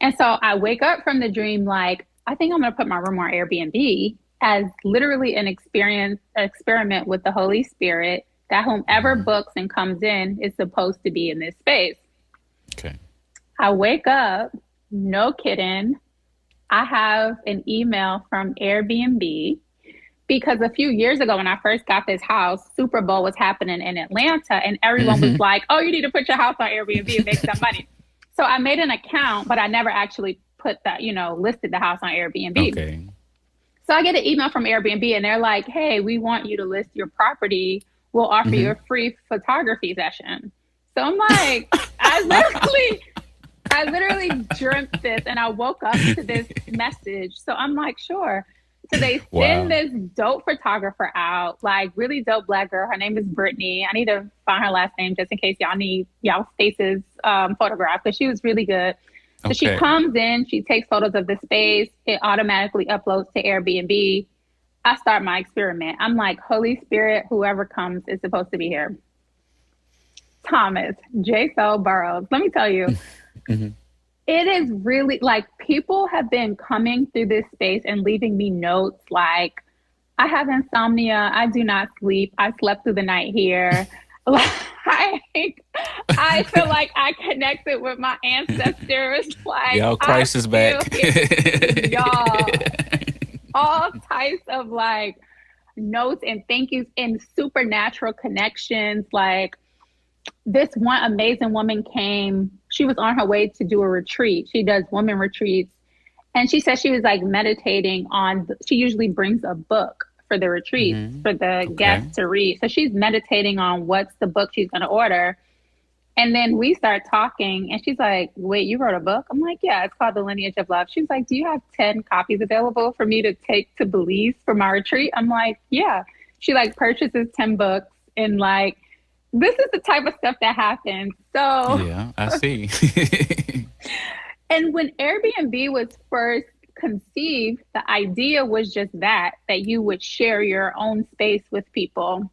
And so I wake up from the dream like, I think I'm going to put my room on Airbnb as literally an experiment with the Holy Spirit that whomever books and comes in is supposed to be in this space. Okay. I wake up, no kidding. I have an email from Airbnb because a few years ago when I first got this house, Super Bowl was happening in Atlanta and everyone was like, oh, you need to put your house on Airbnb and make some money. So I made an account, but I never actually put that, listed the house on Airbnb. Okay. So I get an email from Airbnb and they're like, hey, we want you to list your property. We'll offer you a free photography session. So I'm like, I literally dreamt this and I woke up to this message. So I'm like, sure. So they send this dope photographer out, like really dope Black girl. Her name is Brittany. I need to find her last name just in case y'all need y'all faces photographed because she was really good. So she comes in, she takes photos of the space. It automatically uploads to Airbnb. I start my experiment. I'm like, Holy Spirit, whoever comes is supposed to be here. Thomas, J.Soul Burroughs. Let me tell you, it is really like people have been coming through this space and leaving me notes like, I have insomnia. I do not sleep. I slept through the night here. Like, I feel like I connected with my ancestors. Like, y'all, Christ is back. Y'all, all types of like notes and thank yous and supernatural connections. Like, this one amazing woman came. She was on her way to do a retreat. She does women retreats. And she said she was like meditating on, she usually brings a book for the retreat for the guests to read. So she's meditating on what's the book she's going to order. And then we start talking and she's like, wait, you wrote a book? I'm like, yeah, it's called The Lineage of Love. She's like, do you have 10 copies available for me to take to Belize for my retreat? I'm like, yeah. She like purchases 10 books and like, this is the type of stuff that happens. So yeah, I see. And when Airbnb was first conceived, the idea was just that you would share your own space with people.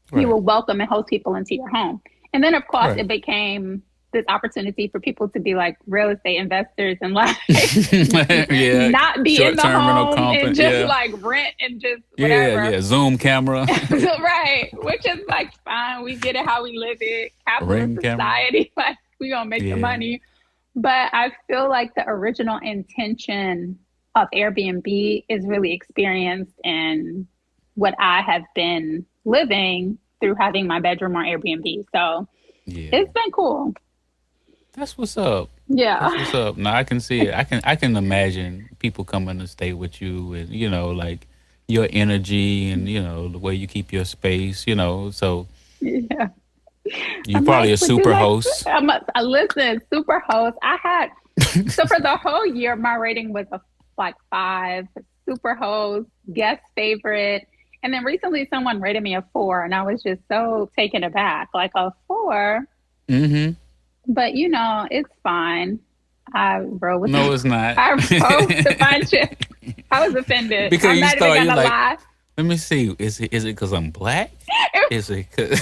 Right. You would welcome and host people into your home. And then, of course, it became this opportunity for people to be like real estate investors and like not be in the home and just like rent and just whatever. Yeah, Zoom camera. Right, which is like fine. We get it how we live it. Capitalist society, like we gonna make the money. But I feel like the original intention of Airbnb is really experienced in what I have been living through having my bedroom on Airbnb. So it's been cool. That's what's up. Yeah. That's what's up. No, I can see it. I can imagine people coming to stay with you and, you know, like your energy and, you know, the way you keep your space, you know, so. Yeah. You're probably a super host. Listen, super host. I had, so for the whole year, my rating was like 5, super host, guest favorite. And then recently someone rated me a 4 and I was just so taken aback, like a 4. But you know, it's fine. I roll with No, it's not. I roll with the friendship. I was offended. Because I'm you not thought even you gonna like, lie. let me see. Is it because I'm black? Is it because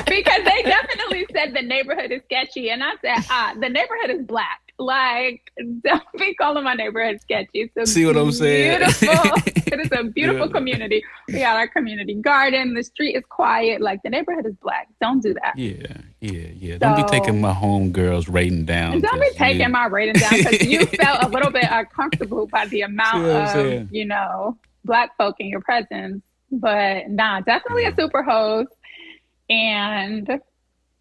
because they definitely said the neighborhood is sketchy, and I said, the neighborhood is black. Like, don't be calling my neighborhood sketchy. It's see what I'm saying? It is a beautiful community. We got our community garden. The street is quiet. Like, the neighborhood is black. Don't do that. Yeah. Don't be taking my homegirls rating down. Don't be taking my rating down because you felt a little bit uncomfortable by the amount of, you know, black folk in your presence. But nah, definitely a super host. And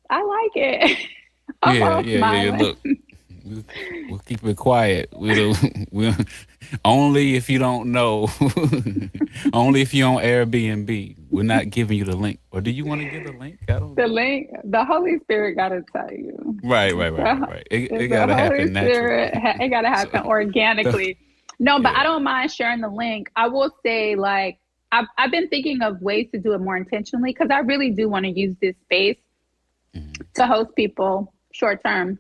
I like it. Yeah. Look, we'll keep it quiet. We'll only if you don't know. Only if you're on Airbnb. We're not giving you the link. Or do you want to give the link? I don't know. The link, the Holy Spirit got to tell you. Right. It got to happen naturally. It got to happen organically. No, but I don't mind sharing the link. I will say, like, I've been thinking of ways to do it more intentionally because I really do want to use this space to host people short term,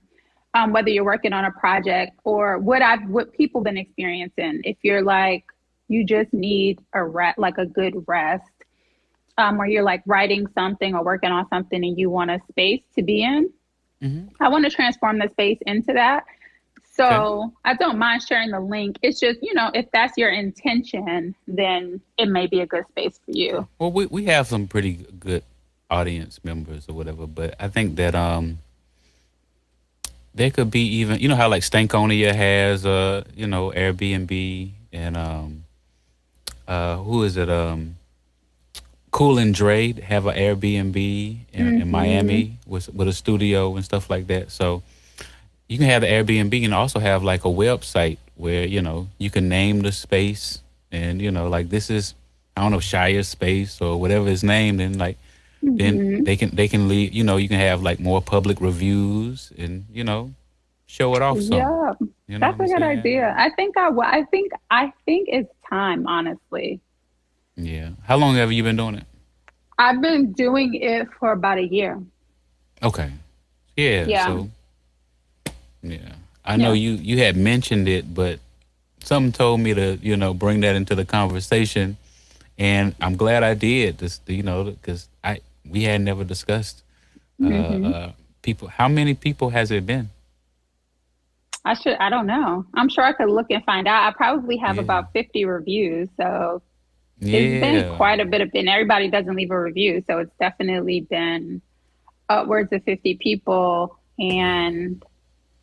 whether you're working on a project or what people been experiencing. If you're like, you just need a good rest, or you're like writing something or working on something and you want a space to be in, I want to transform the space into that. So I don't mind sharing the link. It's just, you know, if that's your intention, then it may be a good space for you. Well, we have some pretty good audience members or whatever, but I think that there could be even, you know how like Stankonia has you know, Airbnb and who is it? Cool and Dre have an Airbnb in Miami with a studio and stuff like that. So you can have the Airbnb and also have like a website where, you know, you can name the space and, you know, like this is, I don't know, Shire space or whatever it's named, and like then they can leave, you know, you can have like more public reviews and, you know, show it off some. Yeah. You know that's a good idea. I think it's time, honestly. Yeah. How long have you been doing it? I've been doing it for about a year. Okay. Yeah. So, yeah. I know you had mentioned it, but something told me to, bring that into the conversation, and I'm glad I did. This, because we had never discussed people. How many people has it been? I don't know. I'm sure I could look and find out. I probably have Yeah. about 50 reviews. So Yeah. it's been quite a bit and everybody doesn't leave a review. So it's definitely been upwards of 50 people. And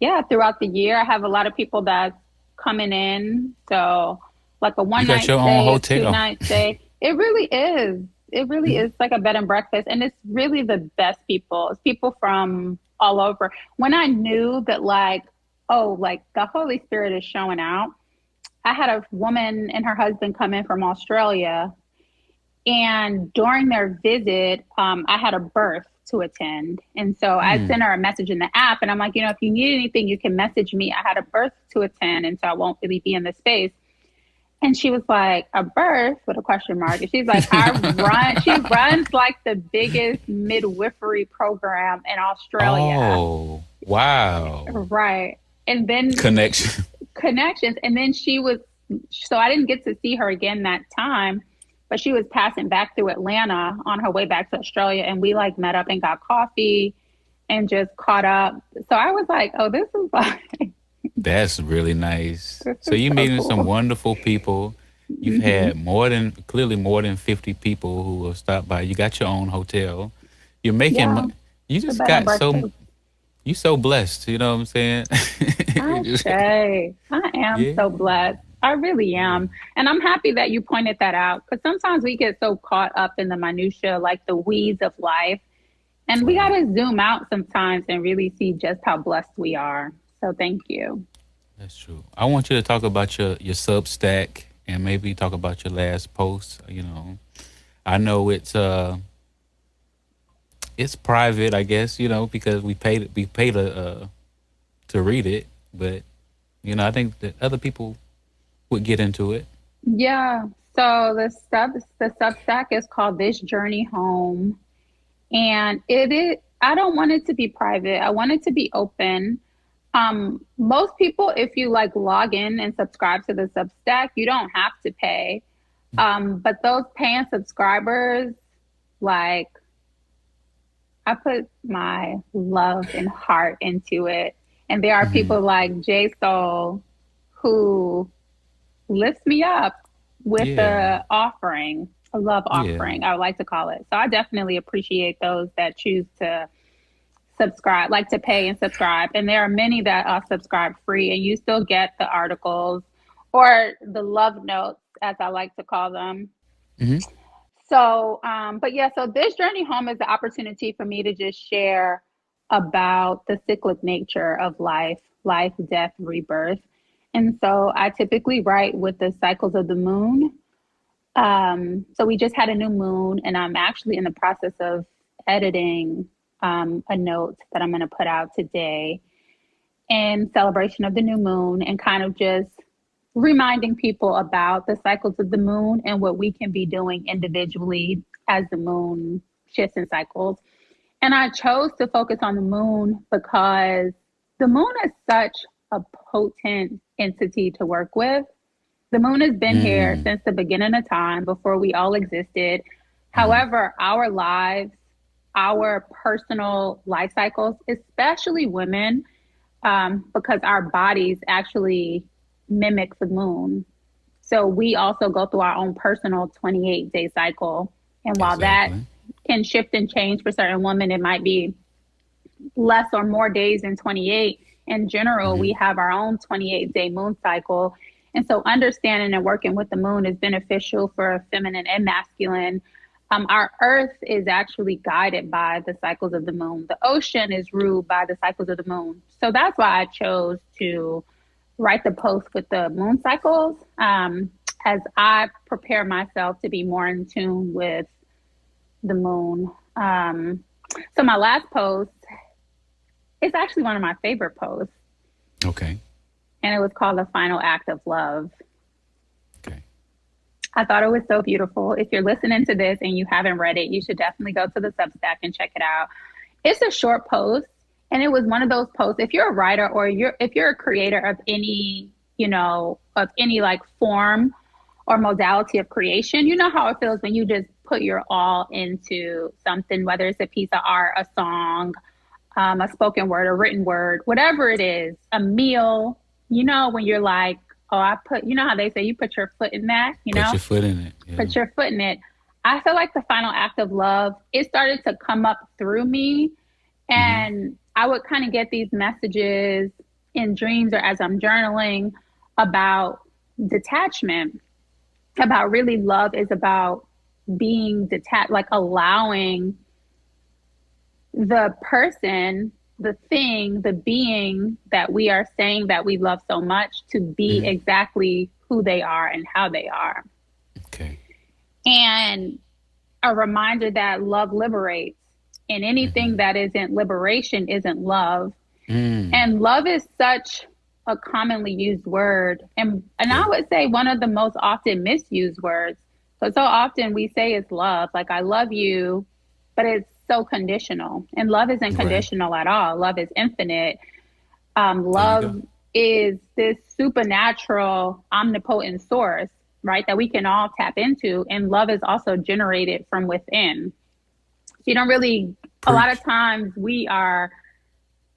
yeah, throughout the year, I have a lot of people that's coming in. So like a one You got night your own stay, a hotel. 2 night stay. It really is. It really is like a bed and breakfast. And it's really the best people. It's people from all over. When I knew that like the Holy Spirit is showing out, I had a woman and her husband come in from Australia. And during their visit, I had a birth to attend. And so I sent her a message in the app and I'm like, if you need anything, you can message me. I had a birth to attend. And so I won't really be in the space. And she was like, a birth with a question mark. And she's like, she runs like the biggest midwifery program in Australia. Oh, wow. Right. And then Connections. And then so I didn't get to see her again that time, but she was passing back through Atlanta on her way back to Australia. And we like met up and got coffee and just caught up. So I was like, oh, this is like. That's really nice. So you're meeting some wonderful people. You've had clearly more than 50 people who have stopped by. You got your own hotel. You're making you just got you so blessed. You know what I'm saying? I am so blessed. I really am. And I'm happy that you pointed that out because sometimes we get so caught up in the minutia, like the weeds of life. And we got to zoom out sometimes and really see just how blessed we are. So thank you. That's true. I want you to talk about your Substack and maybe talk about your last post. I know it's private, I guess, because we paid to read it, but I think that other people would get into it. Yeah. So the Substack is called This Journey Home, and I don't want it to be private. I want it to be open. Most people, if you like log in and subscribe to the Substack, you don't have to pay. But those paying subscribers, like I put my love and heart into it. And there are people like J.Soul who lifts me up with the offering, a love offering, I would like to call it. So I definitely appreciate those that choose to subscribe, like to pay and subscribe. And there are many that subscribe free and you still get the articles or the love notes, as I like to call them. So, so This Journey Home is the opportunity for me to just share about the cyclic nature of life, death, rebirth. And so I typically write with the cycles of the moon. So we just had a new moon and I'm actually in the process of editing a note that I'm going to put out today in celebration of the new moon and kind of just reminding people about the cycles of the moon and what we can be doing individually as the moon shifts in cycles. And I chose to focus on the moon because the moon is such a potent entity to work with. The moon has been here since the beginning of time, before we all existed. However, our lives, our personal life cycles, especially women, because our bodies actually mimic the moon. So we also go through our own personal 28-day cycle. And while that can shift and change for certain women, it might be less or more days than 28. In general, we have our own 28-day moon cycle. And so understanding and working with the moon is beneficial for feminine and masculine. Our earth is actually guided by the cycles of the moon. The ocean is ruled by the cycles of the moon. So that's why I chose to write the post with the moon cycles as I prepare myself to be more in tune with the moon. So my last post is actually one of my favorite posts. Okay. And it was called The Final Act of Love. Okay. I thought it was so beautiful. If you're listening to this and you haven't read it, you should definitely go to the Substack and check it out. It's a short post, and it was one of those posts. If you're a writer or if you're a creator of any, of any like form or modality of creation. You know how it feels when you just put your all into something, whether it's a piece of art, a song, a spoken word, a written word, whatever it is, a meal, when you're like, oh, how they say you put your foot in that, Put your foot in it. Yeah. Put your foot in it. I feel like the final act of love, it started to come up through me. And I would kind of get these messages in dreams or as I'm journaling about detachment, about really love is about being detached, like allowing the person, the thing, the being that we are saying that we love so much to be exactly who they are and how they are. Okay. And a reminder that love liberates, and anything that isn't liberation isn't love. And love is such a commonly used word. And I would say one of the most often misused words. So often we say it's love, like I love you, but it's so conditional. And love isn't conditional at all. Love is infinite. Love is this supernatural, omnipotent source, right, that we can all tap into. And love is also generated from within. So you don't really, a lot of times we are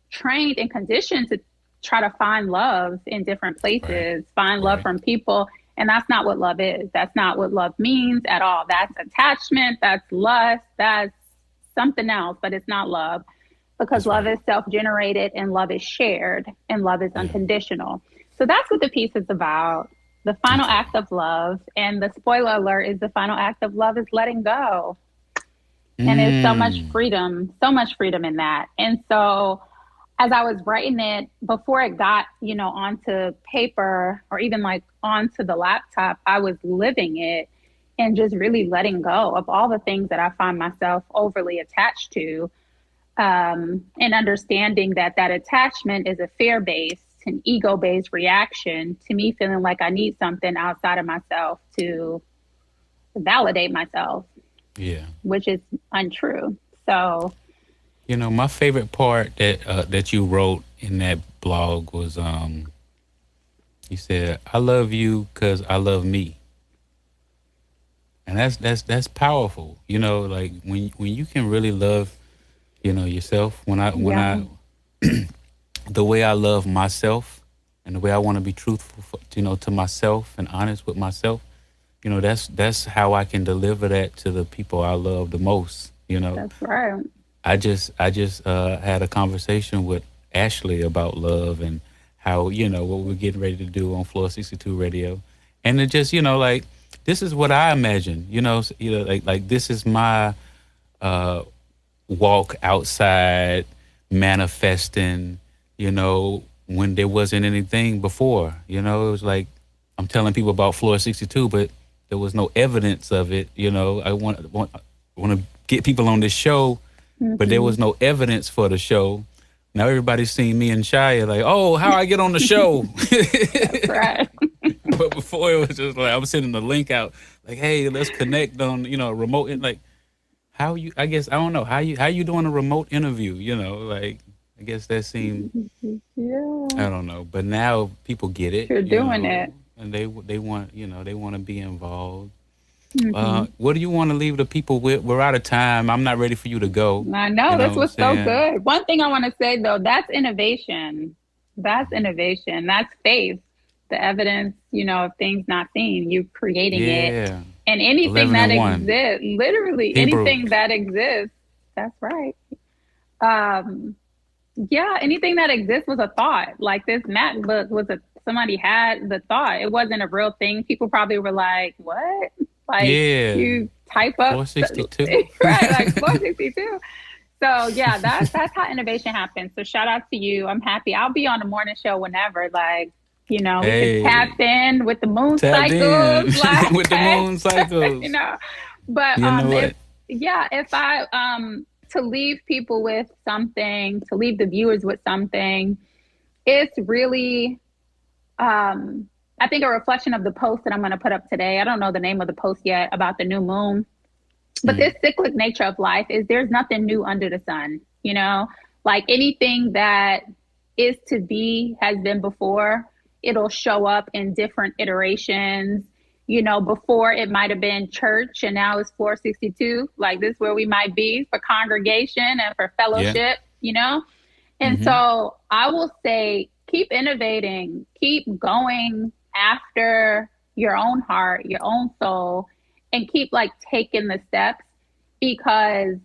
trained and conditioned to try to find love in different places, find love from people. And that's not what love is. That's not what love means at all. That's attachment, that's lust, that's something else, but it's not love, because love is self-generated and love is shared and love is unconditional. So that's what the piece is about. The final act of love, and the spoiler alert is the final act of love is letting go. And there's so much freedom in that. And so as I was writing it, before it got, onto paper or even like onto the laptop, I was living it and just really letting go of all the things that I find myself overly attached to, and understanding that attachment is a fear-based and ego-based reaction to me feeling like I need something outside of myself to validate myself. Yeah. Which is untrue. So, my favorite part that you wrote in that blog was you said, "I love you because I love me," and that's powerful. Like when you can really love, yourself. When I the way I love myself and the way I want to be truthful, to myself and honest with myself. That's how I can deliver that to the people I love the most. That's right. I just had a conversation with Ashley about love and how, what we're getting ready to do on Floor 62 Radio. And it just, like, this is what I imagine, like this is my walk outside manifesting, when there wasn't anything before, it was like, I'm telling people about Floor 62, but there was no evidence of it. I want to get people on this show, but there was no evidence for the show. Now everybody's seen me and Shia like, oh, how I get on the show. That's right. But before it was just like, I'm sending the link out like, hey, let's connect on, remote. Like how you, I guess, I don't know, how you doing a remote interview, like, I guess that seemed, I don't know. But now people get it. You're doing it. And they want, they want to be involved. What do you want to leave the people with? We're out of time. I'm not ready for you to go. I know, this was so good. One thing I want to say though, that's innovation. That's innovation. That's faith. The evidence, of things not seen. You creating it. And anything that exists, literally anything that exists. That's right. Anything that exists was a thought. Like this MacBook was somebody had the thought. It wasn't a real thing. People probably were like, what? Like you type up 462. Right, like 462. So yeah, that's how innovation happens. So shout out to you. I'm happy. I'll be on the morning show whenever. Like, we can tap in with the moon cycles. Like, with the moon cycles. But what? If I to leave people with something, to leave the viewers with something, it's really I think a reflection of the post that I'm going to put up today. I don't know the name of the post yet about the new moon, but this cyclic nature of life is there's nothing new under the sun, like anything that is to be has been before. it'll show up in different iterations. You know, before it might have been church and now it's 462. Like, this is where we might be for congregation and for fellowship, you know? And so I will say, keep innovating, keep going after your own heart, your own soul, and keep like taking the steps, because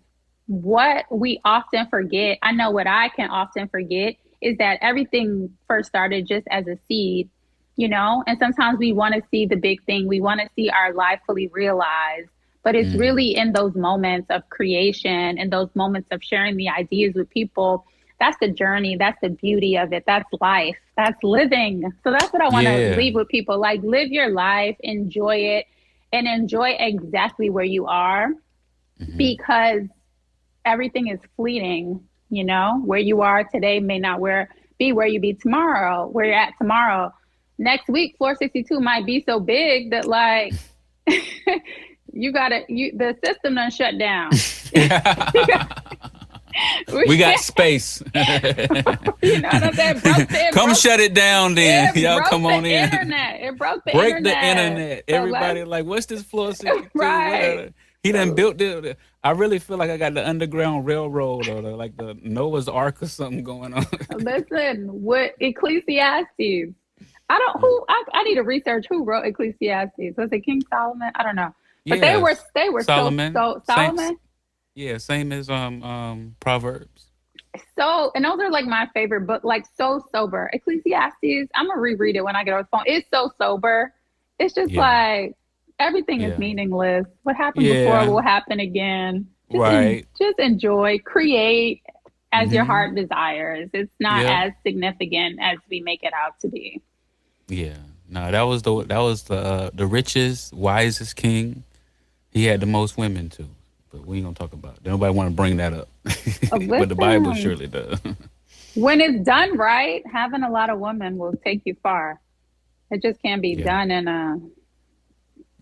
what we often forget, I know what I can often forget, is that everything first started just as a seed, you know? And sometimes we want to see the big thing. We want to see our life fully realized, but it's really in those moments of creation and those moments of sharing the ideas with people. That's the journey. That's the beauty of it. That's life. That's living. So that's what I want to leave with people. Like, live your life, enjoy it, and enjoy exactly where you are, because everything is fleeting. You know, where you are today may not be where you be tomorrow, where you're at tomorrow. Next week, 462 might be so big that like the system done shut down. We got space. You know what I'm saying? Come shut it down then. Y'all come on in. It broke the Break internet. the internet. So Everybody like, what's this floor 62? Right. He done built it. I really feel like I got the Underground Railroad or like the Noah's Ark or something going on. Listen, what Ecclesiastes? I need to research who wrote Ecclesiastes. Was it King Solomon? I don't know. But they were Solomon. so Solomon. Same as Proverbs. So, and those are like my favorite book, like so sober. Ecclesiastes, I'm gonna reread it when I get on the phone. It's so sober. It's just like everything is meaningless. What happened before will happen again. Just enjoy, create as your heart desires. It's not as significant as we make it out to be. Yeah. No, that was the richest, wisest king. He had the most women too. But we ain't gonna talk about it. Nobody want to bring that up. But the Bible surely does. When it's done right, having a lot of women will take you far. It just can't be done in a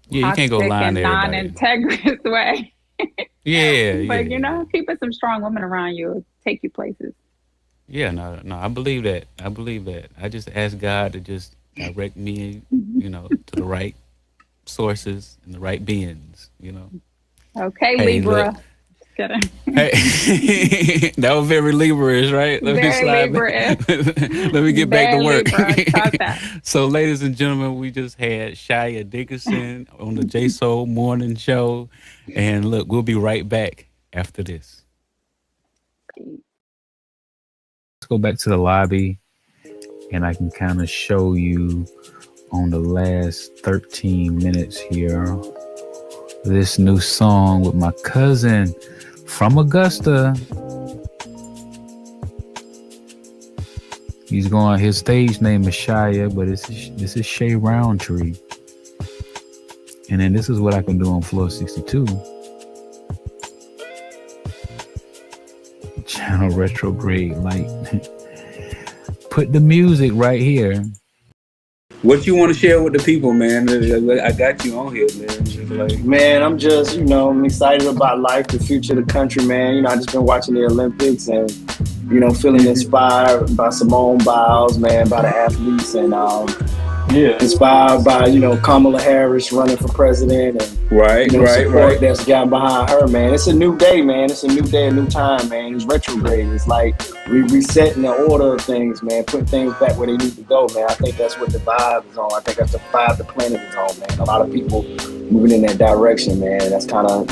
you can't go lying to everybody. Non-integrous way. But you know, yeah. keeping some strong women around you will take you places. Yeah, no, I believe that. I just ask God to just direct me, you know, to the right sources and the right beings, you know. Okay, Libra. Just kidding. Hey, that was very Libra-ish, right? Let me get back to work. So, ladies and gentlemen, we just had Shia Dickerson on the J.Soul Morning Show. And look, we'll be right back after this. Let's go back to the lobby, and I can kind of show you on the last 13 minutes here this new song with my cousin from Augusta. His stage name is Shia, but this is Shay Roundtree. And then this is what I can do on floor 62. Channel retrograde light. Put the music right here. What you want to share with the people, man? I got you on here, man. Man, I'm just, I'm excited about life, the future of the country, man. I just been watching the Olympics and, feeling inspired by Simone Biles, man, by the athletes, and inspired by, Kamala Harris running for president and support that's gotten behind her, man. It's a new day, man. It's a new day, a new time, man. It's retrograde. It's like resetting the order of things, man, putting things back where they need to go, man. I think that's what the vibe is on. I think that's the vibe the planet is on, man. A lot of people moving in that direction, man. That's kind of,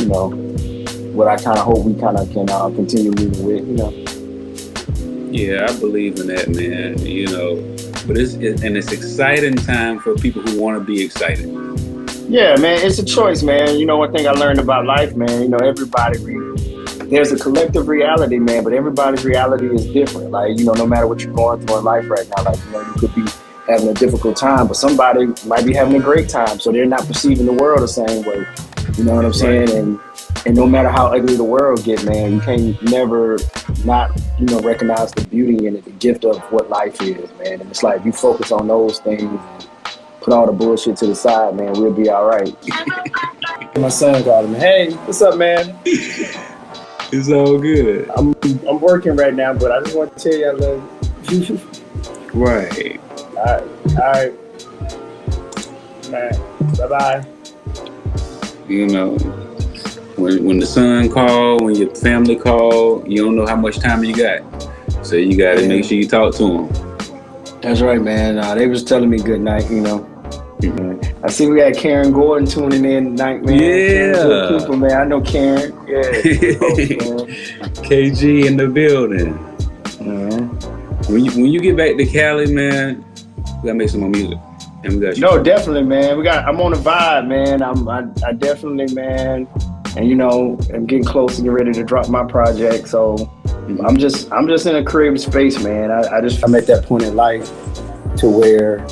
what I kind of hope we kind of can continue moving with, Yeah, I believe in that, man, But it's exciting time for people who want to be excited. Yeah, man, it's a choice, man. One thing I learned about life, man, there's a collective reality, man, but everybody's reality is different. Like, no matter what you're going through in life right now, like, you could be having a difficult time, but somebody might be having a great time, so they're not perceiving the world the same way. You know what I'm saying? And no matter how ugly the world get, man, you can't never not, recognize the beauty and the gift of what life is, man. And it's like, you focus on those things and put all the bullshit to the side, man, we'll be all right. My son called me. Hey, what's up, man? It's all good. I'm working right now, but I just want to tell you I love you. Right. All right. Man, bye-bye. You know, when the son call, when your family call, you don't know how much time you got. So you got to make sure you talk to them. That's right, man. They was telling me good night, you know. I see we got Karen Gordon tuning in tonight, man. Yeah. Cooper, man. I know Karen. Yeah. KG in the building. When you get back to Cali, man, we gotta make some more music. And we got No, definitely, man. I'm on a vibe, man. I definitely, man. And you know, I'm getting close to get ready to drop my project. So I'm just in a creative space, man. I'm at that point in life to where,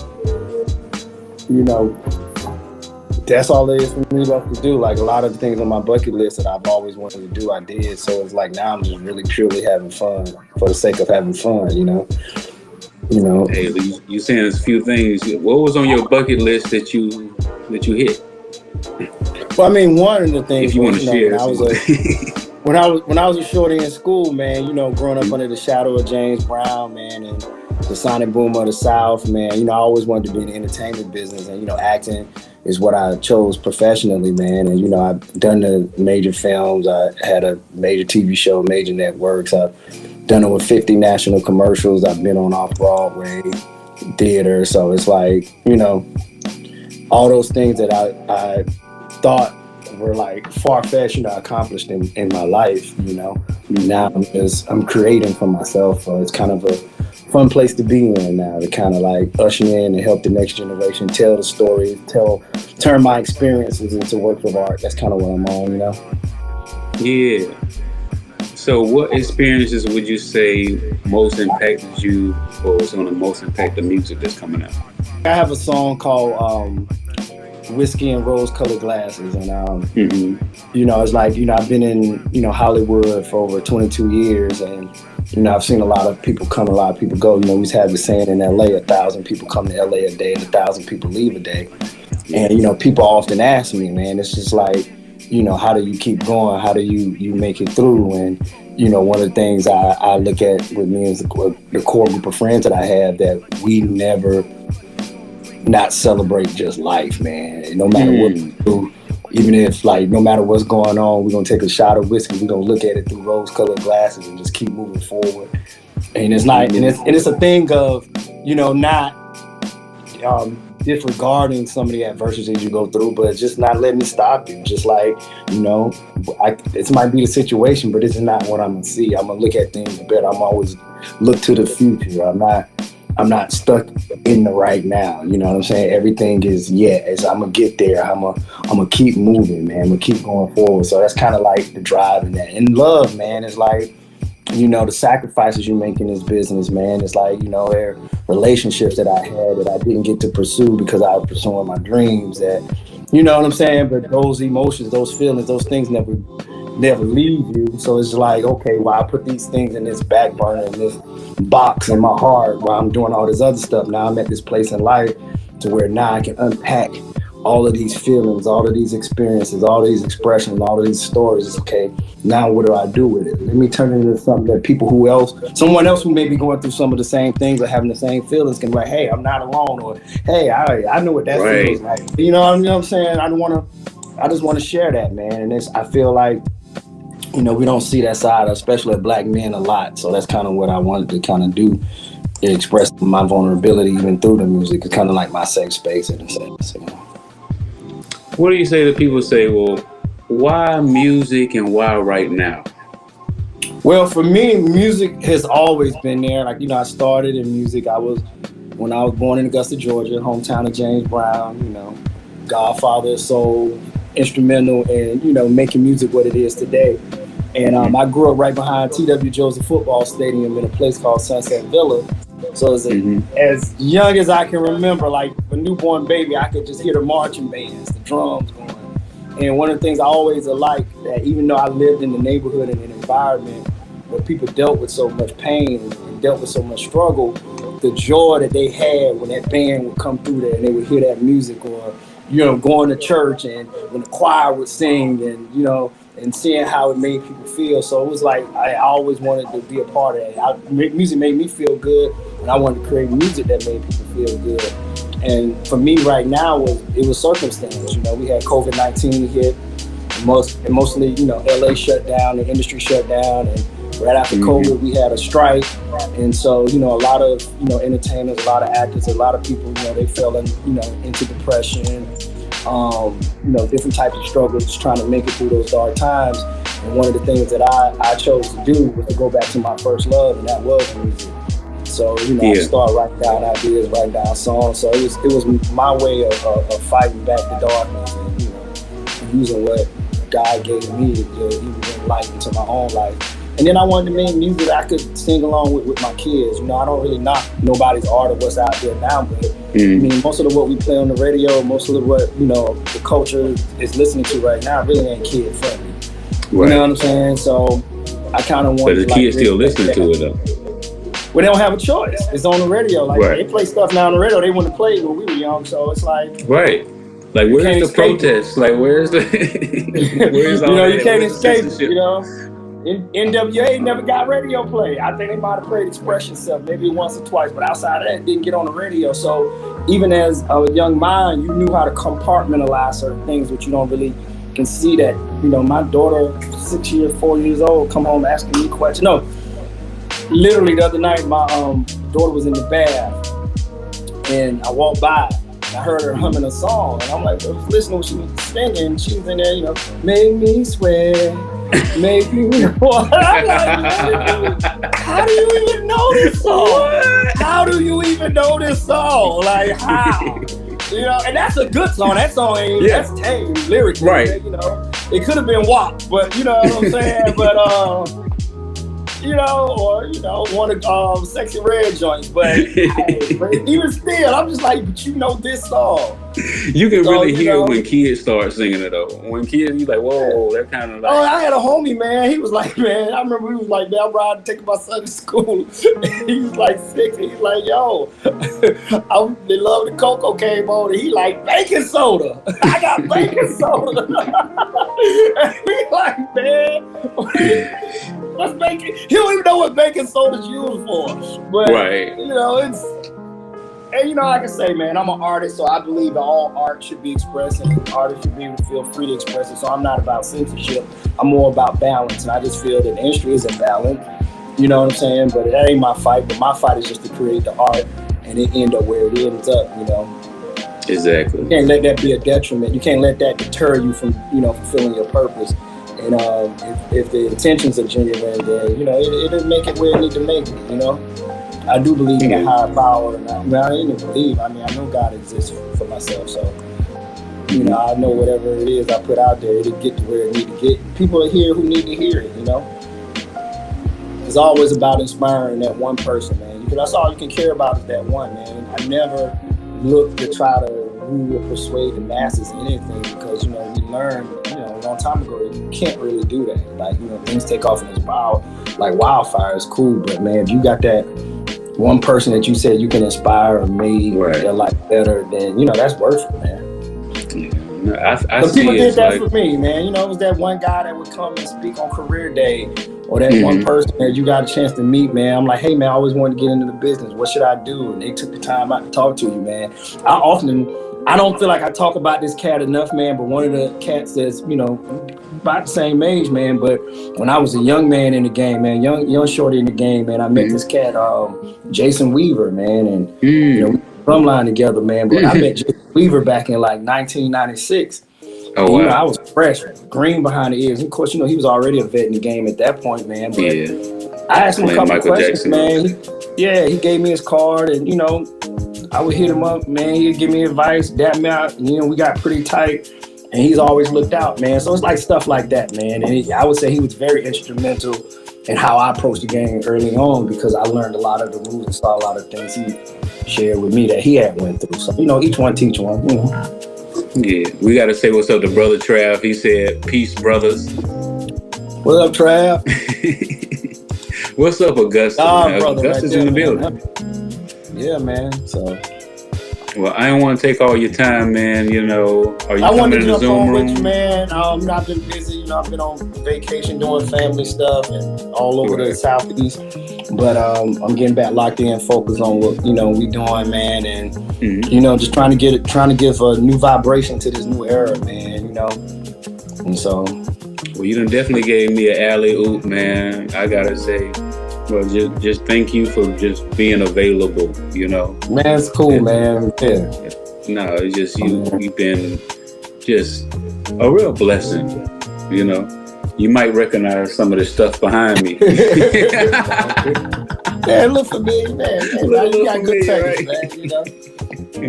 you know, that's all there is for me left to do. Like a lot of the things on my bucket list that I've always wanted to do, I did. So it's like now I'm just really purely having fun for the sake of having fun, you know. Hey, you saying there's a few things. What was on your bucket list that you hit? Well, I mean, one of the things, if you want to share, when I was a shorty in school, man, you know, growing up under the shadow of James Brown, man, and the sonic boom of the South, man, you know, I always wanted to be in the entertainment business, and you know, acting is what I chose professionally, man. And you know, I've done the major films. I had a major TV show, major networks. I've done over 50 national commercials. I've been on off-Broadway theater. So it's like, you know, all those things that I thought were like far-fetched, you know, accomplished in my life, you know. Now I'm creating for myself. So it's kind of a fun place to be in now, to kind of like usher in and help the next generation tell the story, turn my experiences into works of art. That's kind of what I'm on, you know. Yeah. So what experiences would you say most impacted you, or was going to most impact the music that's coming out? I have a song called Whiskey and Rose-Colored Glasses, and you know, it's like, you know, I've been in, you know, Hollywood for over 22 years, and you know, I've seen a lot of people come, a lot of people go. You know, we have the saying in LA, 1,000 people come to LA a day and 1,000 people leave a day. And you know, people often ask me, man, it's just like, you know, how do you keep going? How do you make it through? And you know, one of the things I look at with me is the core group of friends that I have, that we never not celebrate just life, man. And no matter what we do, even if like no matter what's going on, we're gonna take a shot of whiskey, we're gonna look at it through rose-colored glasses and just keep moving forward. And it's not, and it's a thing of, you know, not disregarding some of the adversities you go through, but just not letting it stop you. Just like, you know, it might be the situation, but this is not what I'm gonna see. I'm gonna look at things better. I'm always look to the future. I'm not stuck in the right now. You know what I'm saying? Everything is, I'm gonna get there. I'm gonna keep moving, man. I'm gonna keep going forward. So that's kind of like the drive in that. And love, man, is like, you know, the sacrifices you make in this business, man. It's like, you know, there are relationships that I had that I didn't get to pursue because I was pursuing my dreams, that, you know what I'm saying? But those emotions, those feelings, those things never leave you. So it's like, okay, well, I put these things in this back burner, in this box in my heart while I'm doing all this other stuff. Now I'm at this place in life to where now I can unpack all of these feelings, all of these experiences, all of these expressions, all of these stories. It's okay, now what do I do with it? Let me turn it into something that someone else who may be going through some of the same things or having the same feelings can be like, hey, I'm not alone, or hey, I know what that feels like. You know what I'm saying? I just want to share that, man. And I feel like, you know, we don't see that side, especially of black men, a lot. So that's kind of what I wanted to kind of do, express my vulnerability even through the music. It's kind of like my safe space in a sense, you know. What do you say to people say, well, why music and why right now? Well, for me, music has always been there. Like, you know, I started in music. When I was born in Augusta, Georgia, hometown of James Brown, you know, godfather of soul, instrumental in, you know, making music what it is today. And I grew up right behind T.W. Joseph football stadium in a place called Sunset Villa. So as young as I can remember, like a newborn baby, I could just hear the marching bands, the drums going. And one of the things I always liked, that even though I lived in the neighborhood and an environment where people dealt with so much pain and dealt with so much struggle, the joy that they had when that band would come through there and they would hear that music, or, you know, going to church and when the choir would sing, and, you know, and seeing how it made people feel. So it was like I always wanted to be a part of it. Music made me feel good, and I wanted to create music that made people feel good. And for me right now, it was circumstance. You know, we had COVID-19 hit, and mostly, you know, LA shut down, the industry shut down, and right after COVID, we had a strike. And so, you know, a lot of, you know, entertainers, a lot of actors, a lot of people, you know, they fell into depression, you know, different types of struggles, trying to make it through those dark times. And one of the things that I chose to do was to go back to my first love, and that was music. So, you know, I started writing down ideas, writing down songs. So it was my way of fighting back the darkness, and, you know, using what God gave me to even bring light into my own life. And then I wanted to make music I could sing along with my kids. You know, I don't really knock nobody's art or what's out there now, but I mean, most of what we play on the radio, most of what, you know, the culture is listening to right now really ain't kid friendly. Right. You know what I'm saying? So I kind of want. But the kids still listening to it though. Well, they don't have a choice. It's on the radio. Like they play stuff now on the radio they wouldn't play when we were young. So it's like Like where's the protest? Like where's the where's all you know, you can't escape it, you know. NWA never got radio play. I think they might have played Expression stuff maybe once or twice, but outside of that, it didn't get on the radio. So even as a young mind, you knew how to compartmentalize certain things, which you don't really can see that. You know, my daughter, 4 years old, come home asking me questions. No, literally the other night, my daughter was in the bath, and I walked by. I heard her humming a song, and I'm like, I was listening when she was singing. She was in there, you know, make me swear, make me what? I'm like, how do you even know this song? How do you even know this song? Like, how? You know, and that's a good song. That song ain't, that's tame lyrically. Right. You know, it could have been WAP, but you know what I'm saying? But, you know, or, you know, one of Sexy Red joints, but even still, I'm just like, but you know this song. You can really hear when kids start singing it though. When kids, you like, whoa, they're kind of like. Oh, I had a homie, man. He was like, man, I remember he was like, man, I'm riding to take my son to school. He was like 6. He's like, yo, they love the Cocoa came on. And he like, baking soda. I got baking soda. And he like, man, what's baking? He don't even know what baking soda's used for. But, you know, it's. And you know, like I say, man, I'm an artist, so I believe that all art should be expressed, and artists should be able to feel free to express it. So I'm not about censorship. I'm more about balance, and I just feel that the industry isn't balanced. You know what I'm saying? But it ain't my fight. But my fight is just to create the art, and it end up where it ends up. You know. Exactly. You can't let that be a detriment. You can't let that deter you from, you know, fulfilling your purpose. And if the intentions are genuine, then you know it'll make it where it needs to make it. You know. I do believe in a higher power, and I didn't even believe. I mean, I know God exists for myself, so you know, I know whatever it is I put out there, it'll get to where it needs to get. People are here who need to hear it. You know, it's always about inspiring that one person, man. Because that's all you can care about is that one, man. I never look to try to rule or persuade the masses in anything, because you know we learned, you know, a long time ago you can't really do that. Like, you know, things take off in this like wildfire is cool, but man, if you got that one person that you said you can inspire or make their life better, then you know that's worth it, man. No, I so people did that for me, man. You know, it was that one guy that would come and speak on career day, or that one person that you got a chance to meet, man. I'm like, hey man, I always wanted to get into the business. What should I do? And they took the time out to talk to you, man. I don't feel like I talk about this cat enough, man, but one of the cats that's, you know, about the same age, man, but when I was a young man in the game, man, young shorty in the game, man, I met this cat, Jason Weaver, man, and you know, we drumline together, man, but I met Jason Weaver back in like 1996. Oh, wow. You know, I was fresh, green behind the ears. And of course, you know, he was already a vet in the game at that point, man, but I asked him a couple questions, man. He gave me his card, and, you know, I would hit him up, man. He'd give me advice, dap me out. And, you know, we got pretty tight, and he's always looked out, man. So it's like stuff like that, man. And I would say he was very instrumental in how I approached the game early on, because I learned a lot of the rules and saw a lot of things he shared with me that he had went through. So, you know, each one teach one, you know. Yeah, we got to say what's up to Brother Trav. He said, peace, brothers. What up, Trav? What's up, Augusta? Augusta's in the building. Yeah, man. So Well, I don't want to take all your time, man. You know, are you I wanted coming to in the jump Zoom on with you, room? man. I've been busy. I've been on vacation doing family stuff and all over the southeast. But I'm getting back locked in, focused on what we doing, man, and just trying to give a new vibration to this new era, man. And so. Well, you done definitely gave me an alley oop, man. I gotta say, well, just thank you for just being available. Man, it's cool, man. Yeah. No, it's just you've been just a real blessing. You might recognize some of the stuff behind me. Man, look familiar, man. You got good taste, man.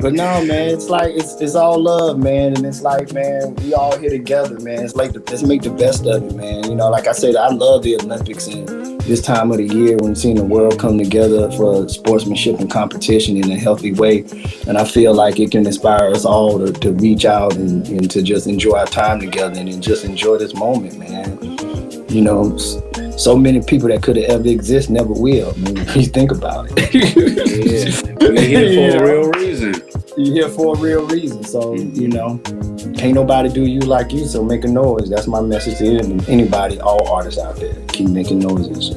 But no, man, it's like it's all love, man, and it's like, man, we all here together, man. It's like let's make the best of it, man. Like I said, I love the Olympics and this time of the year when seeing the world come together for sportsmanship and competition in a healthy way, and I feel like it can inspire us all to reach out and to just enjoy our time together and just enjoy this moment, man. So many people that could have ever exist never will. I mean, you think about it. We're here for a real reason. You're here for a real reason. So, can't nobody do you like you, so make a noise. That's my message to anybody, all artists out there. Keep making noises,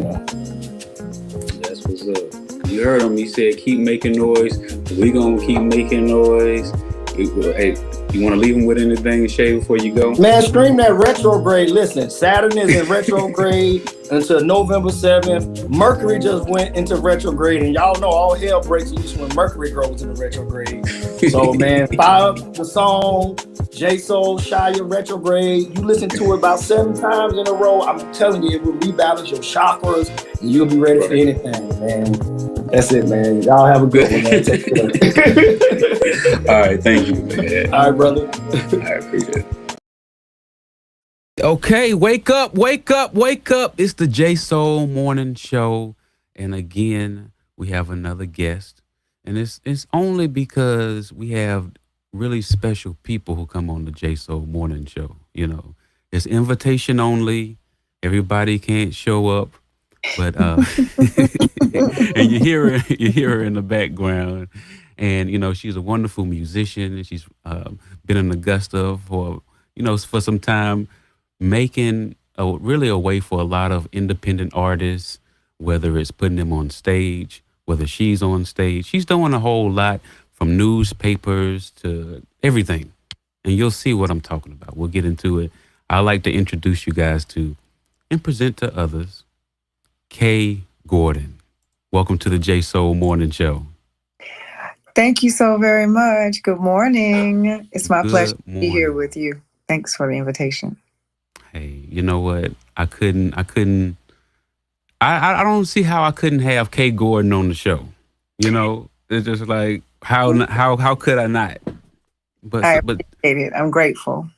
That's what's up. You heard him. He said, keep making noise. We gonna keep making noise. Hey, you want to leave him with anything, Shay, before you go? Man, stream that retrograde. Listen, Saturn is in retrograde until November 7th. Mercury just went into retrograde, and y'all know all hell breaks loose when Mercury goes into retrograde. So, man, fire up the song, J.Soul, Shia, Retrograde. You listen to it about 7 times in a row. I'm telling you, it will rebalance your chakras, and you'll be ready for anything, man. That's it, man. Y'all have a good one, man. Take care. All right, thank you, man. All right, brother. I appreciate it. Okay, wake up, wake up, wake up. It's the J.Soul Morning Show. And again, we have another guest. And it's only because we have really special people who come on the J.Soul Morning Show. It's invitation only. Everybody can't show up. But and you hear her in the background, and she's a wonderful musician, and she's been in Augusta for some time, making really a way for a lot of independent artists, whether it's putting them on stage, whether she's on stage. She's doing a whole lot, from newspapers to everything, and you'll see what I'm talking about. We'll get into it. I'd like to introduce you guys to and present to others Kay Gordon. Welcome to the J.Soul Morning Show. Thank you so very much. Good morning. It's my pleasure to be here with you. Thanks for the invitation. Hey, you know what? I don't see how I couldn't have Kay Gordon on the show. It's just like, how could I not? I appreciate it. I'm grateful.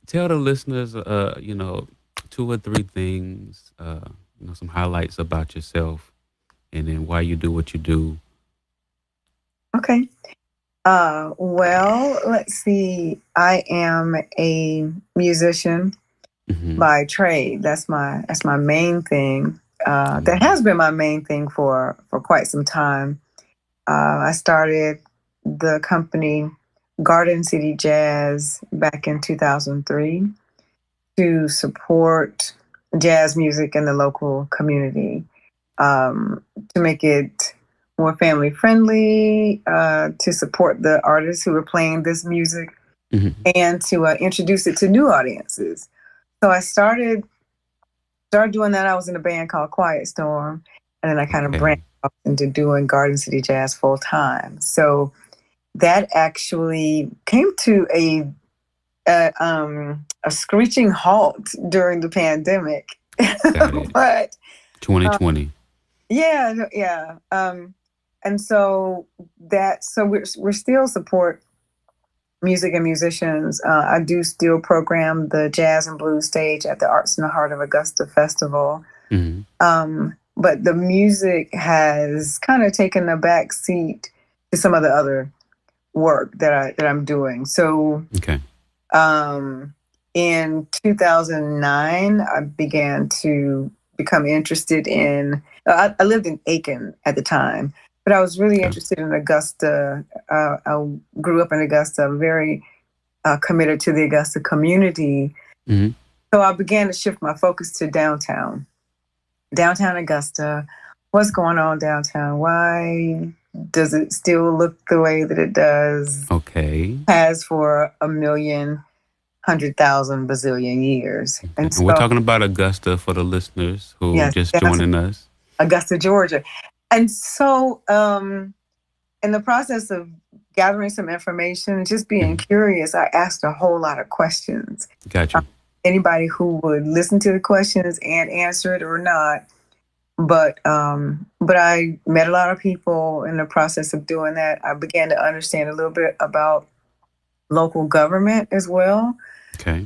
Tell the listeners, 2 or 3 things, some highlights about yourself, and then why you do what you do. Okay. Well, let's see. I am a musician by trade. That's my main thing. That has been my main thing for quite some time. I started the company Garden City Jazz back in 2003 to support jazz music in the local community, to make it more family friendly, to support the artists who are playing this music, and to introduce it to new audiences. So I started doing that. I was in a band called Quiet Storm, and then I kind of branched off into doing Garden City Jazz full time. So that actually came to a screeching halt during the pandemic. But 2020. Yeah. And so we're still support music and musicians. I do still program the Jazz and Blues stage at the Arts in the Heart of Augusta Festival. But the music has kind of taken a back seat to some of the other work that I'm doing. So in 2009, I began to become interested in, I lived in Aiken at the time, but I was really interested in Augusta. I grew up in Augusta, very committed to the Augusta community. Mm-hmm. So I began to shift my focus to downtown Augusta. What's going on downtown? Why does it still look the way that it does? Okay. Has for 1,100,000 bazillion years. Okay. And And we're talking about Augusta for the listeners who just joining us. Augusta, Georgia. And so in the process of gathering some information, just being curious, I asked a whole lot of questions. Gotcha. Anybody who would listen to the questions and answer it or not. But I met a lot of people in the process of doing that. I began to understand a little bit about local government as well. Okay.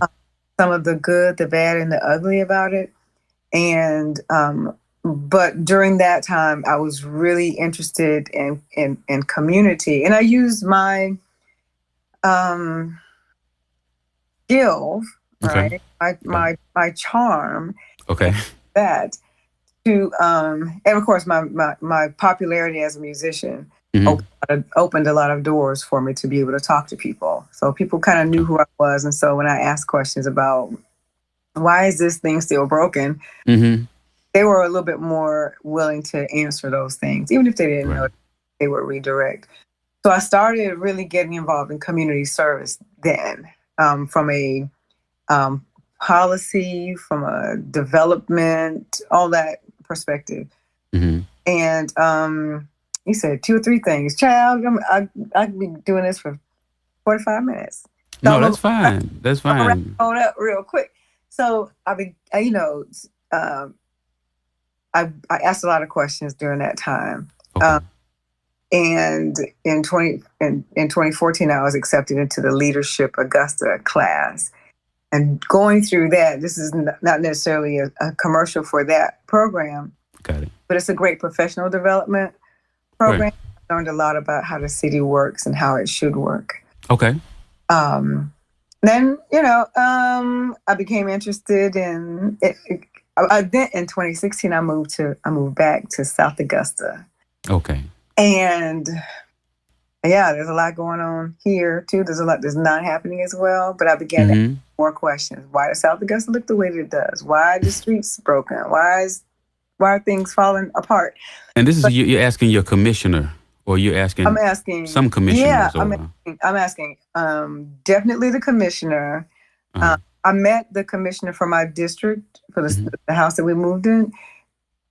Some of the good, the bad, and the ugly about it. And but during that time, I was really interested in community, and I used my skills, Okay. right? My charm. Okay. That to and of course my popularity as a musician opened a lot of doors for me to be able to talk to people. So people kind of knew who I was, and so when I asked questions about why is this thing still broken, they were a little bit more willing to answer those things, even if they didn't know. They would redirect. So I started really getting involved in community service then, from a policy, from a development, all that perspective. And you said 2 or 3 things. Child, I could be doing this for 45 minutes. No, that's fine. That's fine. Hold up real quick. So I asked a lot of questions during that time. Okay. And in 2014, I was accepted into the Leadership Augusta class. And going through that, this is not necessarily a commercial for that program. Got it. But it's a great professional development program. Right. I learned a lot about how the city works and how it should work. Okay. Then, I became interested in it. Then in 2016, I moved back to South Augusta. Okay. And yeah, there's a lot going on here too. There's a lot that's not happening as well. But I began to ask more questions. Why does South Augusta look the way that it does? Why are the streets broken? Why are things falling apart? And this is you're asking your commissioner, or you're asking? I'm asking some commissioners. Yeah, I'm asking. Definitely the commissioner. I met the commissioner for my district for the house that we moved in.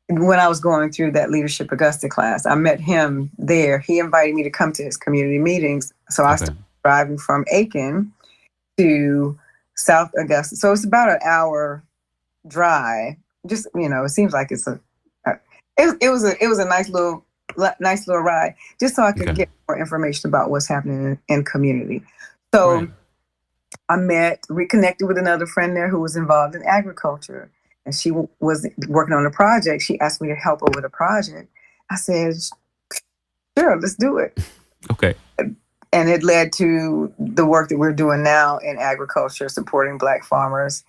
When I was going through that Leadership Augusta class, I met him there. He invited me to come to his community meetings. So I started driving from Aiken to South Augusta. So it's about an hour drive. Just, it seems like it was a nice little ride, just so I could get more information about what's happening in community. So I reconnected with another friend there who was involved in agriculture. And she was working on a project. She asked me to help her with a project. I said, sure, let's do it. Okay. And it led to the work that we're doing now in agriculture, supporting Black farmers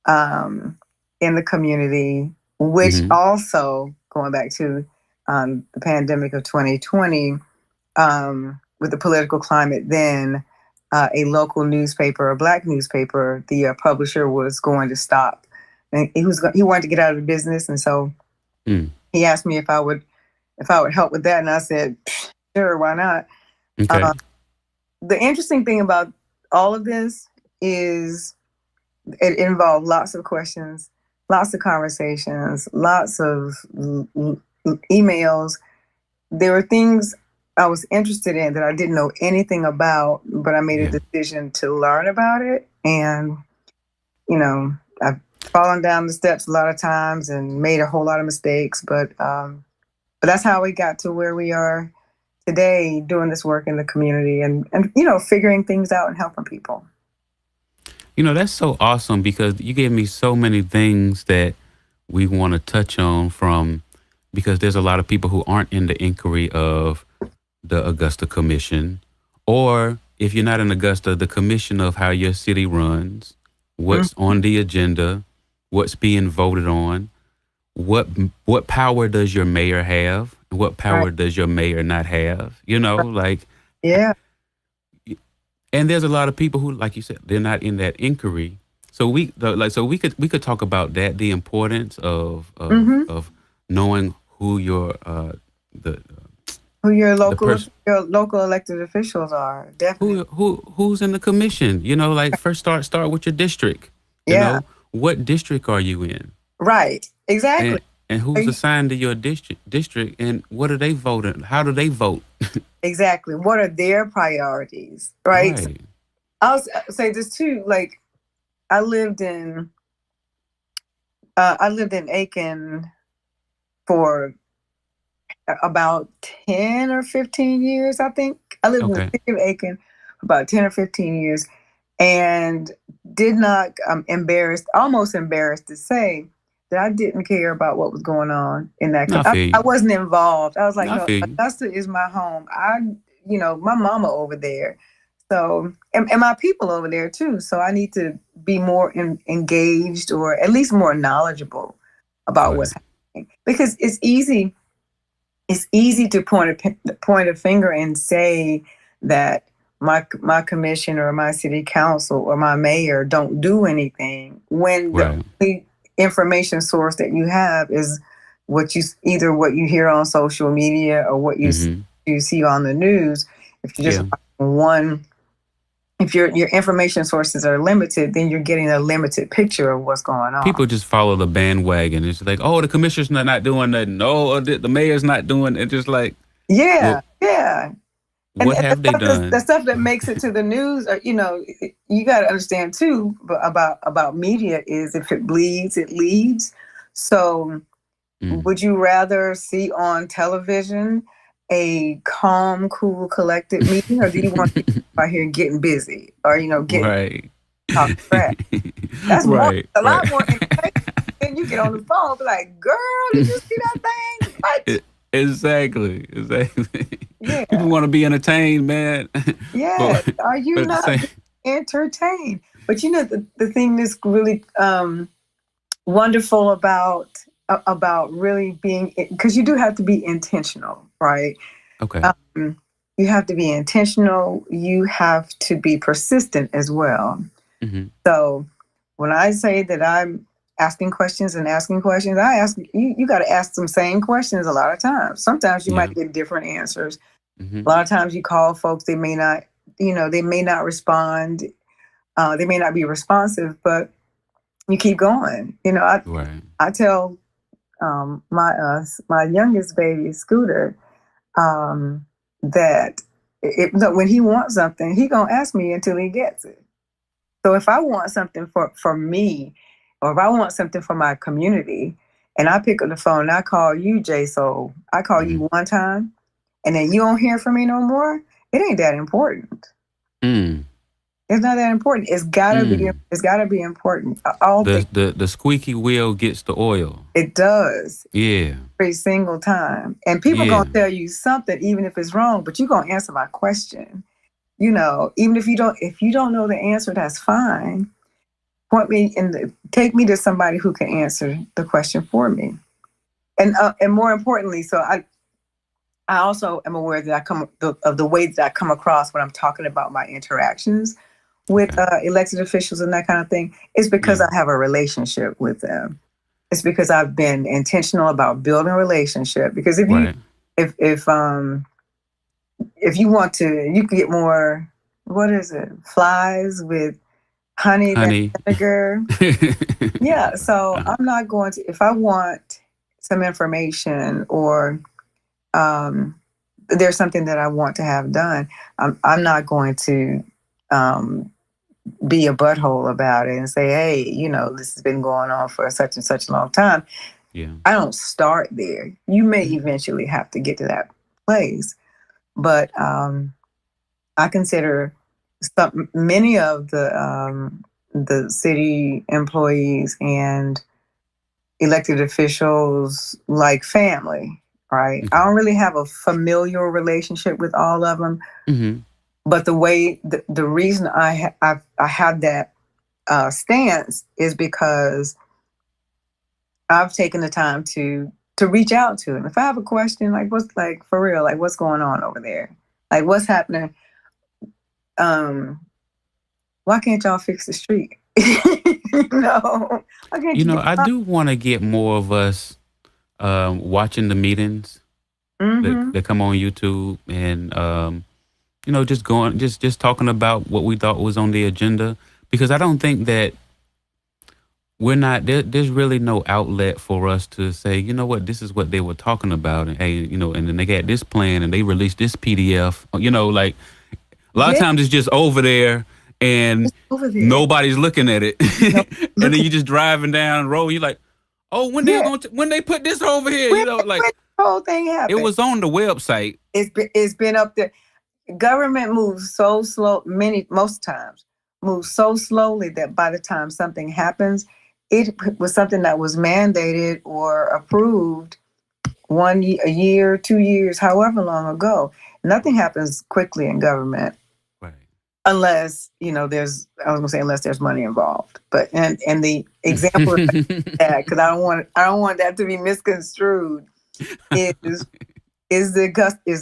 in the community, which also, going back to the pandemic of 2020, with the political climate then, a local newspaper, a Black newspaper, the publisher was going to stop. And he wanted to get out of the business, and so he asked me if I would help with that, and I said, sure, why not? Okay. The interesting thing about all of this is it involved lots of questions, lots of conversations, lots of emails. There were things I was interested in that I didn't know anything about, but I made a decision to learn about it, and I've fallen down the steps a lot of times and made a whole lot of mistakes, but that's how we got to where we are today, doing this work in the community and figuring things out and helping people. That's so awesome, because you gave me so many things that we want to touch on because there's a lot of people who aren't in the inquiry of the Augusta Commission, or if you're not in Augusta, the commission of how your city runs, what's on the agenda, what's being voted on, what power does your mayor have, What power does your mayor not have? You know, like yeah. And there's a lot of people who, like you said, they're not in that inquiry. So we could talk about that, the importance of knowing who your who your person local elected officials are. Definitely. Who's in the commission. You know, like first start with your district. You know, what district are you in? Right. Exactly. And who's assigned to your district, and what are they voting? How do they vote? Exactly. What are their priorities? Right. So I'll say this too. Like, I lived in Aiken for about 10 or 15 years, I think. I lived in the city of Aiken for about 10 or 15 years, and did not, almost embarrassed to say that I didn't care about what was going on in that. I wasn't involved. I was like, no, Augusta is my home. My mama over there. So, and my people over there too. So I need to be more engaged, or at least more knowledgeable about what's happening. Because it's easy to point a finger and say that my commission or my city council or my mayor don't do anything, when the only information source that you have is what you hear on social media or what you see on the news. If you just if your information sources are limited, then you're getting a limited picture of what's going on. People just follow the bandwagon. It's like, oh, the commissioner's not doing nothing. No, the mayor's not doing it. Just like, yeah. What have they done? The stuff that makes it to the news, you got to understand too about media is if it bleeds, it leads. So would you rather see on television a calm, cool, collected meeting, or do you want to be out here getting busy, or getting talk crap? That's a lot more entertaining. And you get on the phone, be like, "Girl, did you see that thing?" What? Exactly. Yeah. People want to be entertained, man. Yeah. Are you not entertained? But the thing that's really wonderful about really being, because you do have to be intentional, right? Okay. You have to be intentional. You have to be persistent as well. So when I say that I'm asking questions, I ask you got to ask some same questions a lot of times. Sometimes you might get different answers. A lot of times you call folks, they may not respond. They may not be responsive, but you keep going. I tell my youngest baby, Scooter, that when he wants something, he gonna ask me until he gets it. So if I want something for me, or if I want something for my community, and I pick up the phone and I call you, J.Soul, I call you one time, and then you don't hear from me no more, it ain't that important. It's not that important. It's gotta be. It's gotta be important. The squeaky wheel gets the oil. It does. Yeah. Every single time, and people gonna tell you something, even if it's wrong. But you gonna answer my question. Even if you don't know the answer, that's fine. Point me take me to somebody who can answer the question for me. And more importantly, so I also am aware that of the way that I come across when I'm talking about my interactions with elected officials and that kind of thing. Is because I have a relationship with them. It's because I've been intentional about building a relationship. Because if you want to, you can get more, what is it? Flies with honey. Than vinegar. Yeah. So I'm not going to, if I want some information, or there's something that I want to have done, I'm not going to be a butthole about it and say, hey, this has been going on for such and such a long time. Yeah. I don't start there. You may eventually have to get to that place. But I consider many of the city employees and elected officials like family, right? I don't really have a familial relationship with all of them. But the reason I have that stance is because I've taken the time to to reach out to. And if I have a question, like what's like for real, like what's going on over there? Like what's happening? Why can't y'all fix the street? No. Why can't You know, I do want to get more of us watching the meetings that come on YouTube and you know, just going, just talking about what we thought was on the agenda, because I don't think that we're not there's really no outlet for us to say, you know what, this is what they were talking about, and hey, you know, and then they got this plan and they released this PDF, you know, like a lot of times it's just over there and nobody's looking at it. And then you just driving down the road, you're like, oh, when they put this over here, you know, like the whole thing happened. It was on the website. It's been up there. Government moves so slow, most times moves so slowly that by the time something happens, it was something that was mandated or approved a year, 2 years, however long ago. Nothing happens quickly in government. Right. Unless, you know, unless there's money involved. But and the example of that, because I don't want that to be misconstrued, is the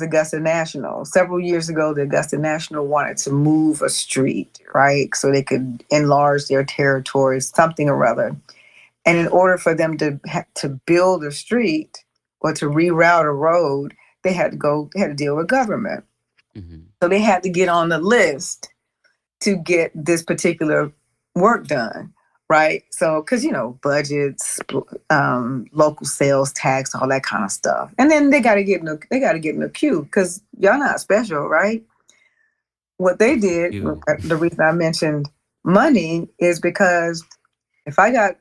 Augusta National. Several years ago, the Augusta National wanted to move a street, right? So they could enlarge their territories, something or other. And in order for them to build a street or to reroute a road, they had to deal with government. So they had to get on the list to get this particular work done. Right. So, because, you know, budgets, local sales tax, all that kind of stuff. And then they got to get in the queue because y'all not special. Right. What they did, the reason I mentioned money is because if I got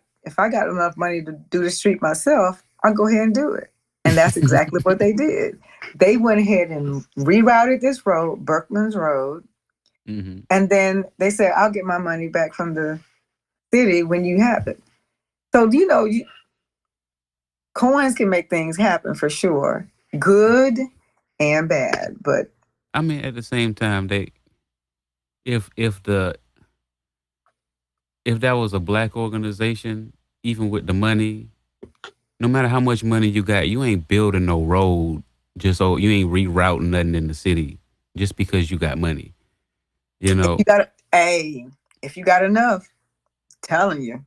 enough money to do the street myself, I'll go ahead and do it. And that's exactly what they did. They went ahead and rerouted this road, Berkman's Road. And then they said, I'll get my money back from the city when you have it. So, you know, coins can make things happen for sure, good and bad. But I mean, at the same time, if that was a black organization, even with the money, no matter how much money you got, you ain't building no road just so you ain't rerouting nothing in the city just because you got money. You know, if you got enough. Telling you.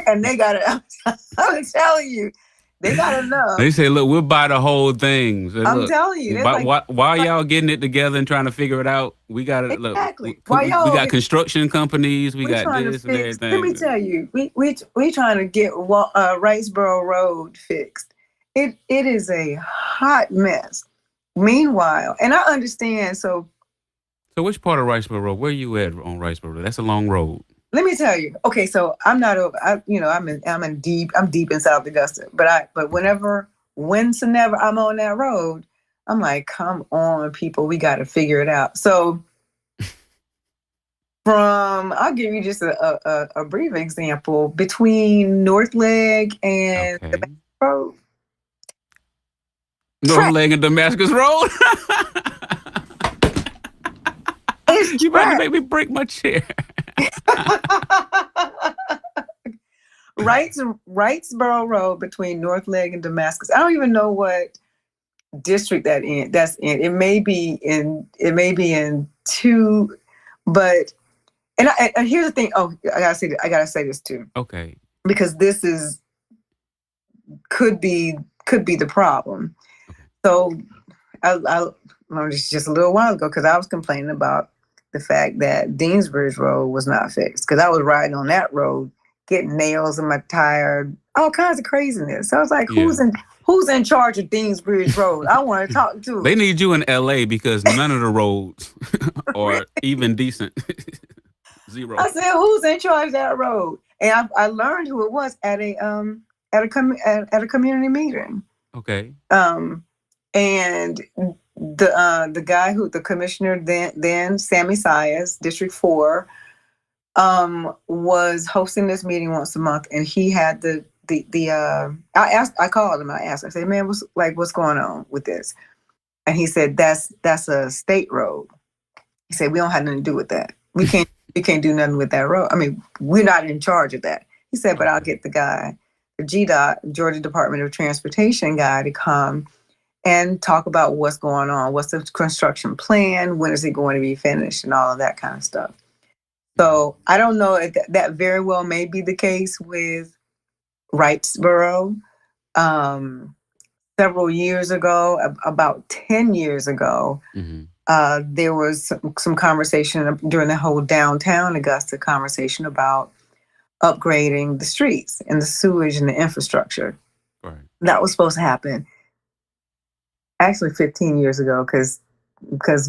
And they got it. I'm telling you, they got enough. They say, look, we'll buy the whole thing. So, I'm telling you. Why y'all getting it together and trying to figure it out? We got it. Exactly. Look, we got construction companies. We got this and everything. Let me tell you, we trying to get Wrightsboro Road fixed. It is a hot mess. Meanwhile, and I understand. So which part of Wrightsboro Road? Where you at on Wrightsboro Road? That's a long road. Let me tell you. Okay, so I'm not over. I'm deep in South Augusta. But whenever I'm on that road, I'm like, come on, people, we got to figure it out. So, I'll give you just a brief example between North Leg and Damascus Road. North Leg and Damascus Road. You about to make me break my chair. Wrightsboro Road between North Leg and Damascus. I don't even know what district that's in. It may be in 2, but and here's the thing. Oh, I gotta say this too. Okay. Because this could be the problem. So I learned this just a little while ago because I was complaining about the fact that Deansbridge Road was not fixed because I was riding on that road, getting nails in my tire, all kinds of craziness. So I was like, who's in charge of Deansbridge Road? I want to talk to. They need you in LA because none of the roads are even decent. Zero. I said, who's in charge of that road? And I learned who it was at a community meeting. Okay. And the guy the commissioner then Sammy Sias, District 4, was hosting this meeting once a month, and he had I called him, I said, man, what's going on with this? And he said, that's a state road. He said, we don't have nothing to do with that. We can't do nothing with that road. I mean, we're not in charge of that. He said, but I'll get the guy GDOT, Georgia Department of Transportation guy, to come and talk about what's going on, what's the construction plan, when is it going to be finished, and all of that kind of stuff. So I don't know if that very well may be the case with Wrightsboro. Several years ago, about 10 years ago, there was some conversation during the whole downtown Augusta conversation about upgrading the streets and the sewage and the infrastructure. Right. That was supposed to happen actually 15 years ago because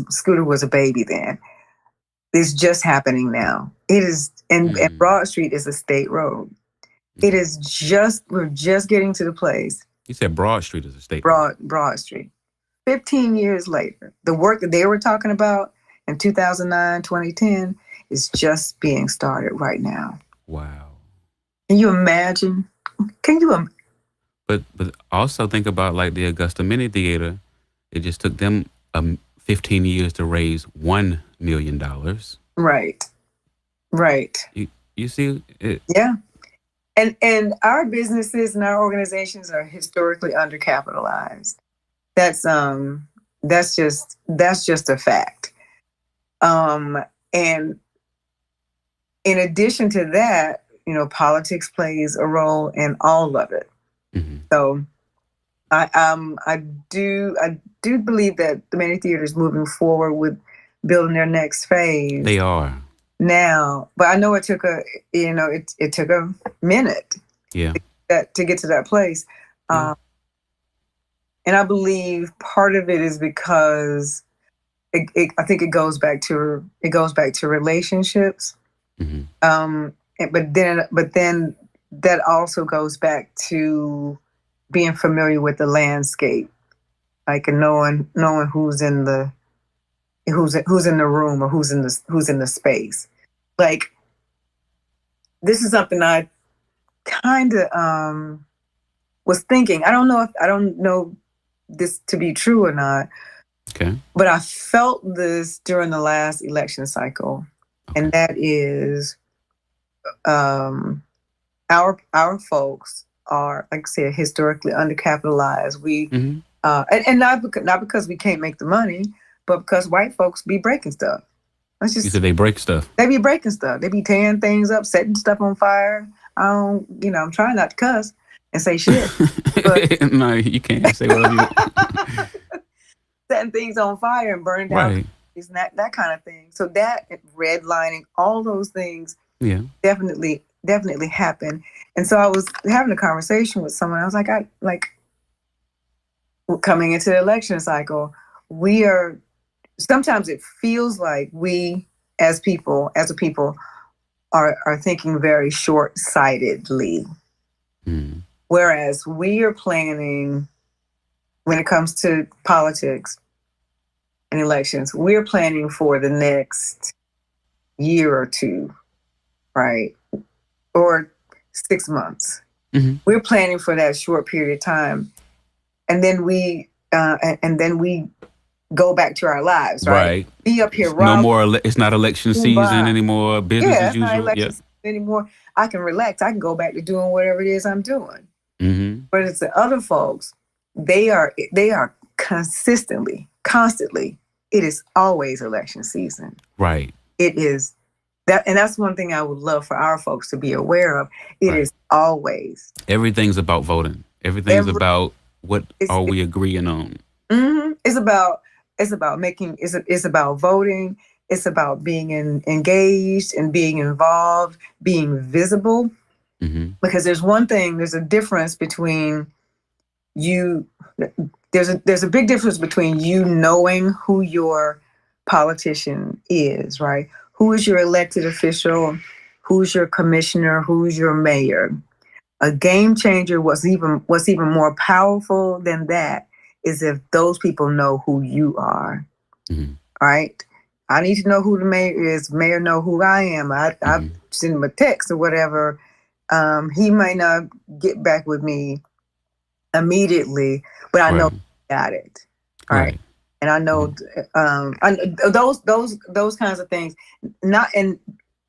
Scooter was a baby then. It's just happening now. It is, and Broad Street is a state road. It is we're just getting to the place. You said Broad Street is a state road. Broad Street. 15 years later, the work that they were talking about in 2009, 2010 is just being started right now. Wow. Can you imagine? But also think about like the Augusta Mini Theater. It just took them 15 years to raise $1 million. Right. You see it? Yeah. And our businesses and our organizations are historically undercapitalized. That's just a fact. And in addition to that, politics plays a role in all of it. So I do believe that the Mini Theater is moving forward with building their next phase. They are now, but I know it took it took a minute. Yeah. To get to that place. And I believe part of it is because I think it goes back to relationships. But then that also goes back to being familiar with the landscape, like knowing who's in the room or who's in the space. Like, this is something I kind of was thinking. I don't know this to be true or not. Okay. But I felt this during the last election cycle, and that is, our folks are, like I said, historically undercapitalized. We and not because we can't make the money, but because white folks be breaking stuff. You said they break stuff. They be breaking stuff. They be tearing things up, setting stuff on fire. I'm trying not to cuss and say shit. But no, you can't say whatever you setting things on fire and burning down, right. Isn't that kind of thing. So that redlining, all those things, definitely happen. And so I was having a conversation with someone. I was like, coming into the election cycle, sometimes it feels like we as a people are thinking very short-sightedly. Whereas we are planning, when it comes to politics and elections, we're planning for the next year or two, right? Or 6 months. We're planning for that short period of time. And then we go back to our lives, right? Be up here. No more. It's not election season anymore. Business as usual. Not election season anymore. I can relax. I can go back to doing whatever it is I'm doing. But it's the other folks. They are constantly. It is always election season. Right. It is that, and that's one thing I would love for our folks to be aware of. It is always. Everything's about voting. Everything's about what are we agreeing on. It's about voting. It's about being engaged and being involved, being visible. Because there's a difference between you. There's a big difference between you knowing who your politician is, right? Who is your elected official? Who's your commissioner? Who's your mayor? A game changer, what's even more powerful than that is if those people know who you are, right? I need to know who the mayor is. Mayor know who I am. I send him a text or whatever. He might not get back with me immediately, but I know he got it. Right. And I know those kinds of things.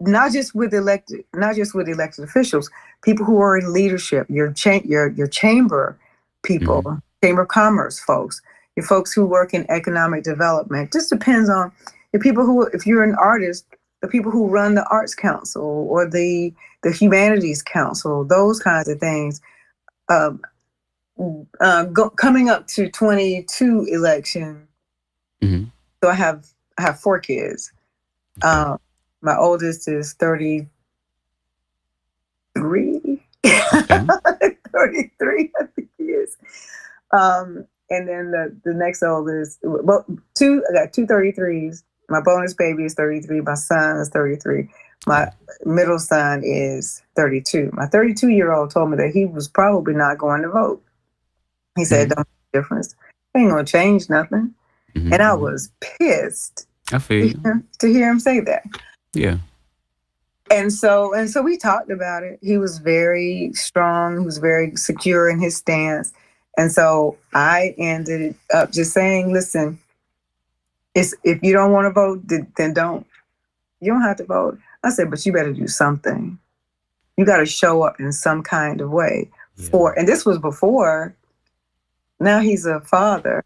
not just with elected officials, people who are in leadership, your chamber people, chamber of commerce folks, your folks who work in economic development. Just depends on the people who, if you're an artist, the people who run the Arts Council or the Humanities Council, those kinds of things. Coming up to 22 election, so I have 4 kids. My oldest is 33. 33, I think he is. And then the next oldest, well, I got 2 33s. My bonus baby is 33. My son is 33. My middle son is 32. My 32-year-old told me that he was probably not going to vote. He said, "Don't make a difference. It ain't gonna change nothing." And I was pissed I feel to hear him say that. Yeah. And so we talked about it. He was very strong. He was very secure in his stance. And so I ended up just saying, listen, if you don't want to vote, then don't. You don't have to vote. I said, but you better do something. You got to show up in some kind of way. And this was before. Now he's a father.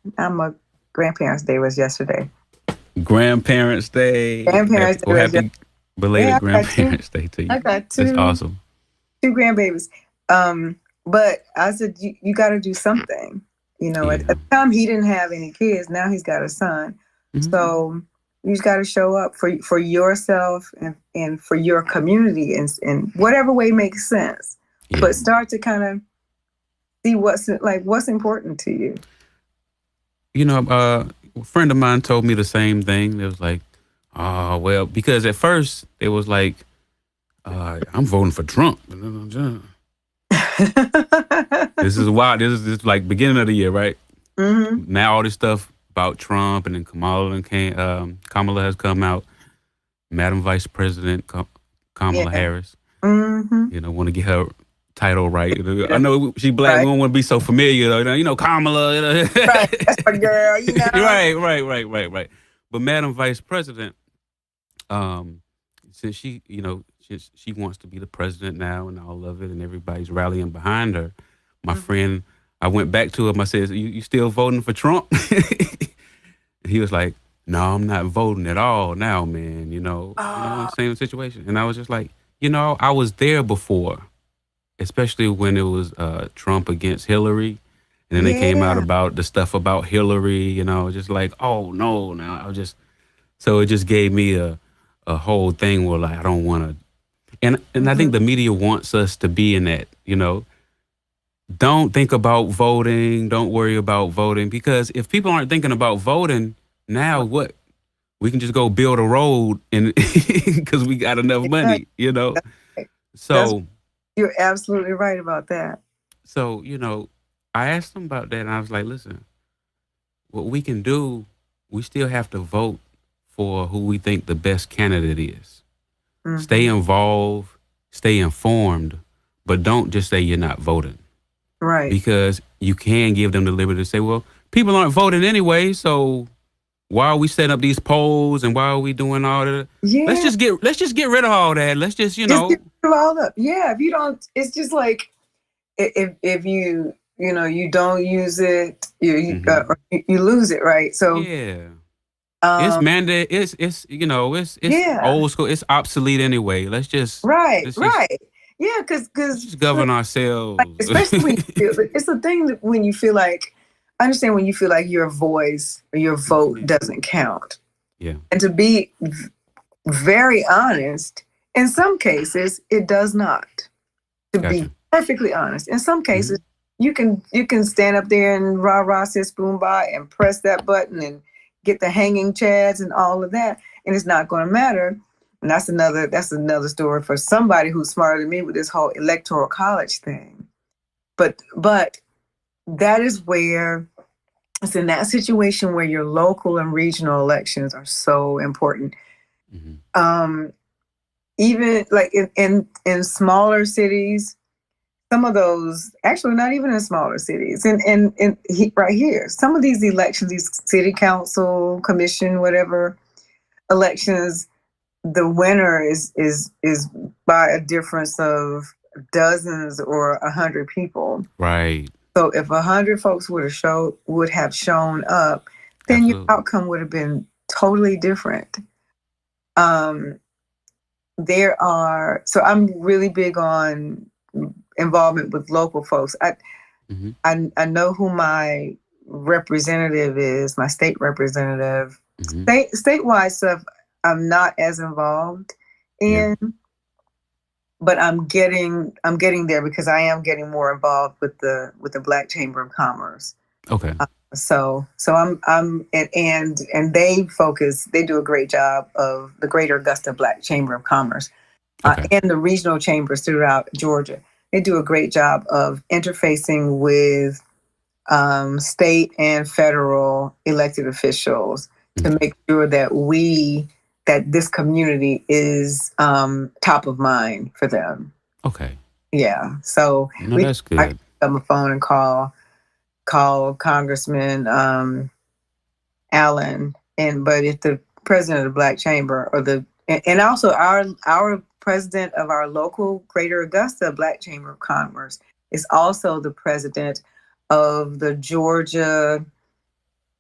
Grandparents' Day was yesterday. Grandparents' Day. Happy belated Grandparents' Day to you. I got 2. That's awesome. 2 grandbabies. But I said, you got to do something. At the time he didn't have any kids. Now he's got a son. So you just got to show up for yourself and for your community in whatever way makes sense. Yeah. But start to kind of see what's important to you. A friend of mine told me the same thing. It was like, oh, well, because at first it was like, I'm voting for Trump. This is wild. This is like beginning of the year, right? Now all this stuff about Trump, and then Kamala has come out. Madam Vice President Kamala Harris. Want to get her title right. I know she black. We don't want to be so familiar, though. Kamala. Right, that's my girl. Right. But Madam Vice President, since she wants to be the president now and all of it, and everybody's rallying behind her. My friend, I went back to him. I said, "You still voting for Trump?" He was like, "No, I'm not voting at all now, man. Same situation." And I was just like, I was there before, especially when it was Trump against Hillary, and then they came out about the stuff about Hillary. Just like, oh no, now so it just gave me a whole thing where like I don't want to. And I think the media wants us to be in that, don't think about voting, don't worry about voting, because if people aren't thinking about voting, now what? We can just go build a road and because we got enough money, So you're absolutely right about that. So, I asked them about that and I was like, listen, what we can do, we still have to vote for who we think the best candidate is. Stay involved, stay informed, but don't just say you're not voting. Right. Because you can give them the liberty to say, well, people aren't voting anyway, so why are we setting up these polls and why are we doing all that? Yeah. Let's just get rid of all that. Let's just, Just get rid of all that. Yeah, if you don't, it's just like if you don't use it, you lose it, right? So yeah. It's mandated. It's old school. It's obsolete anyway. Let's just right. Yeah, because just govern ourselves. Especially when it's the thing that when you feel like, I understand when you feel like your voice or your vote doesn't count. Yeah. And to be very honest, in some cases it does not. To be perfectly honest, in some cases you can stand up there and rah sis boom bye and press that button and get the hanging chads and all of that, and it's not going to matter. And that's another story for somebody who's smarter than me with this whole electoral college thing. But that is where it's in that situation where your local and regional elections are so important. Even like in smaller cities, some of those, actually not even in smaller cities, and right here, some of these elections, these city council, commission, whatever elections, the winner is by a difference of dozens or 100 people. Right. So if 100 folks would have shown up, then your outcome would have been totally different. So I'm really big on involvement with local folks. I know who my representative is, my state representative. Statewide stuff, I'm not as involved in, but I'm getting there because I am getting more involved with the Black Chamber of Commerce. Okay. So I'm and they do a great job of the Greater Augusta Black Chamber of Commerce and the regional chambers throughout Georgia. They do a great job of interfacing with state and federal elected officials to make sure that this community is top of mind for them. Okay. Yeah. So that's good. I pick up my phone and call Congressman Allen, but if the president of the Black Chamber and also our president of our local Greater Augusta Black Chamber of Commerce is also the president of the Georgia,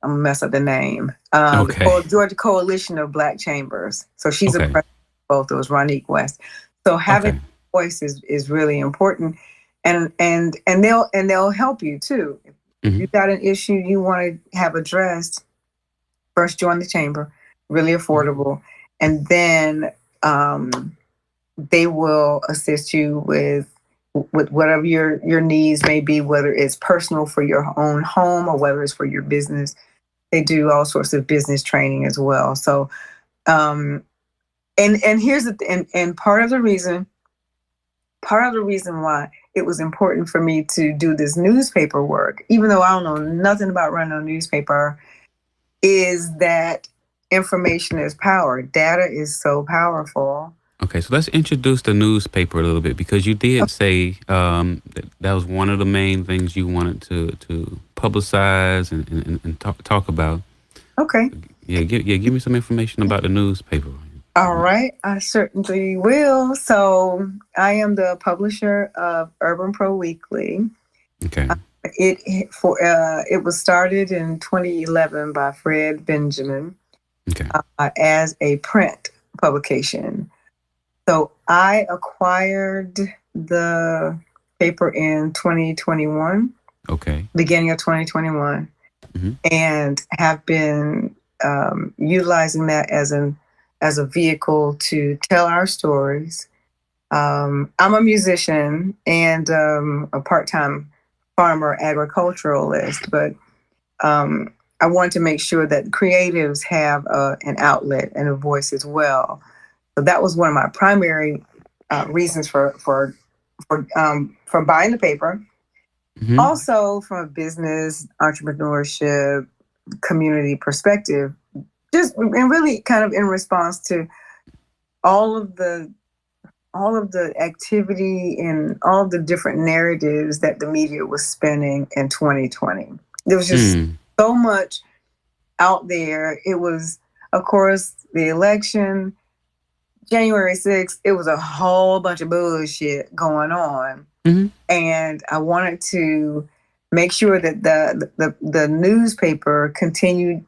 I'm gonna mess up the name, Georgia Coalition of Black Chambers. So she's a president of both those, Ronique West. So having a voice is really important, and they'll help you too. If you've got an issue you want to have addressed, first join the chamber, really affordable, and then they will assist you with whatever your needs may be, whether it's personal for your own home or whether it's for your business. They do all sorts of business training as well. So, and here's and part of the reason why it was important for me to do this newspaper work, even though I don't know nothing about running a newspaper, is that information is power. Data is so powerful. Okay, so let's introduce the newspaper a little bit, because you did say that was one of the main things you wanted to publicize and talk about. Okay. Yeah, give me some information about the newspaper. All right, I certainly will. So I am the publisher of Urban Pro Weekly. Okay. It was started in 2011 by Fred Benjamin as a print publication. So I acquired the paper in 2021. Okay. Beginning of 2021, and have been utilizing that as a vehicle to tell our stories. I'm a musician and a part-time farmer agriculturalist, but I want to make sure that creatives have an outlet and a voice as well. So that was one of my primary reasons for buying the paper. Also, from a business, entrepreneurship, community perspective, just and really kind of in response to all of the activity and all of the different narratives that the media was spinning in 2020. There was just so much out there. It was, of course, the election, January 6th, it was a whole bunch of bullshit going on. And I wanted to make sure that the newspaper continued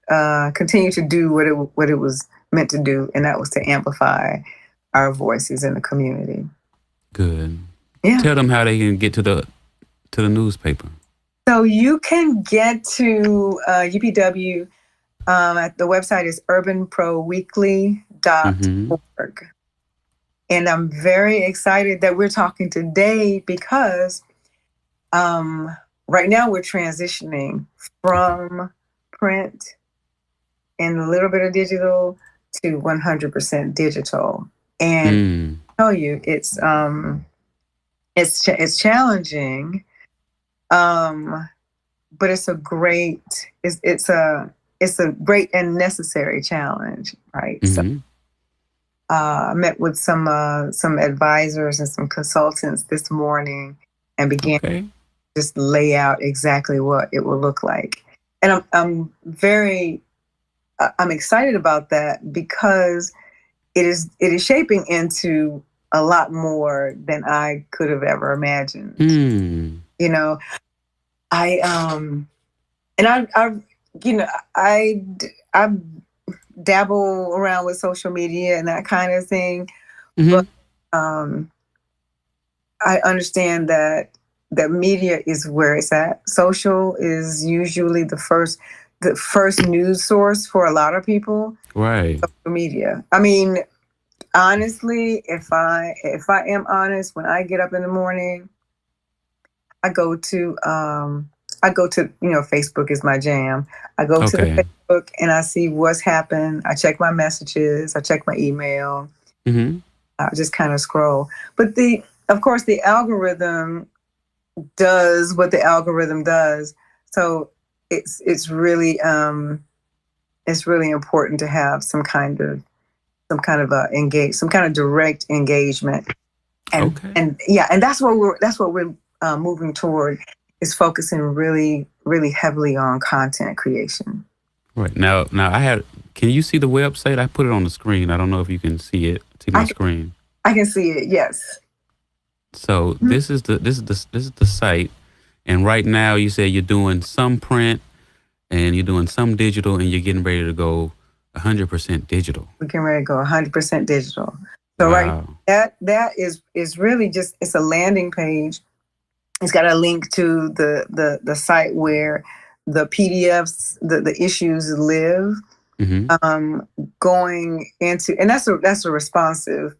to do what it was meant to do, and that was to amplify our voices in the community. Good. Yeah. Tell them how they can get to the newspaper. So you can get to UPW at the website is urbanproweekly.org. And I'm very excited that we're talking today because right now we're transitioning from print and a little bit of digital to 100% digital. And I tell you, it's challenging, but it's a great and necessary challenge, right? So I met with some advisors and some consultants this morning and began to just lay out exactly what it will look like. And I'm excited about that because is shaping into a lot more than I could have ever imagined. You know, I dabble around with social media and that kind of thing, but I understand that media is where it's at. Social is usually the first news source for a lot of people. Right. Social media. I mean, honestly, if I am honest, when I get up in the morning, I go to Facebook is my jam. I go to the Facebook and I see what's happened. I check my messages. I check my email. I just kind of scroll. But of course, the algorithm does what the algorithm does. So it's really important to have some kind of direct engagement. And that's what we're moving toward, is focusing really, really heavily on content creation. Right. Now can you see the website? I put it on the screen. I don't know if you can see it. See my screen. I can see it, yes. So this is the site. And right now you say you're doing some print and you're doing some digital and you're getting ready to go 100% digital. We're getting ready to go 100% digital. So right, that is really just, it's a landing page. It's got a link to the site where the PDFs, the issues live. Going into, and that's a responsive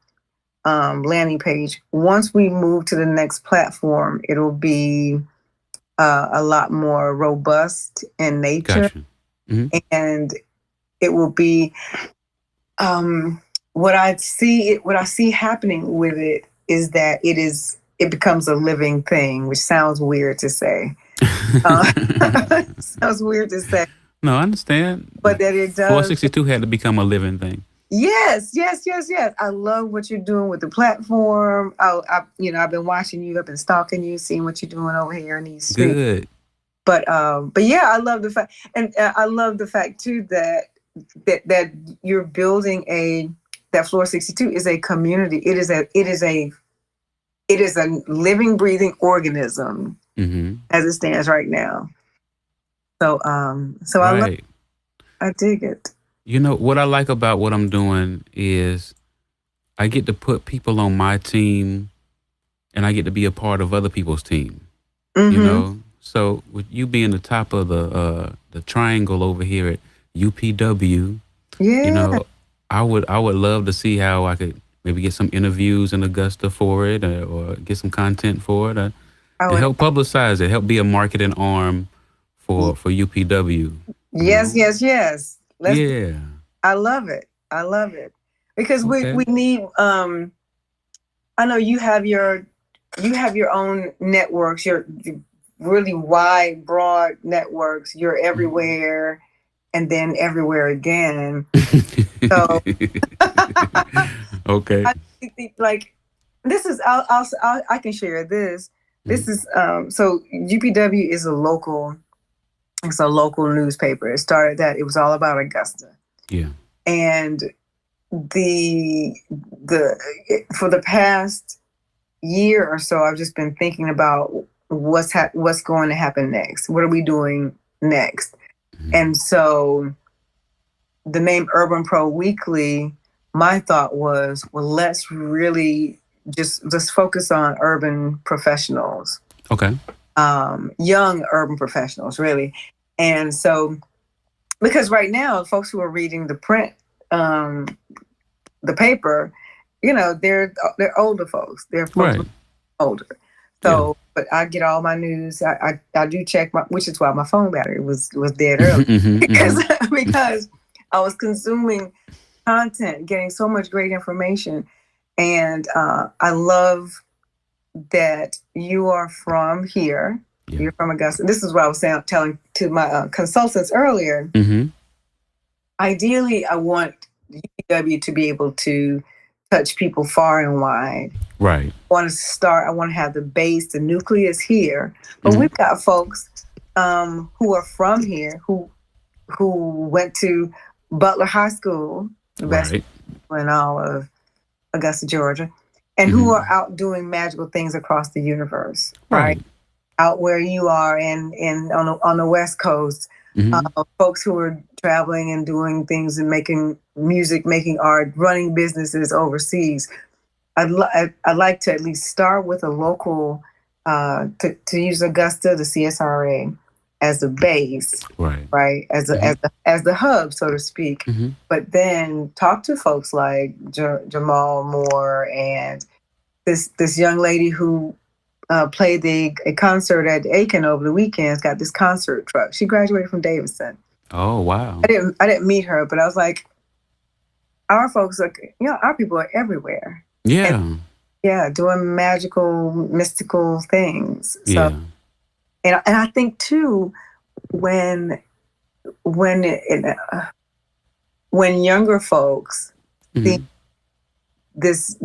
landing page. Once we move to the next platform, it'll be a lot more robust in nature. Gotcha. And it will be what I see happening with it is that it becomes a living thing, which sounds weird to say. Sounds weird to say. No, I understand. But that it does. 462 had to become a living thing. Yes. I love what you're doing with the platform. I've been watching you. I've been stalking you, seeing what you're doing over here in these streets. Good. But yeah, I love the fact, and I love the fact too that you're building that Floor 62 is a community. It is a living, breathing organism as it stands right now. So right. I dig it. You know, what I like about what I'm doing is I get to put people on my team and I get to be a part of other people's team. You know? So with you being the top of the triangle over here at UPW, you know, I would love to see how I could maybe get some interviews in Augusta for it, or get some content for it, and help publicize it, help be a marketing arm for UPW. Yes. Yeah. I love it because we need. I know you have your own networks. You're really wide, broad networks. You're everywhere, and then everywhere again. So, okay. I think like this is. I can share this. This is so UPW is a local. It's a local newspaper. It started that. It was all about Augusta. Yeah. And for the past year or so, I've just been thinking about what's going to happen next. What are we doing next? And so the name Urban Pro Weekly, my thought was, well, let's really just focus on urban professionals. Okay. Young urban professionals, really. And so, because right now, folks who are reading the print, the paper, you know, they're older folks. They're folks older. So, but I get all my news. I do check which is why my phone battery was dead early because I was consuming content, getting so much great information, and I love that you are from here. Yeah. You're from Augusta. This is what I was telling to my consultants earlier. Ideally, I want UPW to be able to touch people far and wide. Right. I want to have the base, the nucleus here. But we've got folks who are from here, who went to Butler High School, the best and all of Augusta, Georgia, and who are out doing magical things across the universe, right? Out where you are on the West Coast, folks who are traveling and doing things and making music, making art, running businesses overseas. I'd like to at least start with a local, to use Augusta, the CSRA, as the base, right, as the hub, so to speak. But then talk to folks like Jamal Moore and this young lady who played a concert at Aiken over the weekends. Got this concert truck. She graduated from Davidson. Oh wow! I didn't meet her, but I was like, our folks are, our people are everywhere. Yeah. And, doing magical, mystical things. So, and I think too, when younger folks see this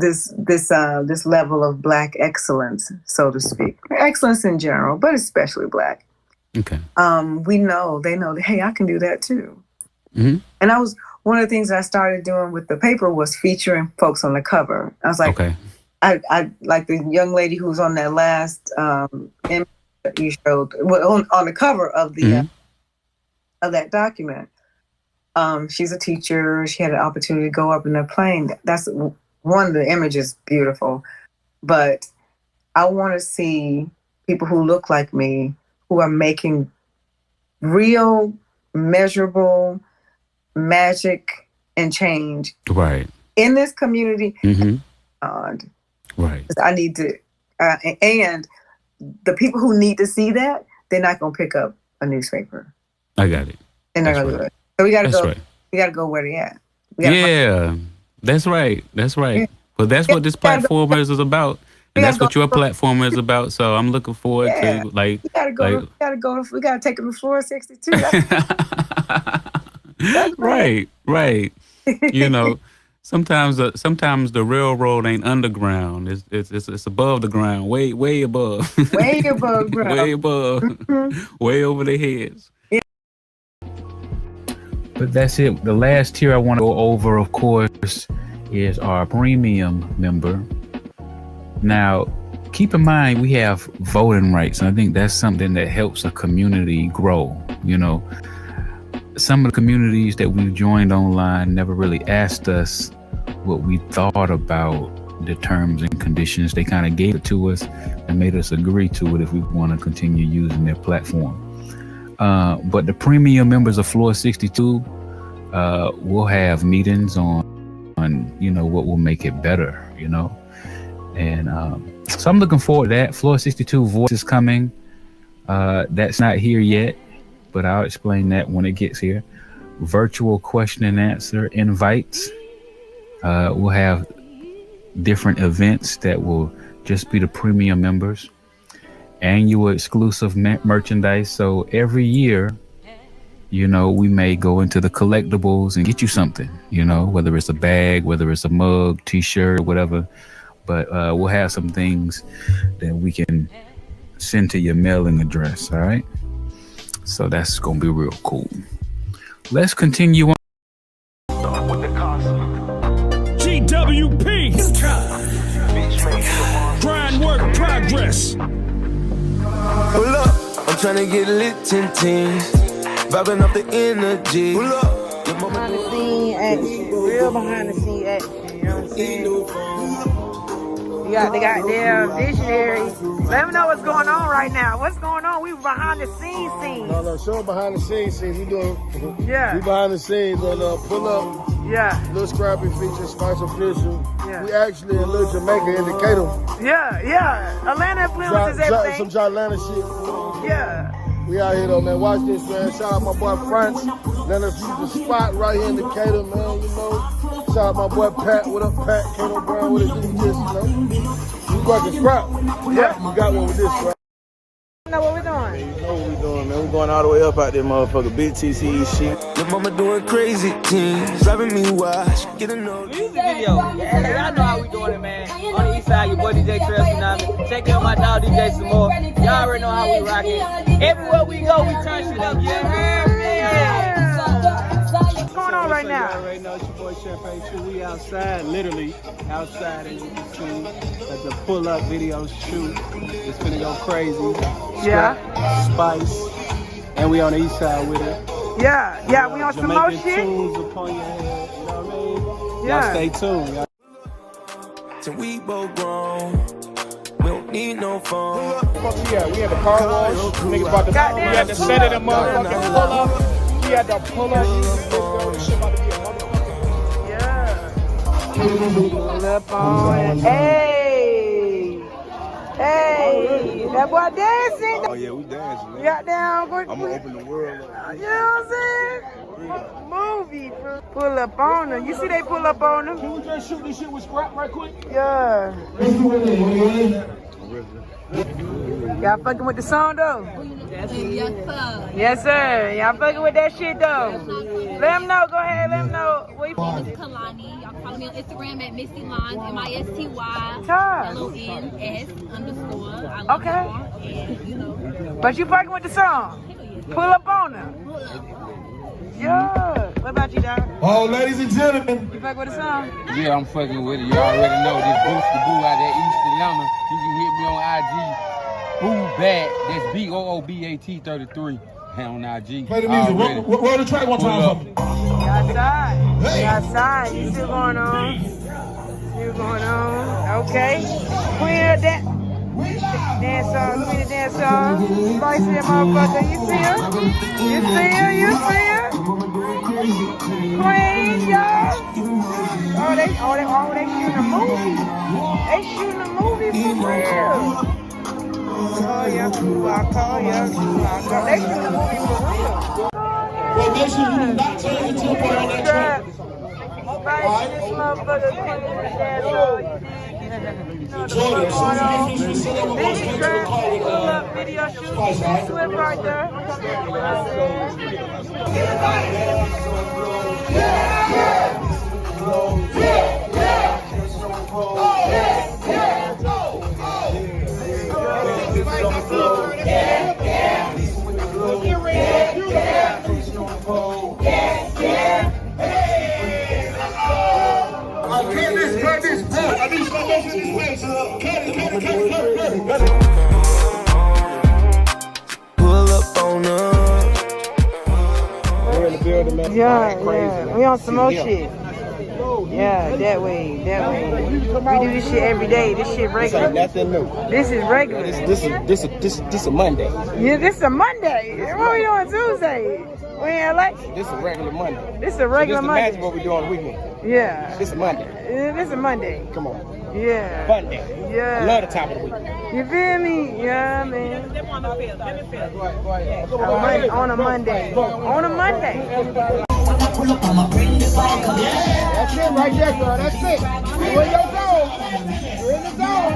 level of Black excellence, so to speak, excellence in general, but especially Black. Okay. They know that, hey, I can do that too. And one of the things that I started doing with the paper was featuring folks on the cover. I was like, I like the young lady who was on that last image that you showed, on the cover of the of that document. She's a teacher. She had an opportunity to go up in a plane. That's one of the images, beautiful. But I want to see people who look like me, who are making real, measurable magic and change in this community. I need to, and the people who need to see that, they're not going to pick up a newspaper. I got it. They're not going to do it. So we got to go. We got to go where they at. That's right. That's right. Yeah. Well, that's what this platform is about. And that's what your platform is about. So I'm looking forward to we gotta go. We gotta take them to floor 62. That's right. Sometimes the railroad ain't underground. It's above the ground, way above. Way above ground. Way above. Way over their heads. Yeah. But that's it. The last tier I want to go over, of course, is our premium member. Now, keep in mind, we have voting rights, and I think that's something that helps a community grow. Some of the communities that we've joined online never really asked us what we thought about the terms and conditions. They kind of gave it to us and made us agree to it if we want to continue using their platform. But the premium members of Floor 62 will have meetings on what will make it better, And so I'm looking forward to that. Floor 62 Voice is coming. That's not here yet, but I'll explain that when it gets here. Virtual question and answer invites. We'll have different events that will just be the premium members. Annual exclusive merchandise. So every year, we may go into the collectibles and get you something, whether it's a bag, whether it's a mug, t-shirt, or whatever. But we'll have some things that we can send to your mailing address, all right? So that's going to be real cool. Let's continue on. GWP. Grind work progress. Pull up, I'm trying to get lit in teens. Vibing up the energy. Pull up. Behind the scene action. Real behind the scene action. You know what I'm saying? You got the goddamn dictionary. Let me know what's going on right now. What's going on? We behind the scenes. No, show behind the scenes. We doing. We Yeah. behind the scenes on Pull Up. Yeah. Little Scrappy feature, Spice Official. Yeah. We actually in Little Jamaica in Decatur. Yeah. Atlanta influences everything. Some Atlanta shit. Yeah. We out here though, man. Watch this, man. Shout out my boy France. Let us use the spot right here in Decatur, man. Shout out my boy Pat. What up, Pat? Kato Brown. What it do? Just, we got the scrap. Yeah. You got one with this, right? You know what we're doing? You know what we doing, man. We going all the way up out there, motherfucker. Big TCE shit. Your mama doing crazy things, driving me wild. Get a no music video. Yeah, y'all know how we doing it, man. On the east side, your boy DJ Trail Tsunami. Check out my dog DJ Samoa. Y'all already know how we rock it. Everywhere we go, we turn shit up. Yeah. What's going on right now? You already know it's your boy Champagne True. We outside, literally outside, as you can see, at the pull-up video shoot. It's gonna go crazy. Yeah. Spice, and we on the east side with it. Yeah, we on some more Jamaican shit. tunes upon your head. You know what I mean? Yeah. Y'all stay tuned. Y'all. Till we both grown, we don't need no phone. Yeah, we had the car wash. Niggas about to. We had to set it a motherfucking pull up. We had to pull up. Shit about to be a motherfucker. Yeah. Pull up on it. Hey, that boy dancing. Oh yeah, we dancing, man. Got down. I'm gonna open the world up. You know what I'm saying? Movie, bro. Pull up on them. You see they pull up on them? Can we just shoot this shit with scrap right quick? Yeah. Y'all fucking with the song though? Yes, sir. Yes, sir. Y'all fucking with that shit though? Let them know. Go ahead. Let them know. My name is Kalani. Y'all follow me on Instagram at Misty Lines, MISTY_LONS_. Okay. But you fucking with the song? Pull up on them. Yeah. What about you, dog? Oh, ladies and gentlemen. You fuck with the song? Yeah, I'm fucking with it. You already know this Boost the Boo out there East Atlanta. You can hit me on IG. Boo Bat. That's BOOBAT33. On IG. Play the music. Roll the track one time for me. Outside. Hey. Outside. You still going on? Still going on. Okay. Queen of that. Dance song. Queen of dance song. Spicy motherfucker. You see her? You see her? You see her? Queen, y'all. Oh, they shooting a movie. They shooting a movie for real. Oh, yeah, cool. I call you. They shooting a movie for real. Well, make sure you do not turn into a part on that track. Spicy, this motherfucker. Queen of dance song. Jordan, as soon as you finish with cinema, watch Country Call with pull up video shoot. Slip right there. Pull up on us. We're in the building, man. Yeah. We on some more shit. Yeah, that way. We do this shit every day. This shit regular. This ain't nothing new. This is regular. This a Monday. Yeah, this is a Monday. What we doing Tuesday? We in LA? This is a regular Monday. This is a regular Monday. This is what we do on the weekend. Yeah. This is Monday. Yeah, this is Monday. Come on. Yeah. Fun day. Yeah. I love the top of the week. You feel me? Yeah, man. On a Monday. On a Monday. That's it right there, girl. That's it. You're in your zone. You're in the zone.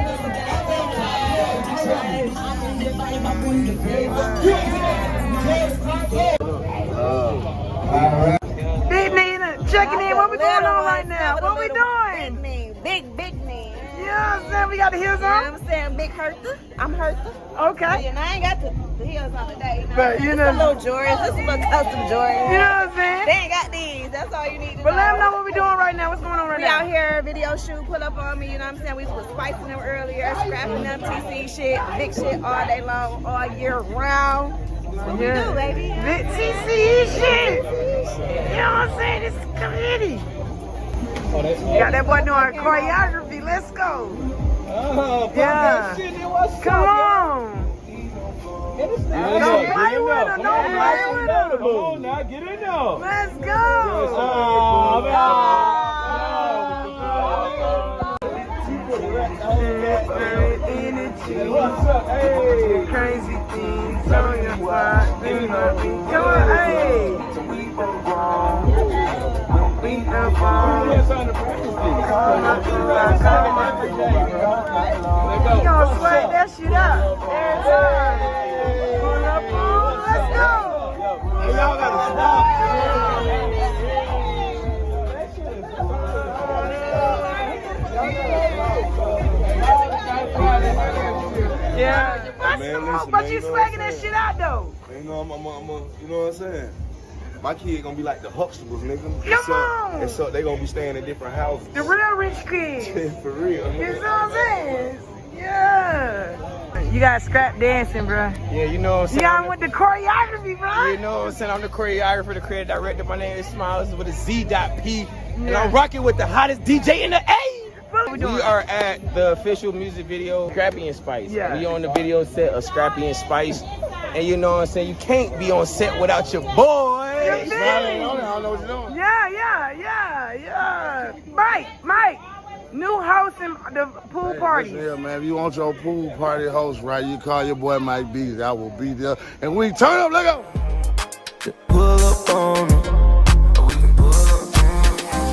Big Nina, checking in. What we going on right now? What we doing? Big man. You know what I'm saying? We got the heels on? You know what I'm saying? Big Hertha. I'm Hertha. Okay. And I ain't got the heels on today. You know? But you know, a little Jordans. This is a little custom Jordans. You know what I'm saying? They ain't got these. That's all you need to know. But let them know what we doing right now. What's going on right we now? out here, video shoot, pull up on me. You know what I'm saying? We was spicing them earlier, scrapping them, TC shit, big shit all day long, all year round. What we do, baby? Big TC shit. You know what I'm saying? This is community. Got that boy doing choreography. Let's go. Yeah. Come on. Don't play with her. Don't play with her. Come on now, get in there. Let's go. What's up? Hey. Crazy things on your spot. Come on, hey. Beat the ball. You gonna swag that shit up every time. Pull up on, let's go. Hey, y'all gotta stop. Yeah. Man, listen, But man, you know swagging what I'm that shit out though. You know, you know what I'm saying? My kid gonna be like the Huxtables, nigga. Come on. And so they gonna be staying in different houses. The real rich kids. For real. You know what I'm saying? Yeah. You got scrap dancing, bro. Yeah, you know what I'm saying? You got with the choreography, bro. You know what I'm saying? I'm the choreographer, the creative director. My name is Smiles with a Z.P. And I'm rocking with the hottest DJ in the A. We are at the official music video, Scrappy and Spice. Yeah. We on the video set of Scrappy and Spice. And you know what I'm saying? You can't be on set without your boy. I don't know what you're doing. Yeah. Mike. New host in the pool party. Yeah, man. If you want your pool party host, right, you call your boy Mike B. I will be there. And we turn up, let go. Pull up on 'em.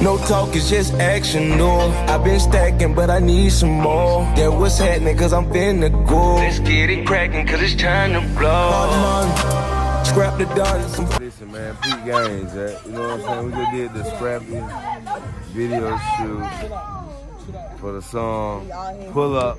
No talk, it's just action, no. I've been stacking, but I need some more. That what's happening, cause I'm finna go. Let's get it cracking, cause it's time to blow. Scrap the dollars. Listen, man, Pete Gaines, you know what I'm saying? We just did the Scrappy video shoot for the song Pull Up.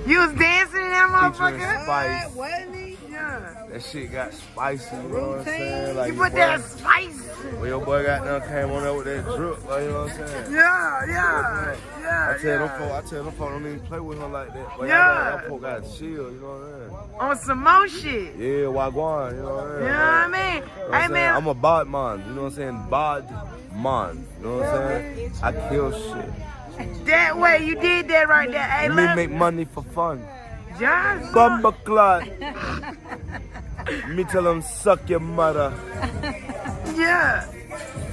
You was dancing in that motherfucker? Spice. Wasn't he? Yeah. That shit got spicy, you know what I'm saying? Like you put that spice. Well, your boy got done came on there with that drip, like, you know what I'm saying? Yeah. I tell them folk don't even play with him like that. But that folk got chill, you know what I'm saying? On some more shit. Yeah, Wagwan, you know what I'm saying? You know what I mean? Hey, man. I'm a bod man, you know what I'm saying? Bod man, you know what I'm saying? I kill shit. That way, you did that right there. Hey, me make money for fun. Just Bumba clot. Me tell them suck your mother. Yeah.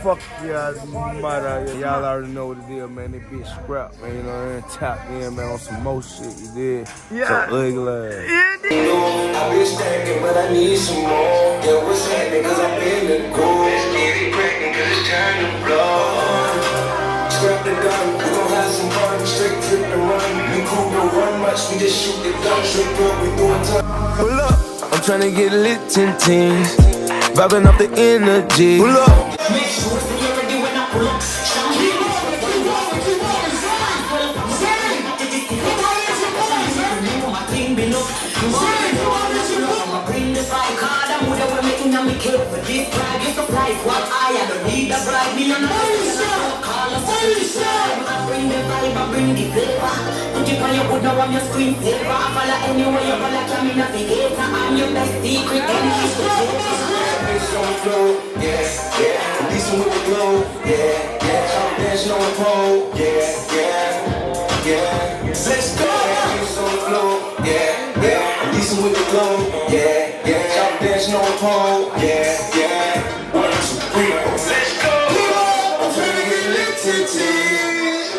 Fuck your mother. Y'all already know what it is, man. They bitch scrap, man. You know what I mean? Tap in, man, on some more shit. You did. Yeah. So ugly ass. I've been stacking, but I need some more. Yeah, what's happening, cause I'm finna go. Let's get it cracking, cause it's time to blow. Scrap the gun, we gon' have some fun. Straight trip and run. We cool, don't run much. We just shoot the gun. Straight up, we doing time. Pull up, I'm tryna get lit in teens. Vibing off the energy. Pull up. Make sure it's security when I pull up. What I don't need a bride, me and call us. I bring the vibe, I bring the flavor. Put you on your wood, now I'm your screen saver. Follow anywhere you follow, I'm in navigator. I'm your best secret, Bitch on the floor, yeah. Decent with the glow, yeah. Dancing on the pole, yeah. Let's go. Bitch on the floor, yeah. Decent with the glow, yeah. Dancing on the pole, yeah. 1, 2, 3, 4. Let's go. I'm trying to get lit to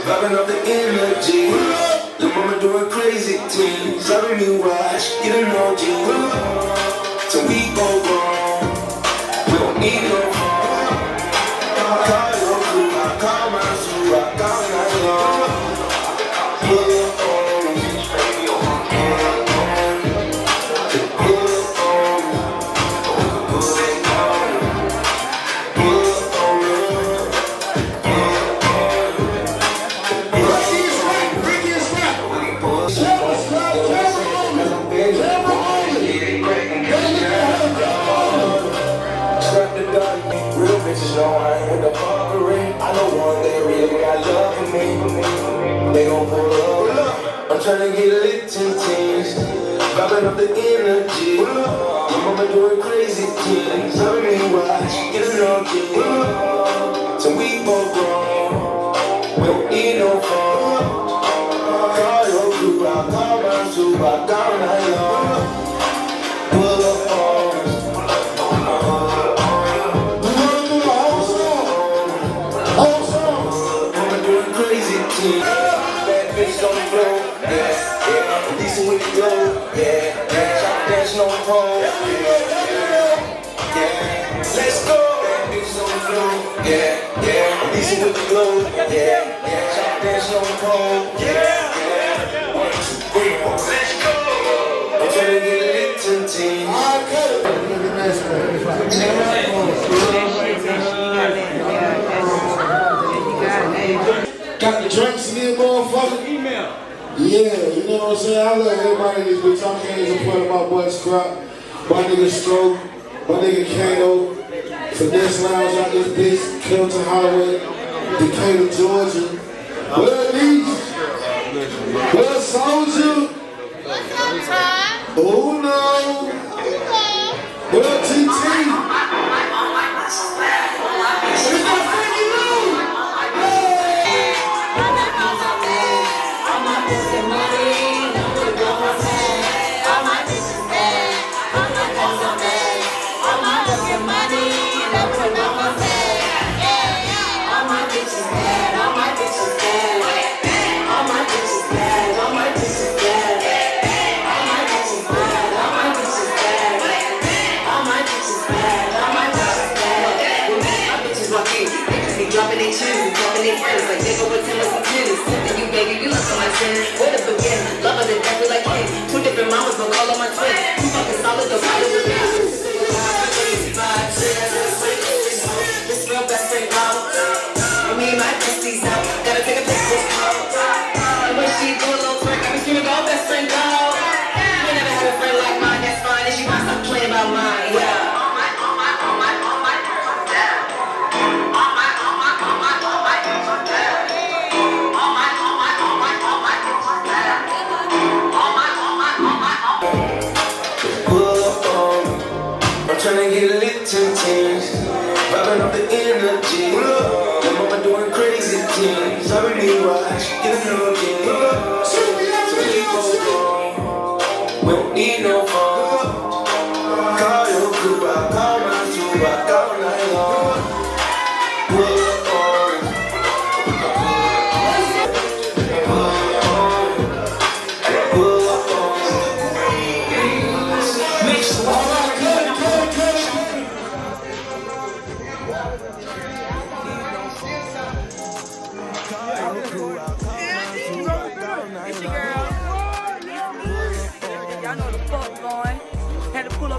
vibing up the energy. The mama doing crazy things. Loving me watch, get an OG. Till we go wrong. We don't need no harm. I call your crew, I call my crew, I call my long. Pull up on me. I'm tryna get lit in teens, vibing up the energy. My mama doing crazy things, loving me watch, get a no till we both grown. We don't need no fun. Call your crew, I call my crew, I call night long. Pull up on us. Mama doing crazy things, bad bitch on the floor. Yeah. Decent with the glow, yeah. Dancing on the pole, yeah. Let's go. Bad bitches on the floor, yeah. Decent with the glow, yeah. Dancing on the pole, yeah. 1, 2, 3, 4. Let's go. I'm trying to get lit in teams. Got the drinks in there, motherfucker. Email. Yeah, you know what I'm saying? I love everybody in this bitch. I'm Kane, supporting my boy Scrap, my nigga Stroke, my nigga Kano, Finesse Lounge out this bitch, Kelton Highway, Decatur, Georgia. What these? What Soldier? Oh no. What TT? Dropping their shoes, dropping their friends, like they go with tennis and tennis. Tipping you, baby, you look on my sin. Where the begin? Love her to death, we like kin. Two different mamas, but call on my twin. Two fucking solid, though, solid with me. This real best friend out. And me and my besties out. Gotta take a picture out. And when she do a little twerk, I be screaming, go best friend out. You never had a friend like mine, that's fine. And she might stop playing about mine, yeah. Tryna get lit 10 teams, vibing off the energy. The mama doing crazy things. I really watch, get a new game. So we go wrong. We don't need no phone. Call your crew, I call my crew, I call night long. Pull up on. Pull up on. Make sure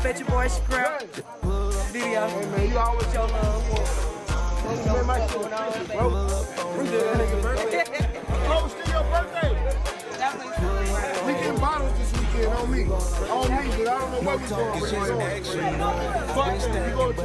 at your boy Scrap video. Hey man, you always your love. Man, my shit was official, bro. We did that nigga birthday. Oh, it's still your birthday. We getting bottles this weekend on me. On me, but I don't know what we going with. Fuck it, we go to the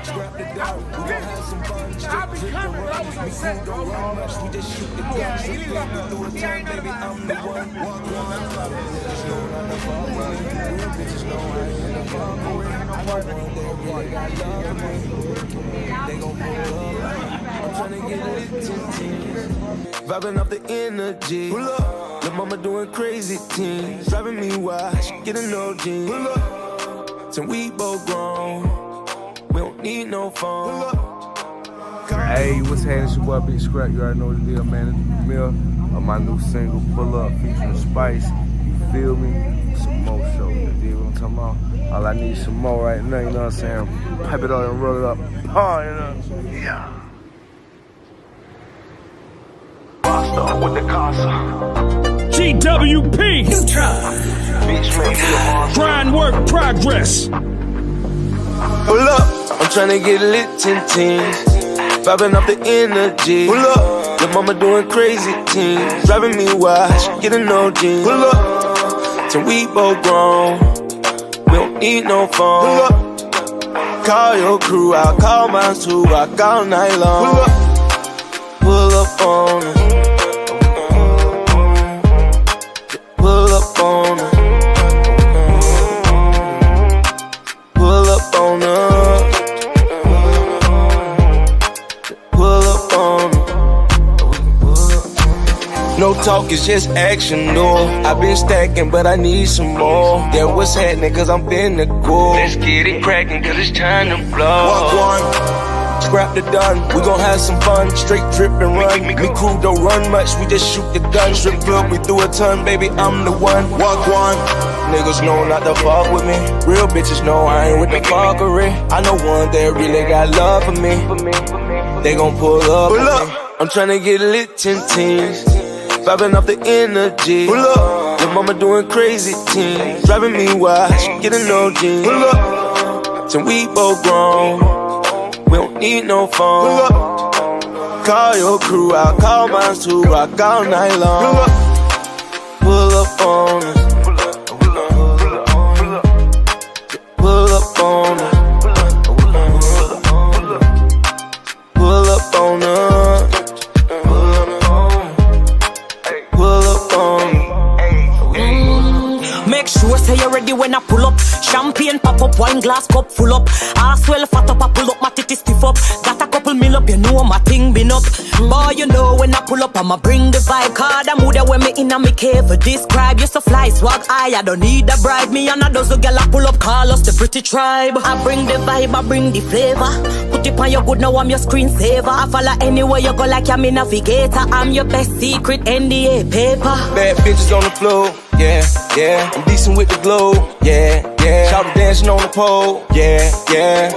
Scrap the dog, we gon' have some fun. Straight drip and run. We cool, don't run much. We just shoot the guns. If you through a turn, baby, I'm the one. Walk on. Bitches know I'm the fuck with. Real bitches know I ain't the fuck with. I'm the one that really got love for me. They gon' pull up. I'm tryna get lit 10 vibing off the energy. Pull up. The mama doing crazy things. Driving me wild. She getting no jeans. Pull up. Till we both grown. We don't need no phone. Hey, what's happening? It's your boy Big Scrap. You already know the deal, man. It's the premiere of my new single, Pull Up, featuring Spice. You feel me? Some more show. You dig what I'm talking about? All I need is some more right now, you know what I'm saying? Pipe it up and roll it up. Oh, you know? Yeah. Rockstar with the casa. GWP. Grind work progress. Pull up, I'm tryna get lit 10 teams. Vibing off the energy. Pull up, your mama doing crazy things. Driving me wild, she getting no jeans. Pull up, till we both grown. We don't need no phone. Pull up, call your crew, I'll call mine too. Rock all night long. Pull up on it. Pull up on it. Pull up on her. Pull up on her. No talk, it's just action, no. I've been stacking, but I need some more. Yeah, what's happening, cause I'm finna go. Let's get it cracking, cause it's time to blow. Walk one, scrap the done. We gon' have some fun, straight drip and run. Me crew don't run much, we just shoot the gun. Strip club, we do a ton, baby, I'm the one. Walk one. Niggas know not to fuck with me. Real bitches know I ain't with the fuckery. I know one that really got love for me. They gon' pull up. Pull up. I'm tryna get lit 10 teams. Vibing off the energy. Pull up. Your mama doing crazy things. Driving me wild. She getting no jeans. Pull up. Till we both grown. We don't need no phone. Pull up. Call your crew, I'll call mine too. Rock all night long. Pull up on us. Make sure say you're ready when I pull up. Champagne pop up, wine glass cup full up. Ass well fat up, I pull up, my titty stiff up. Got a couple mil up, you know my thing been up. Boy, you know when I pull up, I'ma bring the vibe. Card I'm mood when me in a me cave. Describe you so fly, swag I don't need a bribe. Me and a dozen gal I pull up, call us the pretty tribe. I bring the vibe, I bring the flavor. Put it on your good, now I'm your screensaver. I follow anywhere you go like I'm a navigator. I'm your best secret NDA paper. Bad bitches on the floor, yeah, yeah. I'm decent with the glow, yeah, yeah. Shout dancing on the pole, yeah, yeah,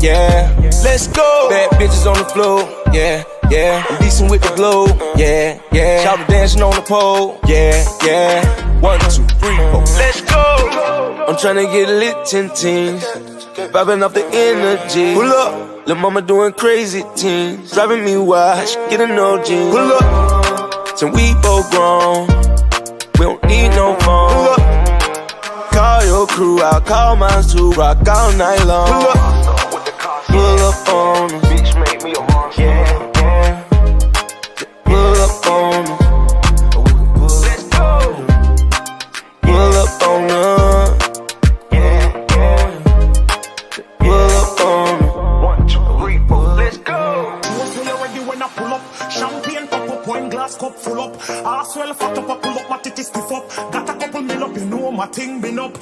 yeah. Let's go. Bad bitches on the floor, yeah, yeah. I'm decent with the glow, yeah, yeah. Shout dancing on the pole, yeah, yeah. 1, 2, 3, 4, let's go. I'm tryna get lit 10 teams, vibing off the energy. Pull up, lil' mama doing crazy things, driving me wild, she get an OG. Pull up, till we both grown, we don't need no phone. Pull up, call your crew, I'll call mine too, rock all night long. Pull up on them, bitch make me a monster. Yeah, yeah. Pull up on them. Let's go. Pull up on them. Yeah, yeah. Pull up on them. 1, 2, 3, 4, let's go. You ready when I pull up? Champagne pop up, wine glass cup full up. Ass well fat up, I pull up, my titty stiff up. Got a couple mil up, you know my thing been up.